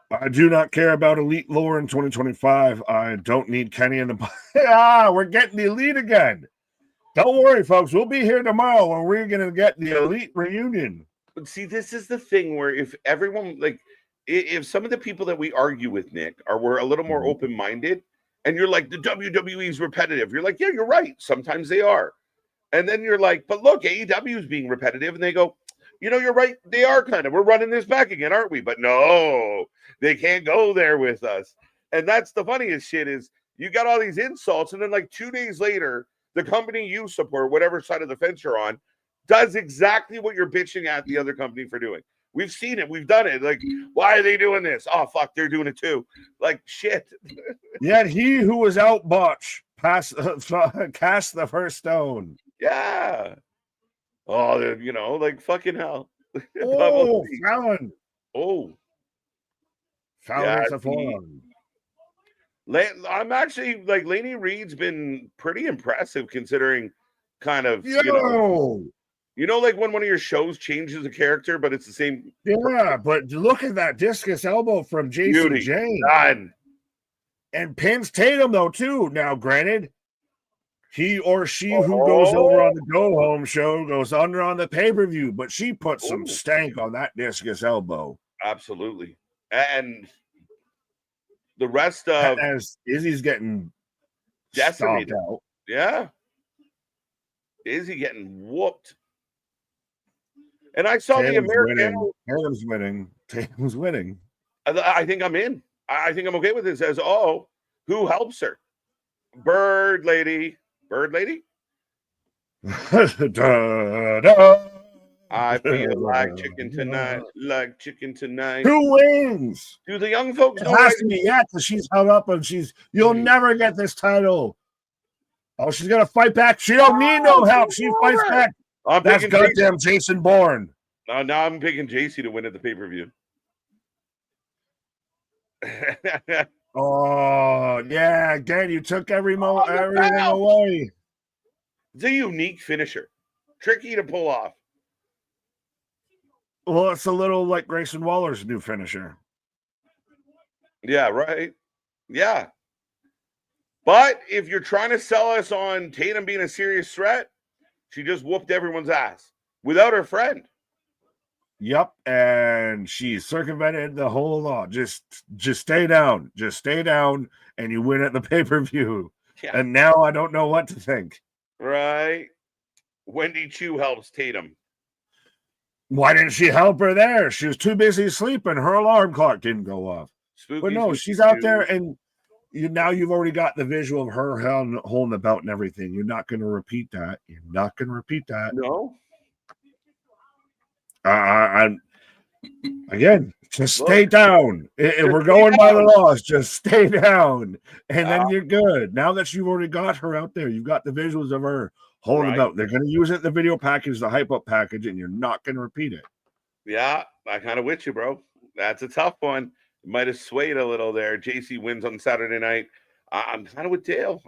I do not care about Elite lore in 2025. I don't need Kenny in the. We're getting the Elite again. Don't worry, folks. We'll be here tomorrow when we're going to get the Elite reunion. But see, this is the thing where if everyone, like, if some of the people that we argue with, Nick, were a little more open-minded, and you're like, the WWE is repetitive. You're like, yeah, you're right. Sometimes they are. And then you're like, but look, AEW is being repetitive. And they go, you know, you're right. They are kind of. We're running this back again, aren't we? But no, they can't go there with us. And that's the funniest shit is you got all these insults. And then like 2 days later, the company you support, whatever side of the fence you're on, does exactly what you're bitching at the other company for doing. We've seen it. We've done it. Like, why are they doing this? Oh, fuck, they're doing it too. Like, shit. Yet he who was out botch cast the first stone. Yeah. Oh, you know, like fucking hell. Oh, Fallon. Oh. Fallon is a forum. I'm actually like Lainey Reed's been pretty impressive considering kind of you know like when one of your shows changes a character, but it's the same. Yeah, but look at that discus elbow from JCJ. And pins Tatum though too. Now, granted, he or she who goes over on the go home show goes under on the pay-per-view, but she put some stank on that discus elbow. Absolutely. And the rest of as Izzy's getting decimated out. Yeah. Izzy getting whooped. And I saw Tatum's the American. Tatum's winning. I think I'm in. I think I'm okay with this as who helps her? Bird lady. I feel like chicken tonight. Who wins? Do the young folks know? It has to be, because she's hung up and you'll never get this title. Oh, she's gonna fight back. She don't need no help. She fights back. That's goddamn Jason Bourne. Now I'm picking JC to win at the pay-per-view. Oh yeah, again, you took everything away. It's a unique finisher, tricky to pull off. Well, it's a little like Grayson Waller's new finisher. Yeah, right. Yeah. But if you're trying to sell us on Tatum being a serious threat, she just whooped everyone's ass without her friend. Yep, and she circumvented the whole law. Just stay down. Just stay down, and you win at the pay-per-view. Yeah. And now I don't know what to think. Right. Wendy Chu helps Tatum. Why didn't she help her there? She was too busy sleeping. Her alarm clock didn't go off. Spooky, But no, spooky she's out Chu. there, and you've already got the visual of her holding the belt and everything. You're not going to repeat that. You're not going to repeat that. No. Again, just stay down. If we're going by the laws, just stay down, and then you're good. Now that you've already got her out there, you've got the visuals of her holding the belt. They're going to use it in the video package, the hype up package, and you're not going to repeat it. Yeah, I kind of with you, bro. That's a tough one. Might have swayed a little there. JC wins on Saturday night. I'm kind of with Dale.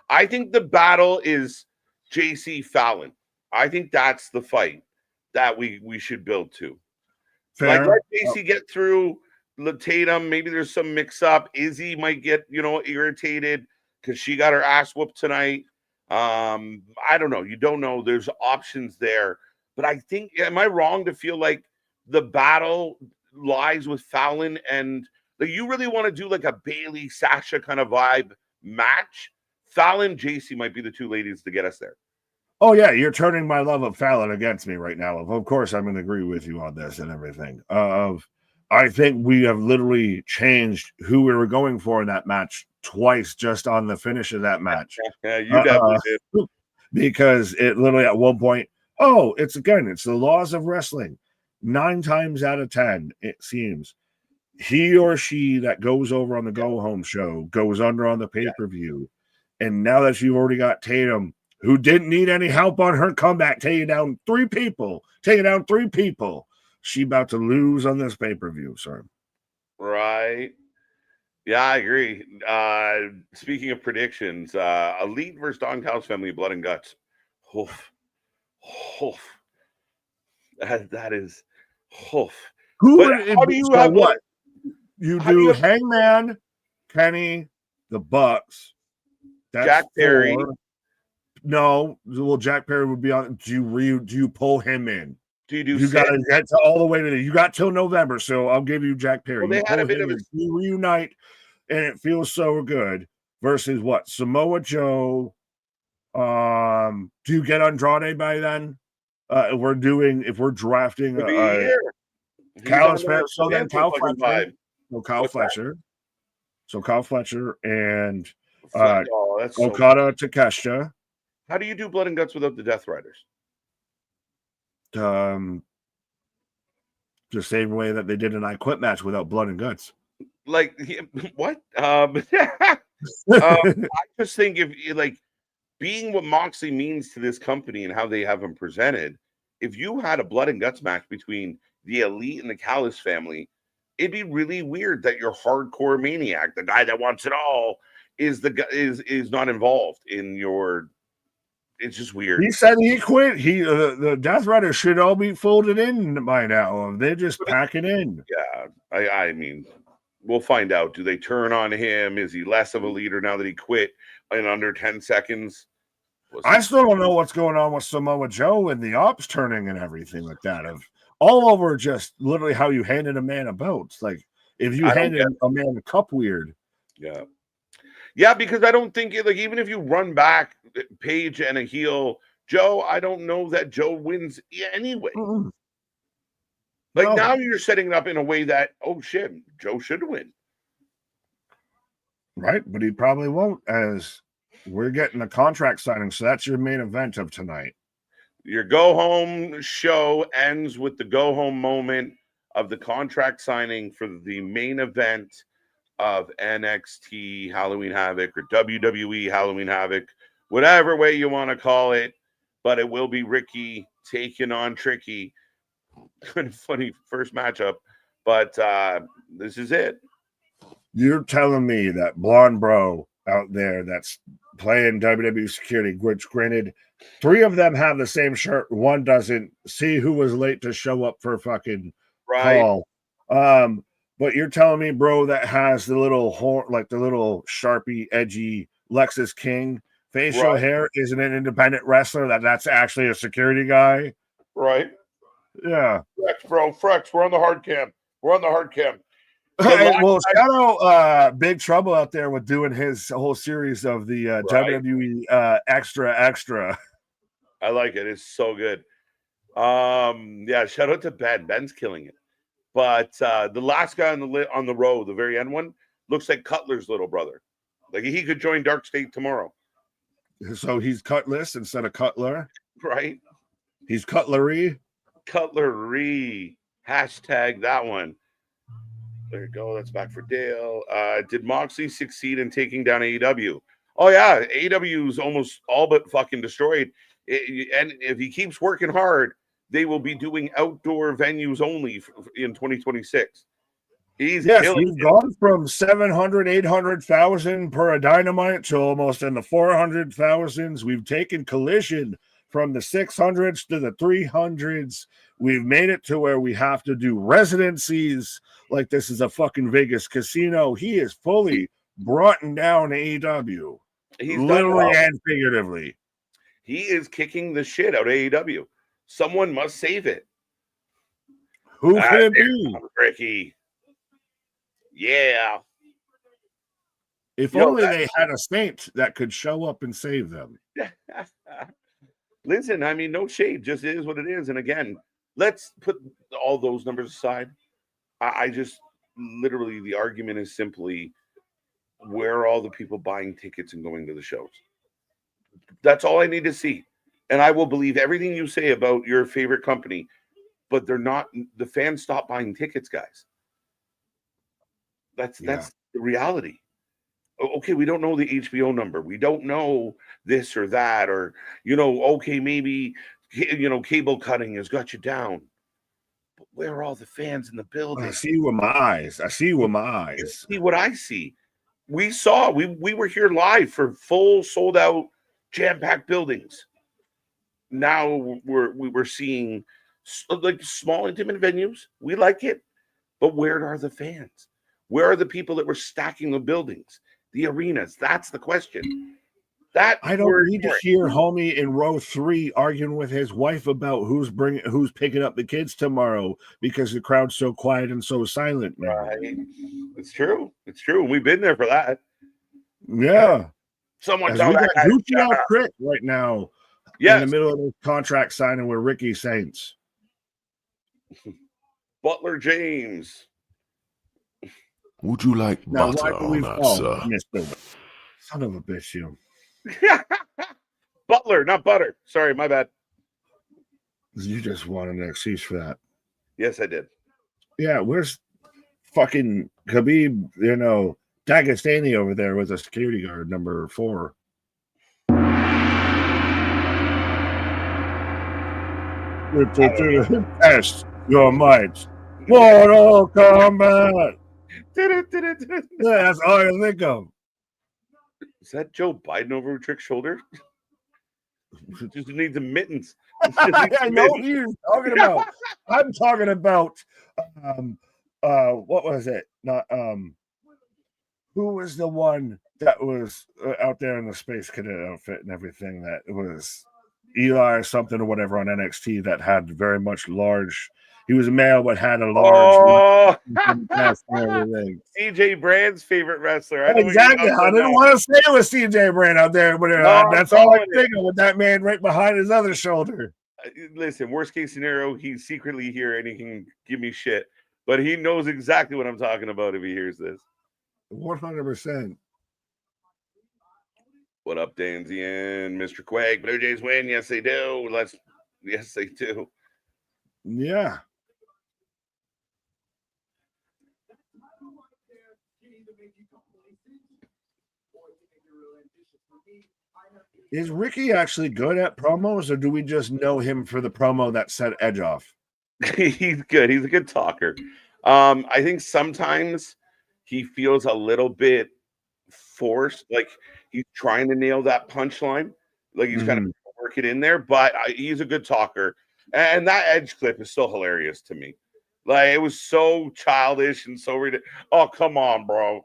I think the battle is JC Fallon. I think that's the fight that we should build to. Fair. Like, let JC get through Tatum. Maybe there's some mix up. Izzy might get, irritated because she got her ass whooped tonight. I don't know. You don't know. There's options there. But I think, am I wrong to feel like the battle lies with Fallon, and like you really want to do like a Bailey Sasha kind of vibe match? Fallon, JC might be the two ladies to get us there. Oh yeah, you're turning my love of Fallon against me right now. Of course, I'm going to agree with you on this and everything. I think we have literally changed who we were going for in that match twice just on the finish of that match. Yeah, you definitely did. Because it literally at one point, it's the laws of wrestling. 9 times out of 10, it seems, he or she that goes over on the go home show goes under on the pay-per-view. And now that you've already got Tatum, who didn't need any help on her comeback, taking down 3 people, she about to lose on this pay-per-view, sir. Right. Yeah, I agree. Speaking of predictions, Elite versus Don Callis family, blood and guts. Hoof. That is hoof. How do you have what? You do Hangman, Kenny, the Bucks, that's Jack Perry. 4. No, well, Jack Perry would be on. Do you pull him in? You got to get all the way to you got till November, so I'll give you Jack Perry. Well, they had a bit of you reunite, and it feels so good. Versus what? Samoa Joe. Do you get Andrade by then? If we're drafting Callis, so then Kyle Fletcher. So Kyle Fletcher and Okada Takeshita. How do you do blood and guts without the Death Riders? The same way that they did an I Quit match without blood and guts. Like what? I just think if like being what Moxley means to this company and how they have him presented, if you had a blood and guts match between the Elite and the Callis family, it'd be really weird that your hardcore maniac, the guy that wants it all, is not involved in your. It's just weird. He said he quit. The Death Riders should all be folded in by now. They're just packing in. Yeah, I mean, we'll find out. Do they turn on him? Is he less of a leader now that he quit in under 10 seconds? I still don't know what's going on with Samoa Joe and the ops turning and everything like that. Of all over just literally how you handed a man a belt. Like if you handed a man a cup weird. Yeah. Yeah, because I don't think like even if you run back Paige and a heel Joe, I don't know that Joe wins anyway. Mm-hmm. Like now you're setting it up in a way that, oh shit, Joe should win. Right, but he probably won't, as we're getting a contract signing. So that's your main event of tonight. Your go home show ends with the go home moment of the contract signing for the main event of NXT Halloween Havoc or WWE Halloween Havoc, whatever way you want to call it. But it will be Ricky taking on Tricky. Kind of funny first matchup, but this is it. You're telling me that blonde bro out there that's playing WWE security, which granted, 3 of them have the same shirt, 1 doesn't. See who was late to show up for fucking call. But you're telling me, bro, that has the little horn, like the little Sharpie, edgy Lexus King facial hair, isn't an independent wrestler? That's actually a security guy, right? Yeah. Frex, bro. Frex. We're on the hard cam. We're on the hard cam. Hey, well, shout out Big Trouble out there with doing his whole series of the WWE extra. I like it. It's so good. Yeah, shout out to Ben. Ben's killing it. But the last guy on the row, the very end one, looks like Cutler's little brother. Like he could join Dark State tomorrow. So he's Cutlass instead of Cutler. Right? He's Cutlery. Cutlery. Hashtag that one. There you go. That's back for Dale. Did Moxley succeed in taking down AEW? Oh, yeah. AEW's almost all but fucking destroyed. And if he keeps working hard, they will be doing outdoor venues only in 2026. He's gone from 700, 800,000 per a Dynamite to almost in the 400,000s. We've taken Collision from the 600s to the 300s. We've made it to where we have to do residencies like this is a fucking Vegas casino. He is fully brought down AEW. He's literally and figuratively. He is kicking the shit out of AEW. Someone must save it. Who can it be? Ricky. Yeah. If only they had a saint that could show up and save them. Listen, I mean, no shade, just is what it is. And again, let's put all those numbers aside. I just literally, the argument is simply where are all the people buying tickets and going to the shows? That's all I need to see. And I will believe everything you say about your favorite company, but they're not, the fans stop buying tickets, guys. That's the reality. Okay, we don't know the HBO number. We don't know this or that, or, okay, maybe, cable cutting has got you down. But where are all the fans in the building? I see you with my eyes. See what I see. We were here live for full sold out, jam-packed buildings. Now we're seeing like small, intimate venues. We like it. But where are the fans? Where are the people that were stacking the buildings? The arenas. That's the question. I don't need to hear homie in row 3 arguing with his wife about who's picking up the kids tomorrow because the crowd's so quiet and so silent. Right. It's true. We've been there for that. Yeah. Someone tell that guy Gucci out Crick right now. In the middle of the contract signing with Ricky Saints. Butler James. Would you like butter on that, sir? Son of a bitch, you. Butler, not butter. Sorry, my bad. You just wanted an excuse for that. Yes, I did. Yeah, where's fucking Khabib, Dagestani over there with a security guard, number 4. Test your might. Mortal Kombat. That's all I think of. Is that Joe Biden over Trick's shoulder? Just needs a mittens. I know who you're talking about. I'm talking about what was it? Not who was the one that was out there in the Space Cadet outfit and everything that was Eli or something or whatever on NXT that had very much large. He was a male but had a large. CJ Brand's favorite wrestler. Exactly. I didn't want to say it was CJ Brand out there, but that's all I think of with that man right behind his other shoulder. Listen, worst case scenario, he's secretly here and he can give me shit, but he knows exactly what I'm talking about if he hears this. 100%. What up, Danzy and Mr. Quake? Blue Jays win. Yes, they do. Yes, they do. Yeah. Is Ricky actually good at promos, or do we just know him for the promo that set Edge off? He's good. He's a good talker. I think sometimes he feels a little bit forced, like he's trying to nail that punchline, like he's kind of work it in there, but he's a good talker. And that Edge clip is still hilarious to me. Like, it was so childish and so ridiculous. Oh, come on, bro.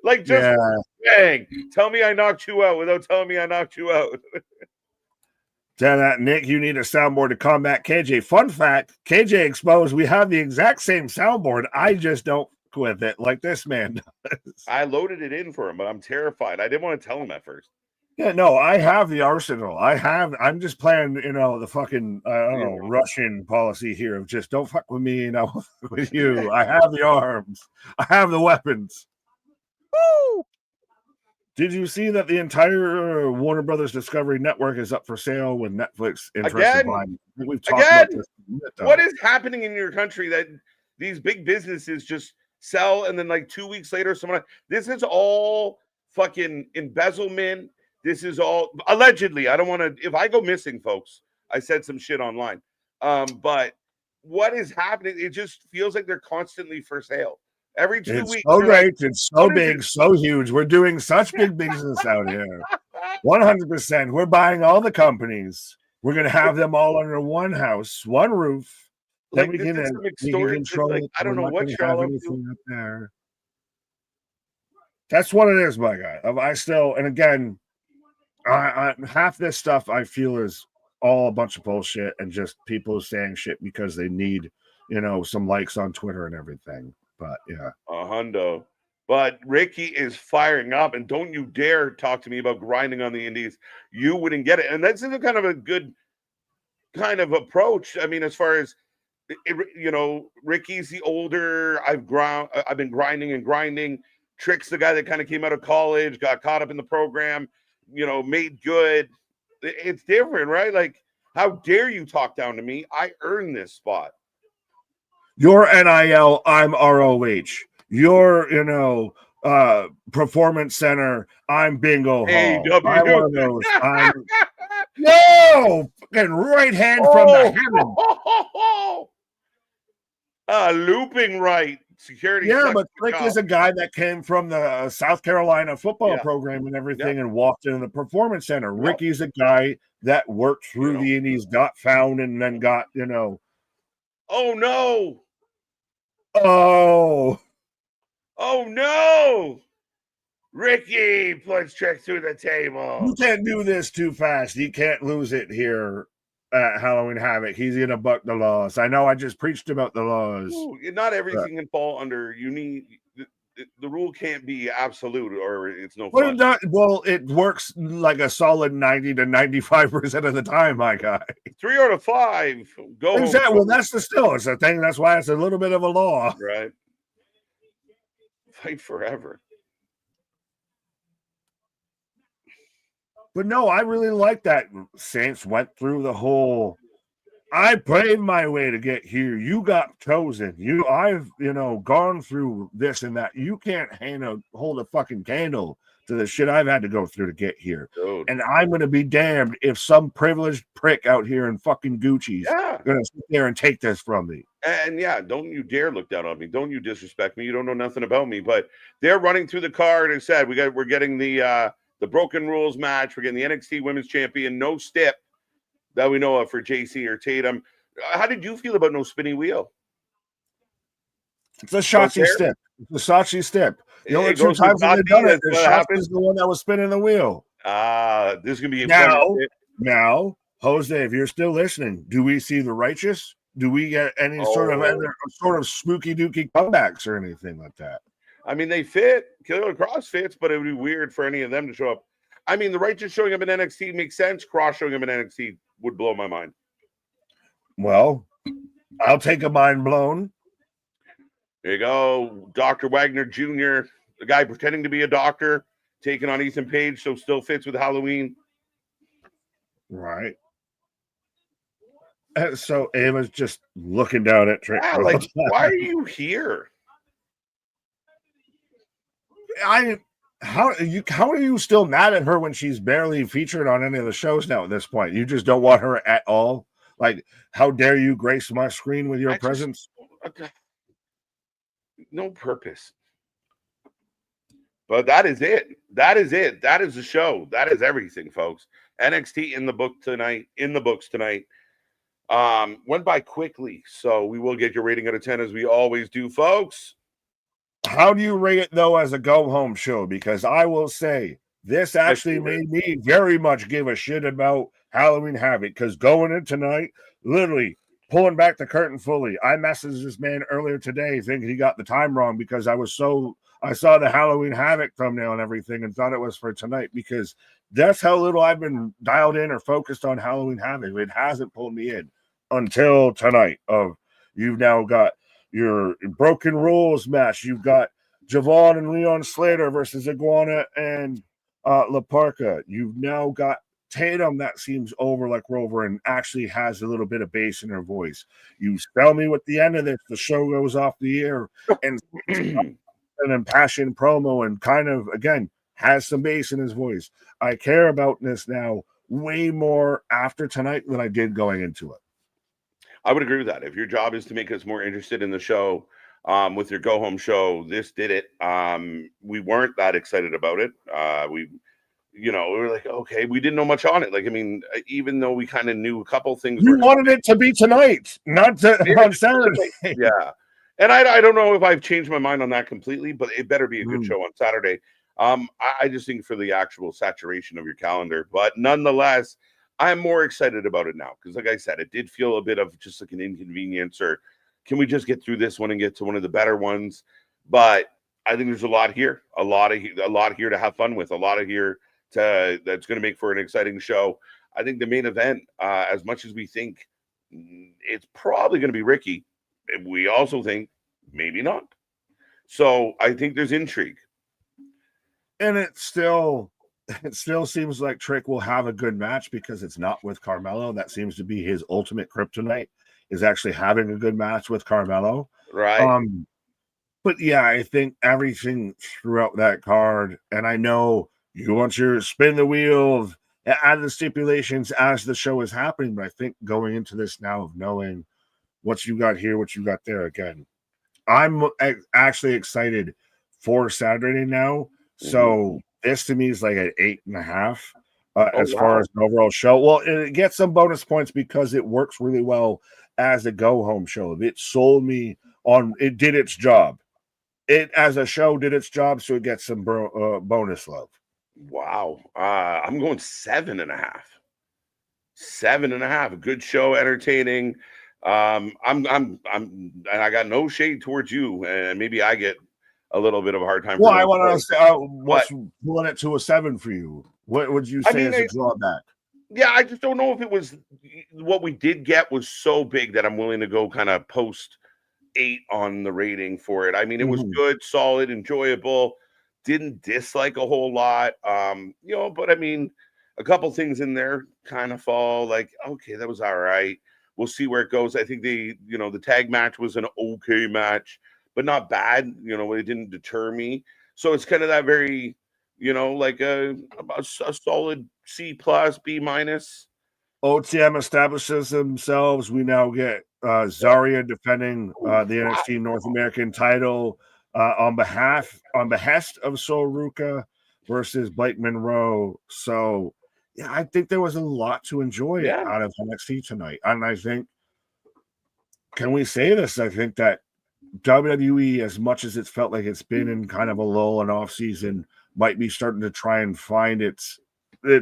Like, just dang, tell me I knocked you out without telling me I knocked you out. Tell that Nick, you need a soundboard to combat KJ. Fun fact: KJ exposed we have the exact same soundboard. I just don't with it like this man does. I loaded it in for him, but I'm terrified. I didn't want to tell him at first. Yeah, no, I have the arsenal. I'm just playing, the fucking Russian policy here of just don't fuck with me, with you. I have the arms. I have the weapons. Woo! Did you see that the entire Warner Brothers Discovery Network is up for sale with Netflix interested in buying? We've talked about this. What is happening in your country that these big businesses just sell and then like 2 weeks later this is all fucking embezzlement. This is all allegedly. I don't want to, if I go missing, folks, I said some shit online. But what is happening? It just feels like they're constantly for sale. Every 2 weeks. So great. It's so big, so huge. We're doing such big business out here. 100%. We're buying all the companies. We're going to have them all under one house, one roof. Then we can control it. I don't know what you're all up there. That's what it is, my guy. And again, I half this stuff I feel is all a bunch of bullshit and just people saying shit because they need, some likes on Twitter and everything. But yeah, a hundo. But Ricky is firing up, and don't you dare talk to me about grinding on the indies. You wouldn't get it, and that's kind of a good kind of approach. I mean, as far as Ricky's the older. I've been grinding. Trick's the guy that kind of came out of college, got caught up in the program. Made good. It's different, right? Like, how dare you talk down to me? I earned this spot. You're NIL, I'm ROH. You're, Performance Center, I'm Bingo Hall. I'm one of those. No! Fucking right hand from the heaven. Looping right. Security. Yeah, but Rick is a guy that came from the South Carolina football program and everything and walked into the Performance Center. Yep. Ricky's a guy that worked through the indies, got found, and then got, Oh, no. Oh no. Ricky puts Trick through the table. You can't do this too fast. You can't lose it here at Halloween Havoc. He's going to buck the laws. I know I just preached about the laws. Ooh, not everything can fall under. You need the rule can't be absolute or it's no fun. It works like a solid 90 to 95% of the time, my guy. 3 out of 5. Go exactly. Well, that's it's a thing. That's why it's a little bit of a law. Right. Fight forever. But no, I really like that Saints went through the whole. I paved my way to get here. You got chosen. I've gone through this and that. You can't hold a fucking candle to the shit I've had to go through to get here. Dude. And I'm gonna be damned if some privileged prick out here in fucking Gucci's gonna sit there and take this from me. And don't you dare look down on me. Don't you disrespect me. You don't know nothing about me. But they're running through the card and said we're getting the Broken Rules match. We're getting the NXT Women's Champion. No step that we know of for JC or Tatum. How did you feel about no spinning wheel? It's a Shotzi step. It's a Shotzi step. The only 2 times they've done it, Shotzi's the one that was spinning the wheel. This is going to be now, Jose, if you're still listening, do we see the righteous? Do we get any sort of spooky dooky comebacks or anything like that? I mean, they fit. Killer Cross fits, but it would be weird for any of them to show up. I mean, the righteous showing up in NXT makes sense. Cross showing up in NXT would blow my mind. Well, I'll take a mind blown. There you go. Dr. Wagner Jr., the guy pretending to be a doctor, taking on Ethan Page, so still fits with Halloween. Right. So Ava's just looking down at Trick. Yeah, like, why are you here? How are you still mad at her when she's barely featured on any of the shows now at this point? You just don't want her at all? Like, how dare you grace my screen with your presence? No purpose. But that is it. That is the show. That is everything, folks. NXT in the books tonight. Went by quickly, so we will get your rating out of 10 as we always do, folks. How do you rate it, though, as a go-home show? Because I will say, this actually made me very much give a shit about Halloween Havoc, because going in tonight, literally pulling back the curtain fully. I messaged this man earlier today thinking he got the time wrong because I saw the Halloween Havoc thumbnail and everything and thought it was for tonight, because that's how little I've been dialed in or focused on Halloween Havoc. It hasn't pulled me in until tonight. You've now got your Broken Rules match. You've got Javon and Leon Slater versus Iguana and La Parca. You've now got Tatum that seems over like Rover and actually has a little bit of bass in her voice. You tell me at the end of this, the show goes off the air and an impassioned promo and kind of, again, has some bass in his voice. I care about this now way more after tonight than I did going into it. I would agree with that. If your job is to make us more interested in the show, with your go home show, this did it. We weren't that excited about it. We were like, okay, we didn't know much on it. Like, I mean, even though we kind of knew a couple things. You wanted it to be tonight, not on Saturday. Yeah. And I don't know if I've changed my mind on that completely, but it better be a good show on Saturday. I just think for the actual saturation of your calendar. But nonetheless, I'm more excited about it now because, like I said, it did feel a bit of just like an inconvenience, or can we just get through this one and get to one of the better ones? But I think there's a lot here, a lot here to have fun with, a lot of here that's going to make for an exciting show. I think the main event, as much as we think it's probably going to be Ricky, we also think maybe not. So I think there's intrigue. And it still seems like Trick will have a good match because it's not with Carmelo. That seems to be his ultimate kryptonite, is actually having a good match with Carmelo. Right. But yeah, I think everything throughout that card, and I know you want your spin the wheel, add the stipulations as the show is happening, but I think going into this now of knowing what you got here, what you got there, again, I'm actually excited for Saturday now. So this to me is like an 8.5 as far as an overall show. Well, it gets some bonus points because it works really well as a go home show. It sold me on, it did its job. It as a show did its job, so it gets some bonus love. Wow. I'm going 7.5. 7.5. A good show, entertaining. And I got no shade towards you, and maybe I get a little bit of a hard time. Well, I want to say, what's pulling it to a 7 for you? What would you say is a drawback? Yeah, I just don't know if it was what we did get was so big that I'm willing to go kind of post 8 on the rating for it. I mean, it was good, solid, enjoyable. Didn't dislike a whole lot. But I mean, a couple things in there kind of fall like, okay, that was all right. We'll see where it goes. I think the tag match was an okay match, but not bad. It didn't deter me. So it's kind of that very, like a solid C+, B-. OTM establishes themselves. We now get Zarya defending the NXT North American title on behest of Soruka versus Blake Monroe. So yeah, I think there was a lot to enjoy out of NXT tonight. And I think, can we say this? I think that WWE, as much as it's felt like it's been in kind of a lull and off season, might be starting to try and find it's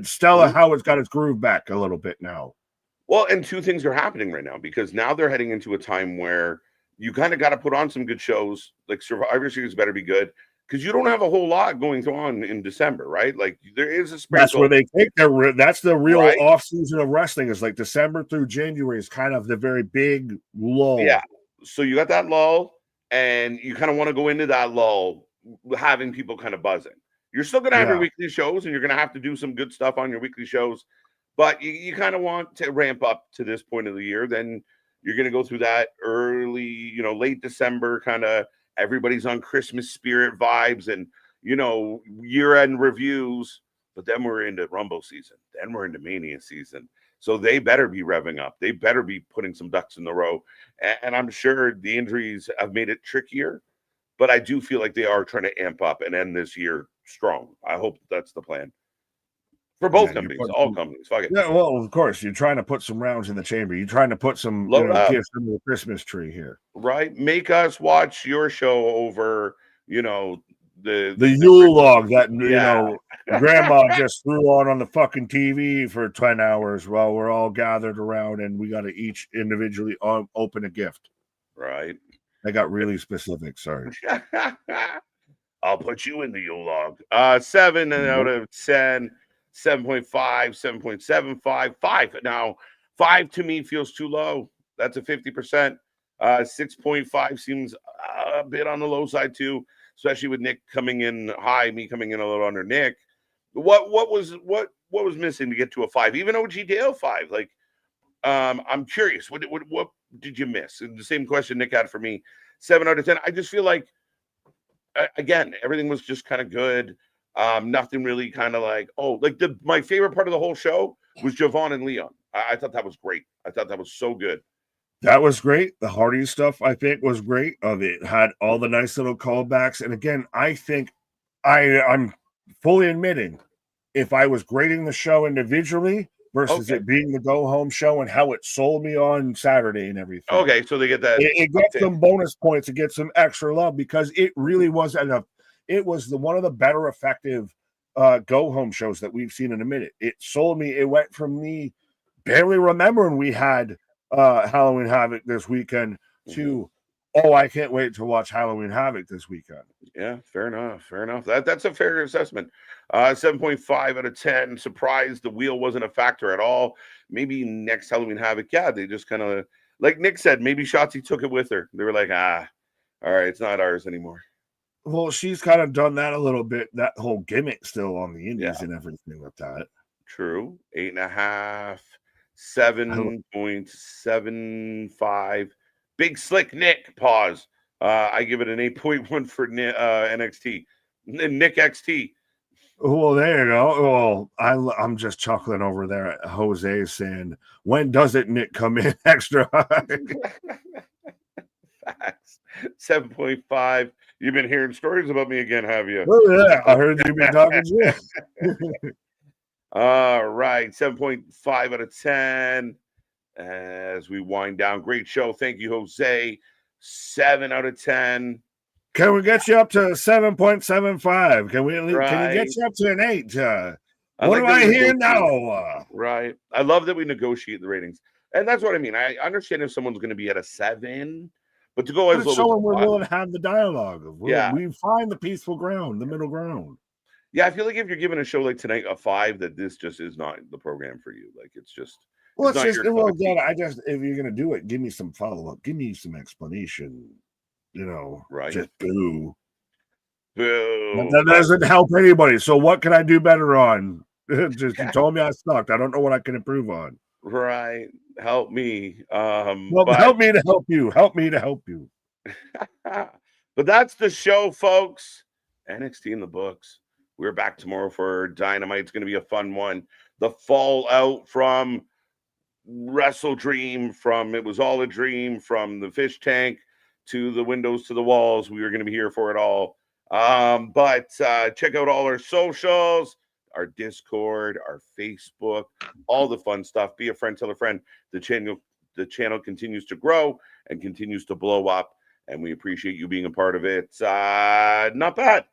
Stella, how it's got its groove back a little bit now. Well, and two things are happening right now because now they're heading into a time where you kind of got to put on some good shows. Like Survivor Series better be good because you don't have a whole lot going on in December, right? Like there is a sprinkle. That's where they take that's the real off season of wrestling, is like December through January is kind of the very big lull. Yeah. So you got that lull, and you kind of want to go into that lull having people kind of buzzing. You're still going to have your weekly shows, and you're going to have to do some good stuff on your weekly shows, but you kind of want to ramp up to this point of the year. Then you're going to go through that early, late December, kind of everybody's on Christmas spirit vibes and, year-end reviews. But then we're into Rumble season. Then we're into Mania season. So they better be revving up. They better be putting some ducks in the row. And I'm sure the injuries have made it trickier, but I do feel like they are trying to amp up and end this year strong. I hope that's the plan for both companies, all companies. Fuck it. Yeah, well, of course, you're trying to put some rounds in the chamber. You're trying to put some gifts under the Christmas tree here, right? Make us watch your show over, the Yule log that grandma just threw on the fucking TV for 10 hours while we're all gathered around and we got to each individually open a gift. Right. I got really specific. Sorry. I'll put you in the Yule log. 7 out of 10, 7.5, 7.75, 5. Now, 5 to me feels too low. That's a 50%. 6.5 seems a bit on the low side too, especially with Nick coming in high, me coming in a little under Nick. What was missing to get to a 5? Even OG Dale 5. Like, I'm curious. What did you miss? And the same question Nick had for me. 7 out of 10. I just feel like, again, everything was just kind of good. Nothing really kind of like, my favorite part of the whole show was Javon and Leon. I thought that was great. I thought that was so good. That was great. The Hardy stuff, I think, was great. It had all the nice little callbacks. And again, I think I'm fully admitting, if I was grading the show individually versus it being the go-home show and how it sold me on Saturday and everything. Okay, so they get that. It gets some bonus points. It gets some extra love because it really was enough. It was one of the better effective go-home shows that we've seen in a minute. It sold me. It went from me barely remembering we had Halloween Havoc this weekend to, I can't wait to watch Halloween Havoc this weekend. Yeah, fair enough. That's a fair assessment. 7.5 out of 10. Surprised the wheel wasn't a factor at all. Maybe next Halloween Havoc, they just kind of, like Nick said, maybe Shotzi took it with her. They were like, all right, it's not ours anymore. Well, she's kind of done that a little bit, that whole gimmick still on the indies and everything like that. True. 8.5. 7.75. Big Slick Nick, pause. I give it an 8.1 for NXT. Nick XT. Well, there you go. Well, I'm just chuckling over there at Jose saying, when does it, Nick, come in extra high? Facts. 7.5. You've been hearing stories about me again, have you? Oh, yeah. I heard you've been talking shit. All right, 7.5 out of 10. As we wind down, great show. Thank you, Jose. 7 out of 10. Can we get you up to 7.75? Can you get you up to an 8? What am I hearing now? Right. I love that we negotiate the ratings. And that's what I mean. I understand if someone's going to be at a 7, but to go as low as someone we're willing to have the dialogue. We find the peaceful ground, the middle ground. Yeah, I feel like if you're giving a show like tonight a 5, that this just is not the program for you. Like, it's just. Well, if you're gonna do it, give me some follow-up, give me some explanation. Right? Just boo. That doesn't help anybody. So what can I do better on? Just you told me I sucked. I don't know what I can improve on. Right? Help me. Help me to help you. Help me to help you. But that's the show, folks. NXT in the books. We're back tomorrow for Dynamite. It's going to be a fun one. The fallout from Wrestle Dream, from It Was All a Dream, from the fish tank to the windows to the walls. We are going to be here for it all. But check out all our socials, our Discord, our Facebook, all the fun stuff. Be a friend, tell a friend. The channel continues to grow and continues to blow up, and we appreciate you being a part of it. Not bad.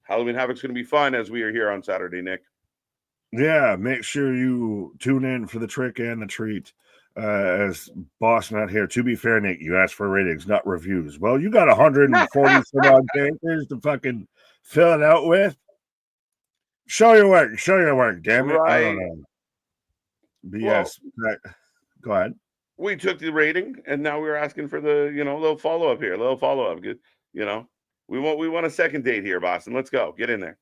Halloween Havoc's going to be fun as we are here on Saturday, Nick. Yeah, make sure you tune in for the trick and the treat. As boss not here. To be fair, Nick, you asked for ratings, not reviews. Well, you got 140 some odd characters to fucking fill it out with. Show your work, damn it. Right. I don't know. BS. Go ahead. We took the rating, and now we're asking for the little follow up here, Good, We want a second date here, Boston. Let's go. Get in there.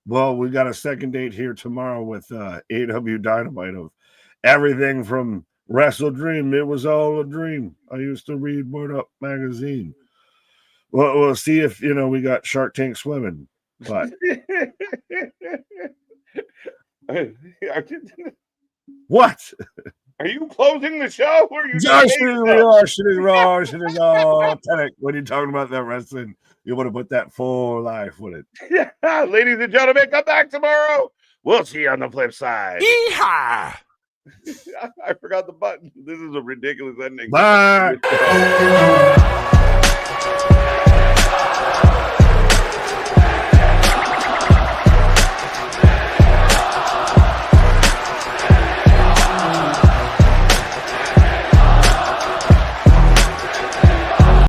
Well, we got a second date here tomorrow with AW Dynamite of everything from Wrestle Dream. It was all a dream. I used to read Word Up magazine. Well, we'll see if we got Shark Tank swimming. But what? Are you closing the show? Or are you when you're talking about that wrestling, you want to put that full life with it. Yeah, ladies and gentlemen, come back tomorrow. We'll see you on the flip side. Yeehaw! I forgot the button. This is a ridiculous ending. Bye.